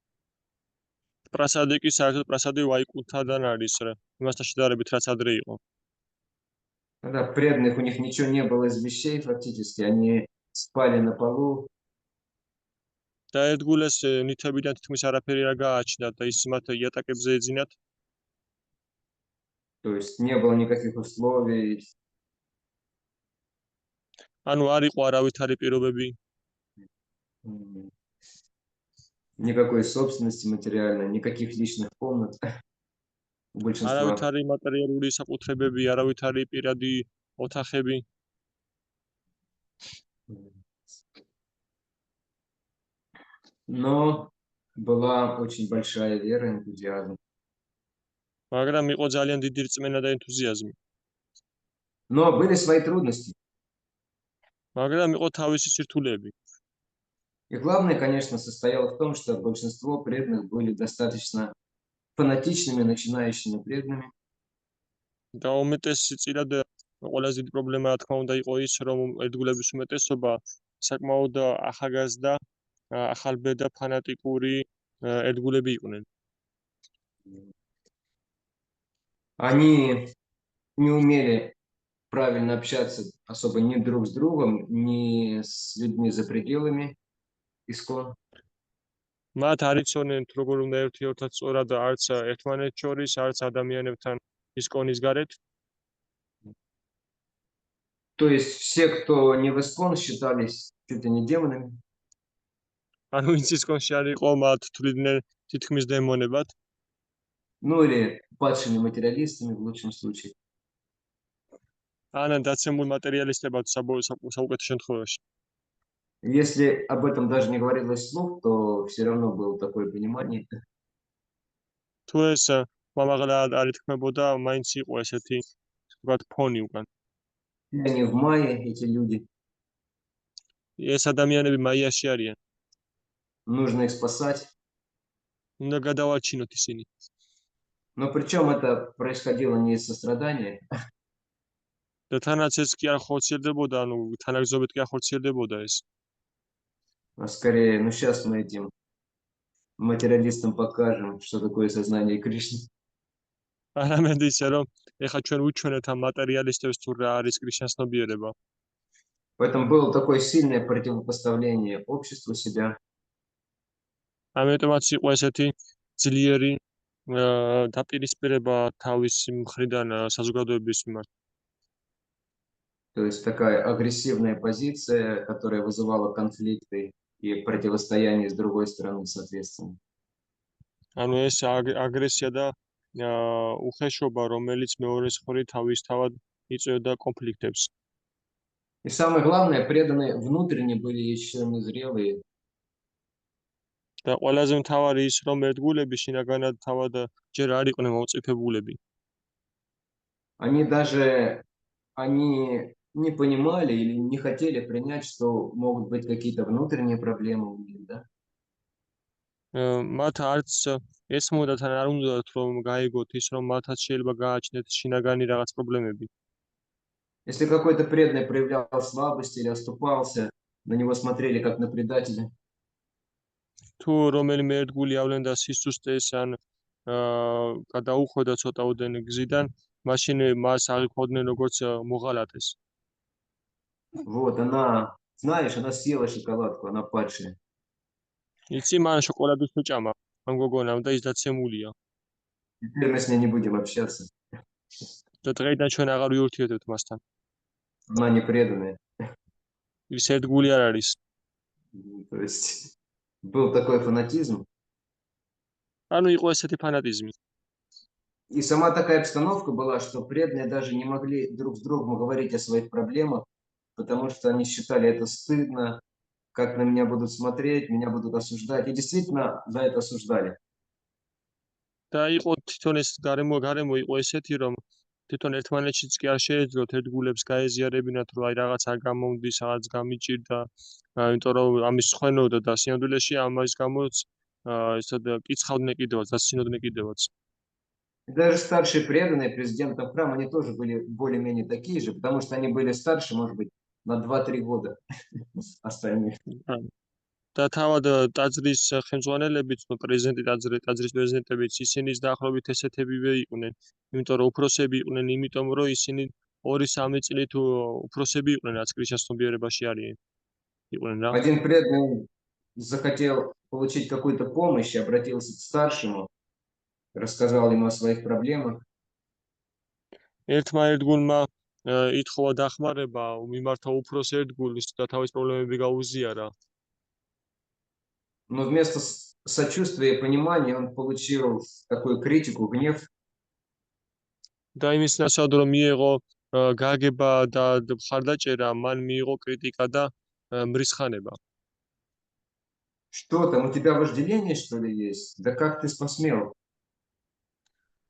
Speaker 2: პრასადი კი საერთოდ პრასადი ვაიკუნთთან არის, იმასთან შედარებით, რაც ადრე იყო.
Speaker 1: Когда преданных у них ничего не было из вещей, фактически, они спали на полу.
Speaker 2: და ერთგულეს ნივთებიდან თითქმის არაფერი არ გააჩნდათ და ის მათ იატაკებზე ეძინათ.
Speaker 1: То есть не было никаких условий.
Speaker 2: ანუ არ იყო არავითარი პირობები,
Speaker 1: Никакой собственности материальной, никаких личных комнат у большинства.
Speaker 2: არავითარი მატერიალური საკუთრებები, არავითარი პირადი ოთახები.
Speaker 1: Но была очень большая вера, энтузиазм.
Speaker 2: მაგრამ იყო ძალიან დიდი რწმენა და ენთუზიაზმი.
Speaker 1: Но были свои трудности.
Speaker 2: მაგრამ იყო თავისი სირთულეები.
Speaker 1: И главное, конечно, состояло в том, что большинство преданных были достаточно фанатичными, начинающими преданными.
Speaker 2: და უმეტესი წილად ყველაზე დიდი პრობლემა, რა თქმა უნდა, იყო ის, რომ ერთგულების უმეტესობა საკმაოდ ახალგაზრდა, ახალბედა, ფანატიკური ერთგულები იყვნენ.
Speaker 1: Они не умели правильно общаться особо ни друг с другом, ни с людьми за пределами искон.
Speaker 2: მათ არ იცოდნენ, როგორ უნდა ერთიერთად სწორად არც ერთმანეთს შორის, არც ადამიანებთან ისკონის გარეთ.
Speaker 1: То есть все, кто не в искон, считались чуть ли не демонами.
Speaker 2: ანუ ვინც ისკონში არ იყო, მათ თვლიდნენ თითქმის დემონებად.
Speaker 1: Ну или падшими материалистами в лучшем случае.
Speaker 2: ან დაცემულ მატერიალისტებად საუკეთესო შემთხვევაში.
Speaker 1: Если об этом даже не говорилось вслух, то все равно было такое понимание.
Speaker 2: თუ ეს მამაღლა არ ითქმებოდა, მაინც იყო ესეთი, ვთქვათ, ფონი უკან.
Speaker 1: Они в мае, эти люди.
Speaker 2: ეს ადამიანები მაიაში არიან.
Speaker 1: Нужно их спасать.
Speaker 2: უნდა გადავარჩინოთ ისინი.
Speaker 1: Но причем это происходило не из сострадания,
Speaker 2: და თანაც ეს კი არ ხორციელდებოდა, ანუ თანაგზობით კი არ ხორციელდებოდა ეს.
Speaker 1: а скорее, ну сейчас мы этим материалистам покажем, что такое сознание Кришны.
Speaker 2: არამედ ისე, რომ ეხლა ჩვენ ვუჩვენეთ ამ მატერიალისტებს თუ რა არის კრიშნას ცნობიერება.
Speaker 1: Поэтому было такое сильное противопоставление обществу себя.
Speaker 2: ამიტომაც იყო ესეთი ძლიერი დაპირისპირება თავის მხრიდან საზოგადოების მიმართ.
Speaker 1: То есть такая агрессивная позиция, которая вызывала конфликты и противостояние с другой стороны, соответственно.
Speaker 2: ანუ ეს აგრესია და უხეშობა, რომელიც მეორეს მხრივ თავისთავად იწვევდა კონფლიქტებს.
Speaker 1: И самое главное, преданные внутренне были еще незрелые.
Speaker 2: და ყველაზე მთავარი ის, რომ ერთგულები შინაგანად თავად ჯერ არ იყვნენ მომწიფებულები.
Speaker 1: Они не понимали или не хотели принять, что могут быть какие-то внутренние проблемы у них, да?
Speaker 2: მათ არც ესმოდათ ან არ უნდათ რომ გაიგოთ ის, რომ მათაც შეიძლება გააჩნდეთ შინაგანი რაღაც პრობლემები.
Speaker 1: Если какой-то преданный проявлял слабость или оступался, на него смотрели как на предателя.
Speaker 2: თუ რომელიმე ერთგული ავლენდა სისუსტეს ან გადაუხვედა ცოტაოდენ გზიდან, მაშინ მას აღიქვოდნენ როგორც მოღალატეს.
Speaker 1: Вот она, знаешь, она съела шоколадку, она падшая.
Speaker 2: იცი, მან შოკოლადის უჭამა ამ გოგონამ და ის დაცემულია.
Speaker 1: Теперь мы с ней не будем общаться.
Speaker 2: და დღეიდან ჩვენ აღარ ვიურთიერთებთ მასთან.
Speaker 1: Она не преданная.
Speaker 2: ის ერთგული არ არის.
Speaker 1: То есть был такой фанатизм.
Speaker 2: ანუ იყო ესეთი ფანატიზმი.
Speaker 1: И сама такая обстановка была, что преданные даже не могли друг с другом говорить о своих проблемах, потому что они считали это стыдно, как на меня будут смотреть, меня будут осуждать. И действительно за это осуждали.
Speaker 2: და იყო თვითონ ეს გარემო იყო ესეთი, რომ თვითონ ერთმანეთშიც კი არ შეეძლოთ ერთგულებს გაეზიარებინათ, რომ აი რაღაც არ გამომდის, რაღაც გამიჭირდა, იმიტომ რომ ამის ხვენოდა და სინამდვილეში ამის გამოც ისეთ კიცხავდნენ კიდევაც, დასცინოდნენ კიდევაც.
Speaker 1: И даже старшие преданные президентов храма, они тоже были более-менее такие же, потому что они были старше, может быть, на 2-3 года остальных.
Speaker 2: და თავად ტაძრის ხელმძღვანელებიც, პრეზიდენტი ტაძრის პრეზიდენტებიც ისინიც დაახლოებით ესეთებივე იყვნენ, იმიტომ რომ უფროსები იყვნენ, იმიტომ რომ ისინი 2-3 წლით უფროსები იყვნენ, რაც ქრისტიანობაში იყვნენ რა.
Speaker 1: Один преданный захотел получить какую-то помощь, обратился к старшему, рассказал ему о своих проблемах.
Speaker 2: ერთმა ერთგულმა ითხოვა დახმარება, მიმართა უფროს ერთგულს და თავის პრობლემები გაუზიარა.
Speaker 1: Но вместо сочувствия и понимания он получил такую критику, гнев.
Speaker 2: და იმის ნაცვლად რომ მიიღო გაგება და მხარდაჭერა, მან მიიღო კრიტიკა და მრისხანება.
Speaker 1: Что там, у тебя вожделение, что ли, есть? Да как ты посмел?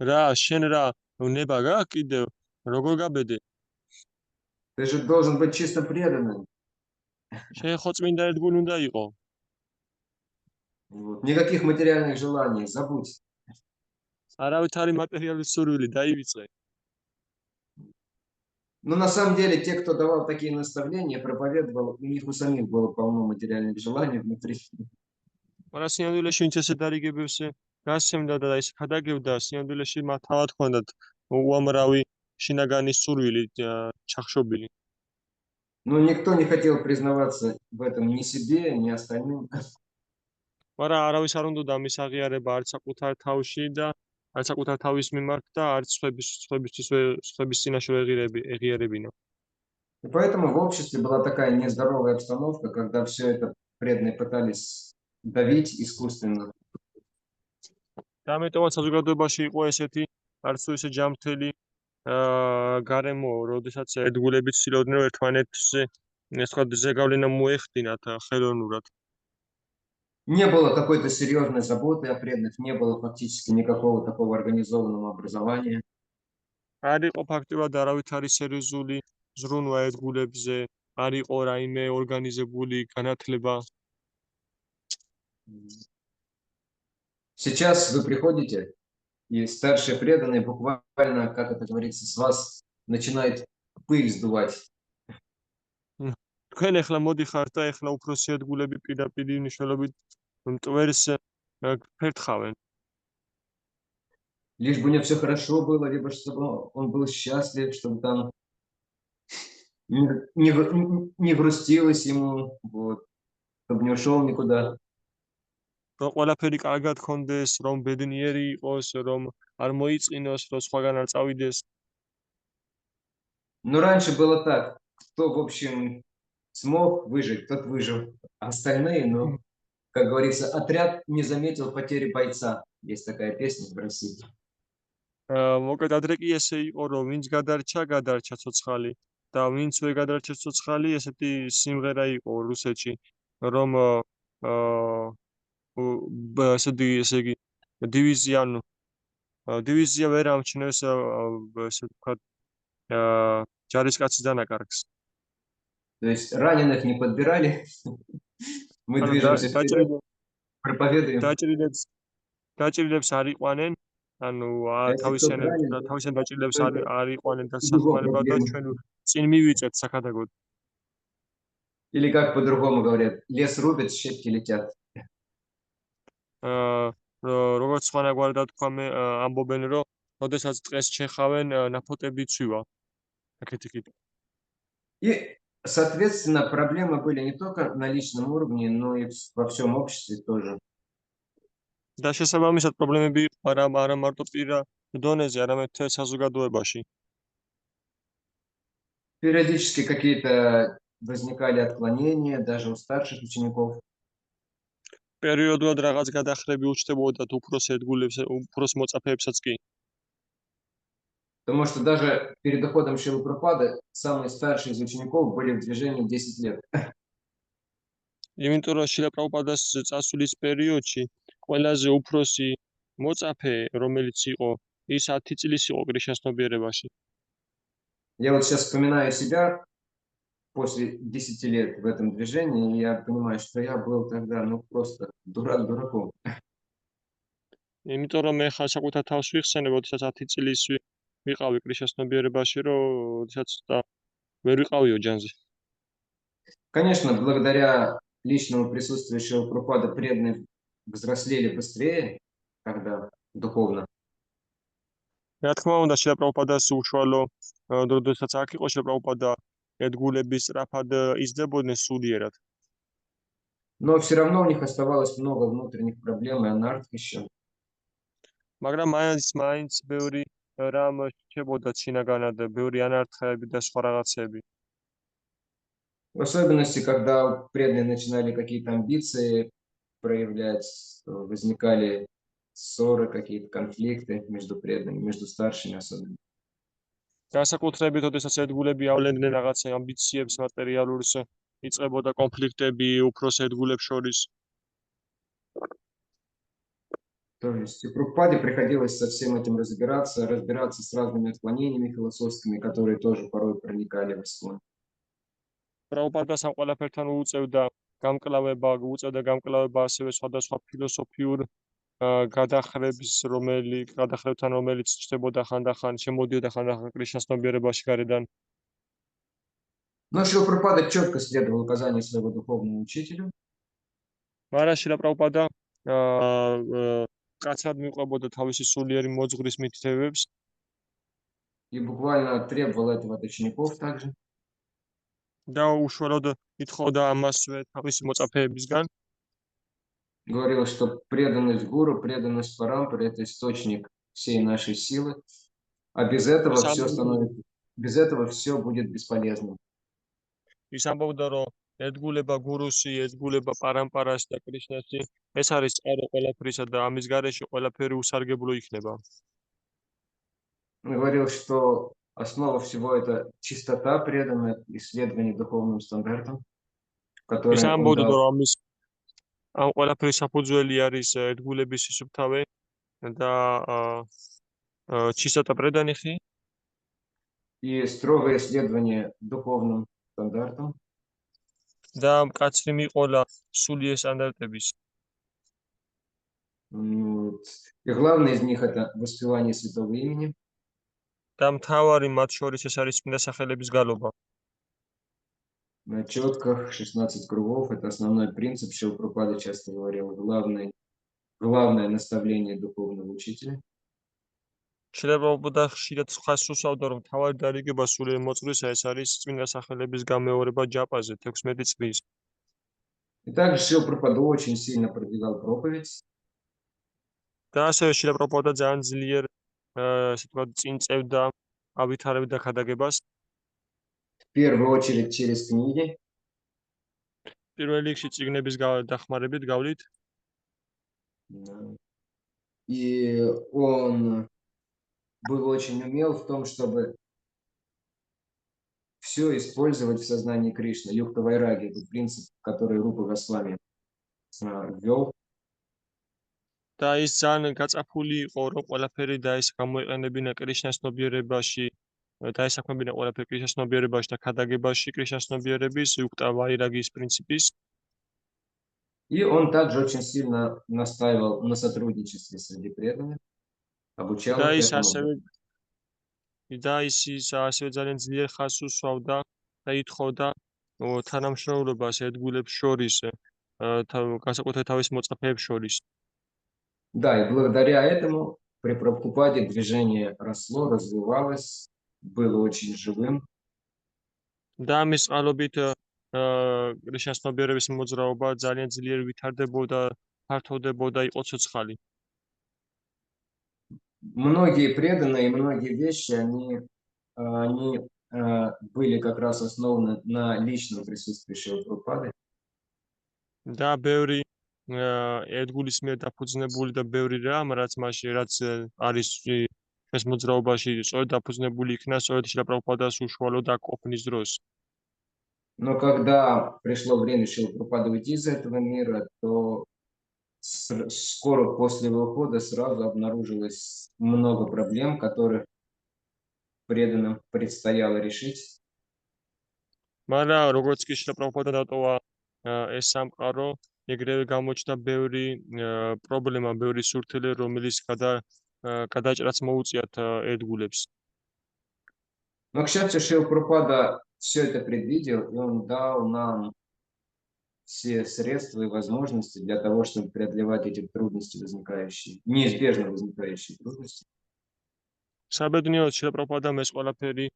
Speaker 2: რა, შენ რა, ნება გაქვს კიდევ? როგორ გაბედე?
Speaker 1: Ты же должен быть чисто преданным.
Speaker 2: შენ ხო წმინდა ერთგული უნდა იყო.
Speaker 1: Вот. Никаких материальных желаний, забудь.
Speaker 2: არავით არის მატერიალური სურვილი, დაივიწყე.
Speaker 1: Но на самом деле те, кто давал такие наставления, проповедовал, у них у самих было полно материальных желаний внутри.
Speaker 2: მაგრამ სინამდვილეში ვინც ესე დარიგებებს გასცემდა და ეს ხადაგებდა, სინამდვილეში მათ თავად ჰქონდათ უამრავი შინაგანი სურვილი ჩახშობილი.
Speaker 1: Но никто не хотел признаваться в этом ни себе, ни остальным.
Speaker 2: მაგრამ არავის არ უნდა ამის აღიარება არც საკუთარ თავში და არც საკუთარ თავის მიმართ და არც სხვების წინაშე ეღიარებინა.
Speaker 1: И поэтому в обществе была такая нездоровая обстановка, когда все это преданные пытались давить искусственно.
Speaker 2: და ამიტომაც საზოგადოებაში იყო ესეთი არც თუ ისე ჯამთელი გარემო, როდესაც ერთგულები ცდილობდნენ ერთმანეთზე ეს თქვა ზეგავლენა მოეხდინათ ხელოვნურად.
Speaker 1: Не было какой-то серьезной заботы о преданных, не было фактически никакого такого организованного образования.
Speaker 2: არ იყო ფაქტობრივად არავით არის სერიოზული ზრუნვა ერთგულებზე, არ იყო რაიმე ორგანიზებული განათლება.
Speaker 1: Сейчас вы приходите, и старшие преданные буквально, как это говорится, с вас начинает пыль сдувать.
Speaker 2: თქვენ ახლა მოდიხართ და ახლა უფროსი ერთგულები პირდაპირ მნიშვნელობით მტვერს ფერთხავენ.
Speaker 1: Лишь бы у него все хорошо было, либо чтобы он был счастлив, чтобы там не грустилось ему, вот, чтобы не ушел никуда.
Speaker 2: რომ ყველაფერი კარგად გქონდეს, რომ ბედნიერი იყოს, რომ არ მოიწინოს, რომ სხვაგან არ წავიდეს.
Speaker 1: Но раньше было так, кто, в общем, смог выжить, тот выжил. А остальные, ну, как говорится, отряд не заметил потери бойца. Есть такая песня в России.
Speaker 2: მოკლედ ადრე კი ესე იყო, რომ ვინც გადარჩა ცოცხალი და ვინც ვერ გადარჩა ცოცხალი, ესეთი სიმღერა იყო რუსეთში, რომ ესე იგი დივიზია ვერ ამჩნევს ესე ვთქვათ ჯარისკაცის დანაკარგს.
Speaker 1: То есть раненых не подбирали. Мы движемся вперед, проповедуем.
Speaker 2: დაჭრილებს არ იყვანენ, ანუ თავისენ დაჭრილებს არ იყვანენ და სახმარება და ჩვენ წინ მივიწევთ საქადაგოდ.
Speaker 1: Или как по-другому говорят, лес рубят, щепки летят.
Speaker 2: როგორც სხვანაგვარ და თქვა ამბობენ, რომ ოდესაც ტყეს ჩეხავენ, ნაფოტები ცვივა. აქეთ-იქით.
Speaker 1: И, соответственно, проблемы были не только на личном уровне, но и во всем обществе тоже.
Speaker 2: და შესაბამისად პრობლემები იყო არა მარტო პირა დონეზე, არამედ მთელ საზოგადოებაში.
Speaker 1: Периодически какие-то возникали отклонения, даже у старших учеников.
Speaker 2: პერიოდულად რაღაც გადახრები უჩნდებოდათ უფროს მოწაფეებსაც კი.
Speaker 1: Потому что даже перед уходом Шрилы Прабхупады самые старшие из учеников были в движении 10 лет.
Speaker 2: იმიტომ რომ შილა პრაბჰუპადას წასვლის პერიოდში ყველაზე უფროსი მოწაფე, რომელიც იყო, ის 10 წლის იყო კრიშნას ცნობიერებაში.
Speaker 1: Я вот сейчас вспоминаю себя после 10 лет в этом движении, и я понимаю, что я был тогда, ну, просто дурак дураком.
Speaker 2: იმიტომ რომ მე ხან საკუთარ თავს ვიხსენებ, როდესაც 10 წლის ვიყავი კრიშნას ცნობიერებაში, როდესაც ვერ ვიყავიო ჯანზე.
Speaker 1: Конечно, благодаря личному присутствию Шрилы Прабхупады преданные взрослели быстрее, когда духовно.
Speaker 2: რა თქმა უნდა, შილა პრაბჰუპადას უშუალო როდესაც აქ იყო შილა პრაბჰუპადა ერთგულები სწრაფად იზრდებოდნენ სულიერად.
Speaker 1: Но все равно у них оставалось много внутренних проблем, и анарх еще.
Speaker 2: მაგრამ მაინც ბევრი რამ რჩებოდა შინაგანად, ბევრი ანარხები და სხვა რაღაცები.
Speaker 1: В особенности, когда у преданные начинали какие-то амбиции проявлять, то возникали ссоры, какие-то конфликты между преданными, между старшими особенно.
Speaker 2: განსაკუთრებით, როდესაც ერთგულები ავლენდნენ რაღაც ამბიციებს მატერიალურს, იწყებოდა კონფლიქტები უფროს ერთგულებს შორის.
Speaker 1: То есть и Прабхупаде приходилось со всем этим разбираться с разными отклонениями философскими, которые тоже порой проникали в ислам.
Speaker 2: პრაბჰუპადას ამ ყველაფერთან უწევდა გამკლავება ასევე სხვადასხვა ფილოსოფიურ გადახრებთან, რომელიც ჩნდებოდა ხანდახან, შემოდიოდა ხანდახან კრიშნას ცნობიერებაში გარედან.
Speaker 1: Но Шрила Прабхупада четко следовал указанию своего духовного учителя.
Speaker 2: მაგრამ შილა პრაბჰუპადა კაცად მიყვებოდა თავისი სულიერი მოძღვრის მითითებებს
Speaker 1: И буквально требовал этого от учеников также.
Speaker 2: და უშუალოდ ითხოვდა ამასვე თავისი მოწაფეებისგან.
Speaker 1: Говорил, что преданность гуру, преданность парампаре – это источник всей нашей силы. А без этого все будет бесполезным.
Speaker 2: ის ამბობდა, რომ ერთგულება გურუსი, ერთგულება პარამპარას და კრიშნასი ეს არის წყარო ყველაფრისა და ამის გარეშე ყველაფერი უსარგებლო იქნება.
Speaker 1: Говорил, что основа всего это чистота преданная, исследование духовным стандартам,
Speaker 2: ის
Speaker 1: которые он
Speaker 2: ამბობდა,
Speaker 1: дал.
Speaker 2: რომ ამ ყველაფრის საფუძველი არის ერთგულების სისუფთავე და чистота преданных
Speaker 1: И строгое исследование духовным стандартам.
Speaker 2: და მკაცრი მიყოლა სულიერ სტანდარტების.
Speaker 1: И главное из них это воспевание святого имени.
Speaker 2: და მთავარი მათ შორის ეს არის წმინდა სახელების გალობა.
Speaker 1: На четках 16 кругов – это основной принцип, Шрила Прабхупада часто говорил, главное наставление духовного учителя.
Speaker 2: შილა პრაბჰუპადა ხშირად ხაზს უსვამდა, რომ მთავარი დარიგება სულიერ მოწვრისა ეს არის წმინდა სახელების გამეორება ჯაპაზე 16 წლის.
Speaker 1: И также Шрила Прабхупада очень сильно продвигал проповедь.
Speaker 2: და ასევე შილა პრაბჰუპადა ძალიან ძლიერ ესე ვთქვათ წინ წევდა ავითარებდა ქადაგებას.
Speaker 1: В первую очередь через книги.
Speaker 2: პირველ რიგში წიგნების დახმარებით გავლით.
Speaker 1: И он был очень умел в том, чтобы все использовать в сознании Кришны. Юкта Вайраги – это принцип, который Рупа Госвами ввел.
Speaker 2: და ის ძალიან გაწაფული იყო, რომ ყველაფერი გამოიყენებინა კრიშნას ცნობიერებაში, დაესაქმებინა ყველაფერი კრიშნას ცნობიერებაში და ქადაგებაში კრიშნას ცნობიერების იუქტა ვაირაგის პრინციპის.
Speaker 1: И он также очень сильно настаивал на сотрудничестве среди преданных, обучал
Speaker 2: და
Speaker 1: их
Speaker 2: ის
Speaker 1: этому.
Speaker 2: ასევე ძალიან ძლიერ ხაზს უსვამდა და ითხოვდა თანამშრომლობას ერთგულებს შორის, განსაკუთრებით თავის მოწაფეებს შორის.
Speaker 1: Да, и благодаря этому при Прабхупаде движение росло, развивалось, было очень живым.
Speaker 2: და ამის წყალობით კრიშნას ცნობიერების მოძრაობა ძალიან ძლიერ ვითარდებოდა, ფართოვდებოდა, იყო ცოცხალი.
Speaker 1: многие преданные, многие вещи, они были как раз основаны на личном присутствии Шрилы Прабхупады.
Speaker 2: და ბევრი ერთგულის მიერ დაფუძნებული და ბევრი რამ, რაც არის ეს მოძრაობაში სწორედ დაფუძნებული იქნა სწორედ შრილა პრაბჰუპადას უშუალო დაყოფნის დროს.
Speaker 1: Но когда пришло время Шрилы Прабхупады уйти из этого мира, то скоро после его ухода сразу обнаружилось много проблем, которые преданным предстояло решить.
Speaker 2: მაგრამ როგორც კი შრილა პრაბჰუპადა დატოვა ეს სამყარო, ეგრევე გამოჩნდა ბევრი პრობლემა, ბევრი სურთელი, რომელიც გადაჭრაც მოუწიათ ერთგულებს.
Speaker 1: Но, к счастью, Шрила Прабхупада все это предвидел, и он дал нам все средства и возможности для того, чтобы преодолевать эти трудности возникающие, неизбежно возникающие трудности.
Speaker 2: საბედნიეროდ შრილა პრაბჰუპადამ ეს ყველაფერი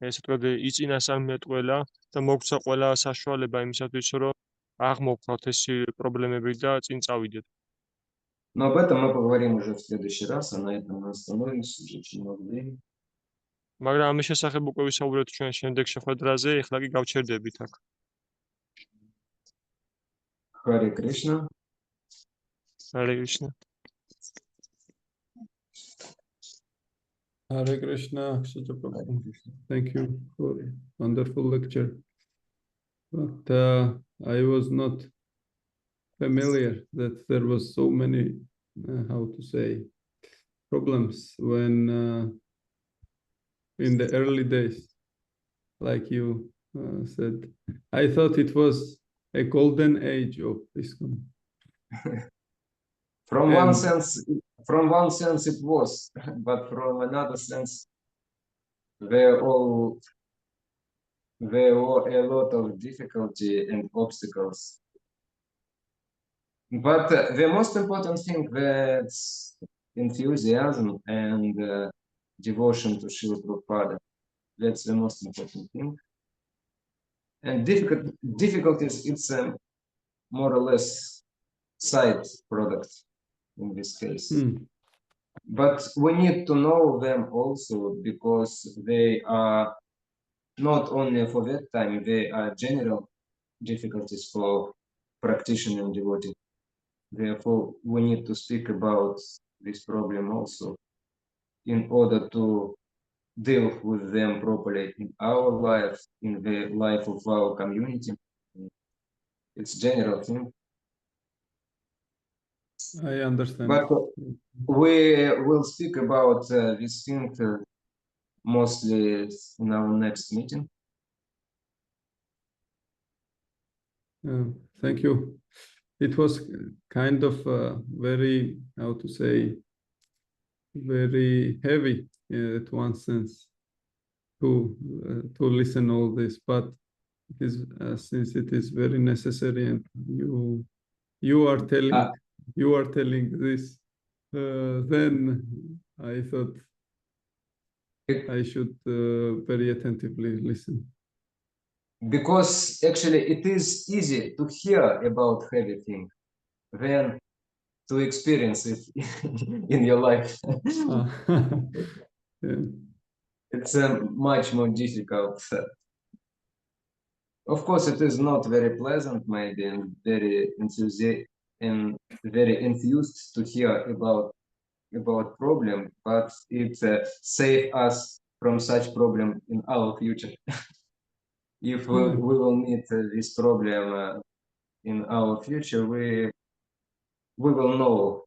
Speaker 2: ესე ვთქვათ იწინასწარმეტყველა და მოგცა ყველა საშუალება იმისათვის, რომ აღმოხვრათ ეს პრობლემები და წინ წავიდეთ.
Speaker 1: Но об этом мы поговорим уже в следующий раз, а на этом мы остановимся, уже очень много времени.
Speaker 2: მაგრამ ამის შესახებ უკვე ვისაუბრებთ ჩვენ შემდეგ შეხვედრაზე, ეხლა კი გავჩერდებით აქ.
Speaker 1: Харе Кришна.
Speaker 2: Харе Кришна.
Speaker 3: Hare Krishna, Sutta Prabhu. Thank you for a wonderful lecture. But I was not familiar that there was so many, how to say, problems when in the early days, like you said. I thought it was a golden age of ISKCON.
Speaker 1: From one sense it was, but from another sense there were a lot of difficulty and obstacles. But the most important thing, that's enthusiasm and devotion to Srila Prabhupada. That's the most important thing. And difficulties, it's a more or less side product in this case. But we need to know them also, because they are not only for that time, they are general difficulties for practitioner and devotee. Therefore, we need to speak about this problem also in order to deal with them properly in our life, in the life of our community. It's general thing.
Speaker 3: I understand.
Speaker 1: But we will speak about this thing mostly in our next meeting.
Speaker 3: Thank you. It was kind of very, how to say, very heavy at one sense to listen all this, but it is since it is very necessary, and you are telling this, then I thought I should very attentively listen.
Speaker 1: Because actually it is easy to hear about heavy thing than to experience it in your life.
Speaker 3: Yeah.
Speaker 1: It's much more difficult. Of course, it is not very pleasant, maybe, and very enthused to hear about problem, but it saves us from such problem in our future. If we will meet this problem in our future, we will know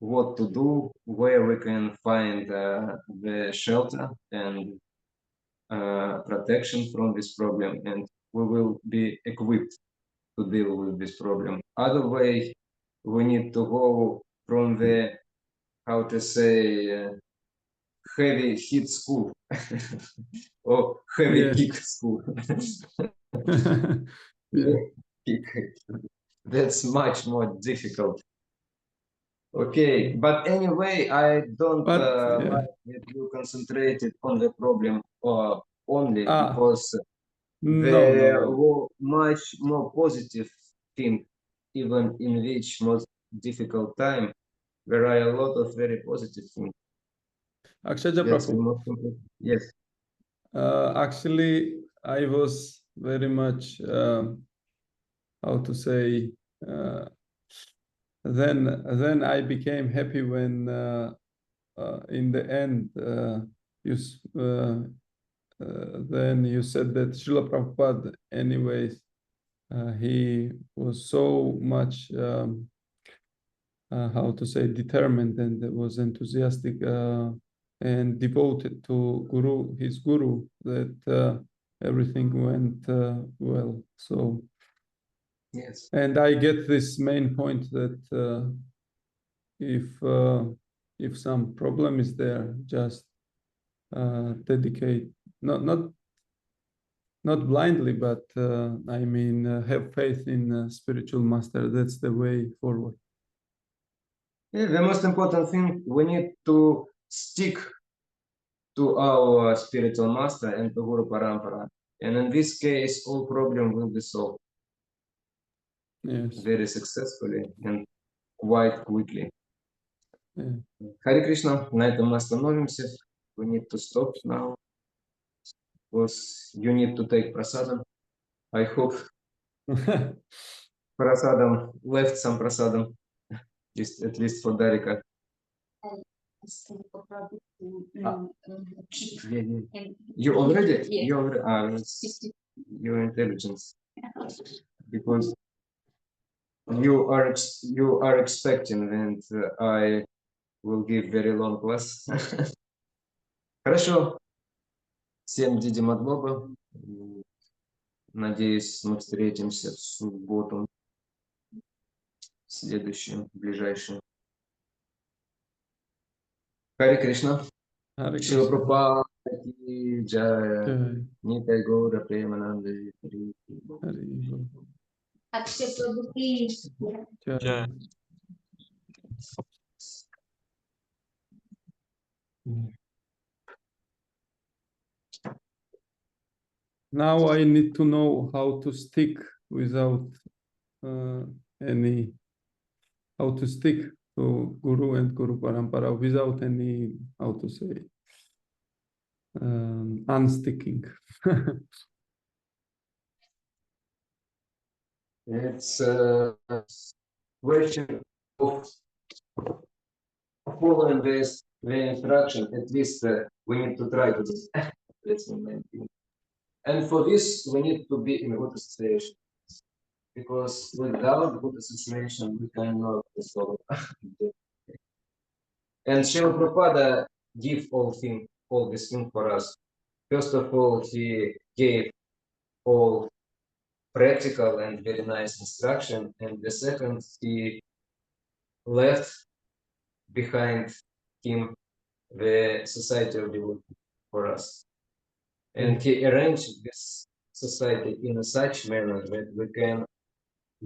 Speaker 1: what to do, where we can find the shelter and protection from this problem, and we will be equipped to deal with this problem. Other way, we need to go from the, how to say, heavy hit school or heavy kick school. That's much more difficult. Okay, but anyway, I don't like that you concentrated on the problem only because there were much more positive things, even in which most difficult time. There are a lot of very positive things.
Speaker 3: Akshaja
Speaker 1: That's the
Speaker 3: Prabhu.
Speaker 1: most important. Yes.
Speaker 3: Actually, I was very much, how to say, then I became happy when, in the end, then you said that Srila Prabhupada, anyways, he was so much, how to say, determined and was enthusiastic and devoted to his guru, that everything went well. So,
Speaker 1: Yes.
Speaker 3: and I get this main point that if some problem is there, just dedicate, not blindly, but I mean, have faith in spiritual master. That's the way forward.
Speaker 1: Yeah, the most important thing, we need to stick to our spiritual master and to Guru Parampara. And in this case, all problem will be solved
Speaker 3: Yes.
Speaker 1: very successfully and quite quickly.
Speaker 3: Yeah.
Speaker 1: Hare Krishna, на этом мы остановимся. We need to stop now because you need to take prasadam. I hope prasadam left some prasadam, just at least for Darika.
Speaker 4: Keep
Speaker 1: Yeah, yeah.
Speaker 4: him.
Speaker 1: You already?
Speaker 4: Yeah.
Speaker 1: You already? It's your intelligence, because you are expecting, and I will give very long class. Хорошо. Всем Диди Мадлоба. Надеюсь, мы встретимся в субботу, следующую, ближайшую. Харе Кришна.
Speaker 3: Hare
Speaker 1: Шила
Speaker 3: Krishna.
Speaker 1: Прабхупада ки джай.
Speaker 3: Jai.
Speaker 1: Nitai Gaura Premananda.
Speaker 3: Hare Bol.
Speaker 4: Akshay Prabhu, please.
Speaker 3: Jai.
Speaker 2: Jai.
Speaker 3: Now I need to know how to stick without how to stick to Guru and Guru Parampara without any, how to say, unsticking.
Speaker 1: It's a question of following the instruction. At least we need to try to do. That's the main thing. And for this, we need to be in good association. Because without good association, we cannot solve. And Srila Prabhupada give all this thing for us. First of all, he gave all practical and very nice instruction, and the second, he left behind him the society of devotees for us, and he arranged this society in a such manner that we can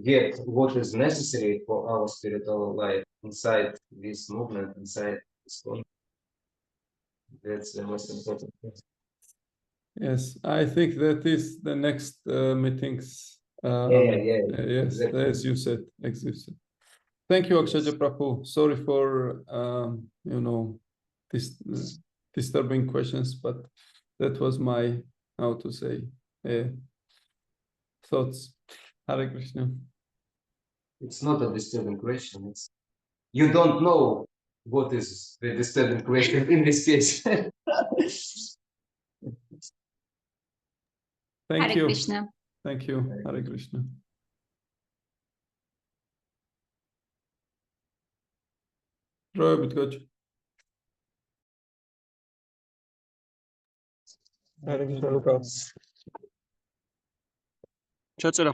Speaker 1: get what is necessary for our spiritual life inside this movement, inside this one. That's the most important thing.
Speaker 3: Yes, I think that is the next meetings.
Speaker 1: Yeah,
Speaker 3: Yes,
Speaker 1: exactly.
Speaker 3: as you said, Thank you, Akshaja Prabhu. Sorry for this disturbing questions, but that was my, how to say, thoughts. Hare Krishna.
Speaker 1: It's not a disturbing question. It's you don't know what is the disturbing question in this case.
Speaker 3: Thank
Speaker 4: Hare
Speaker 3: you.
Speaker 4: Krishna.
Speaker 3: Thank you. Hare Krishna. Robert Goch.
Speaker 2: Hare Krishna, Luka. Chatsera,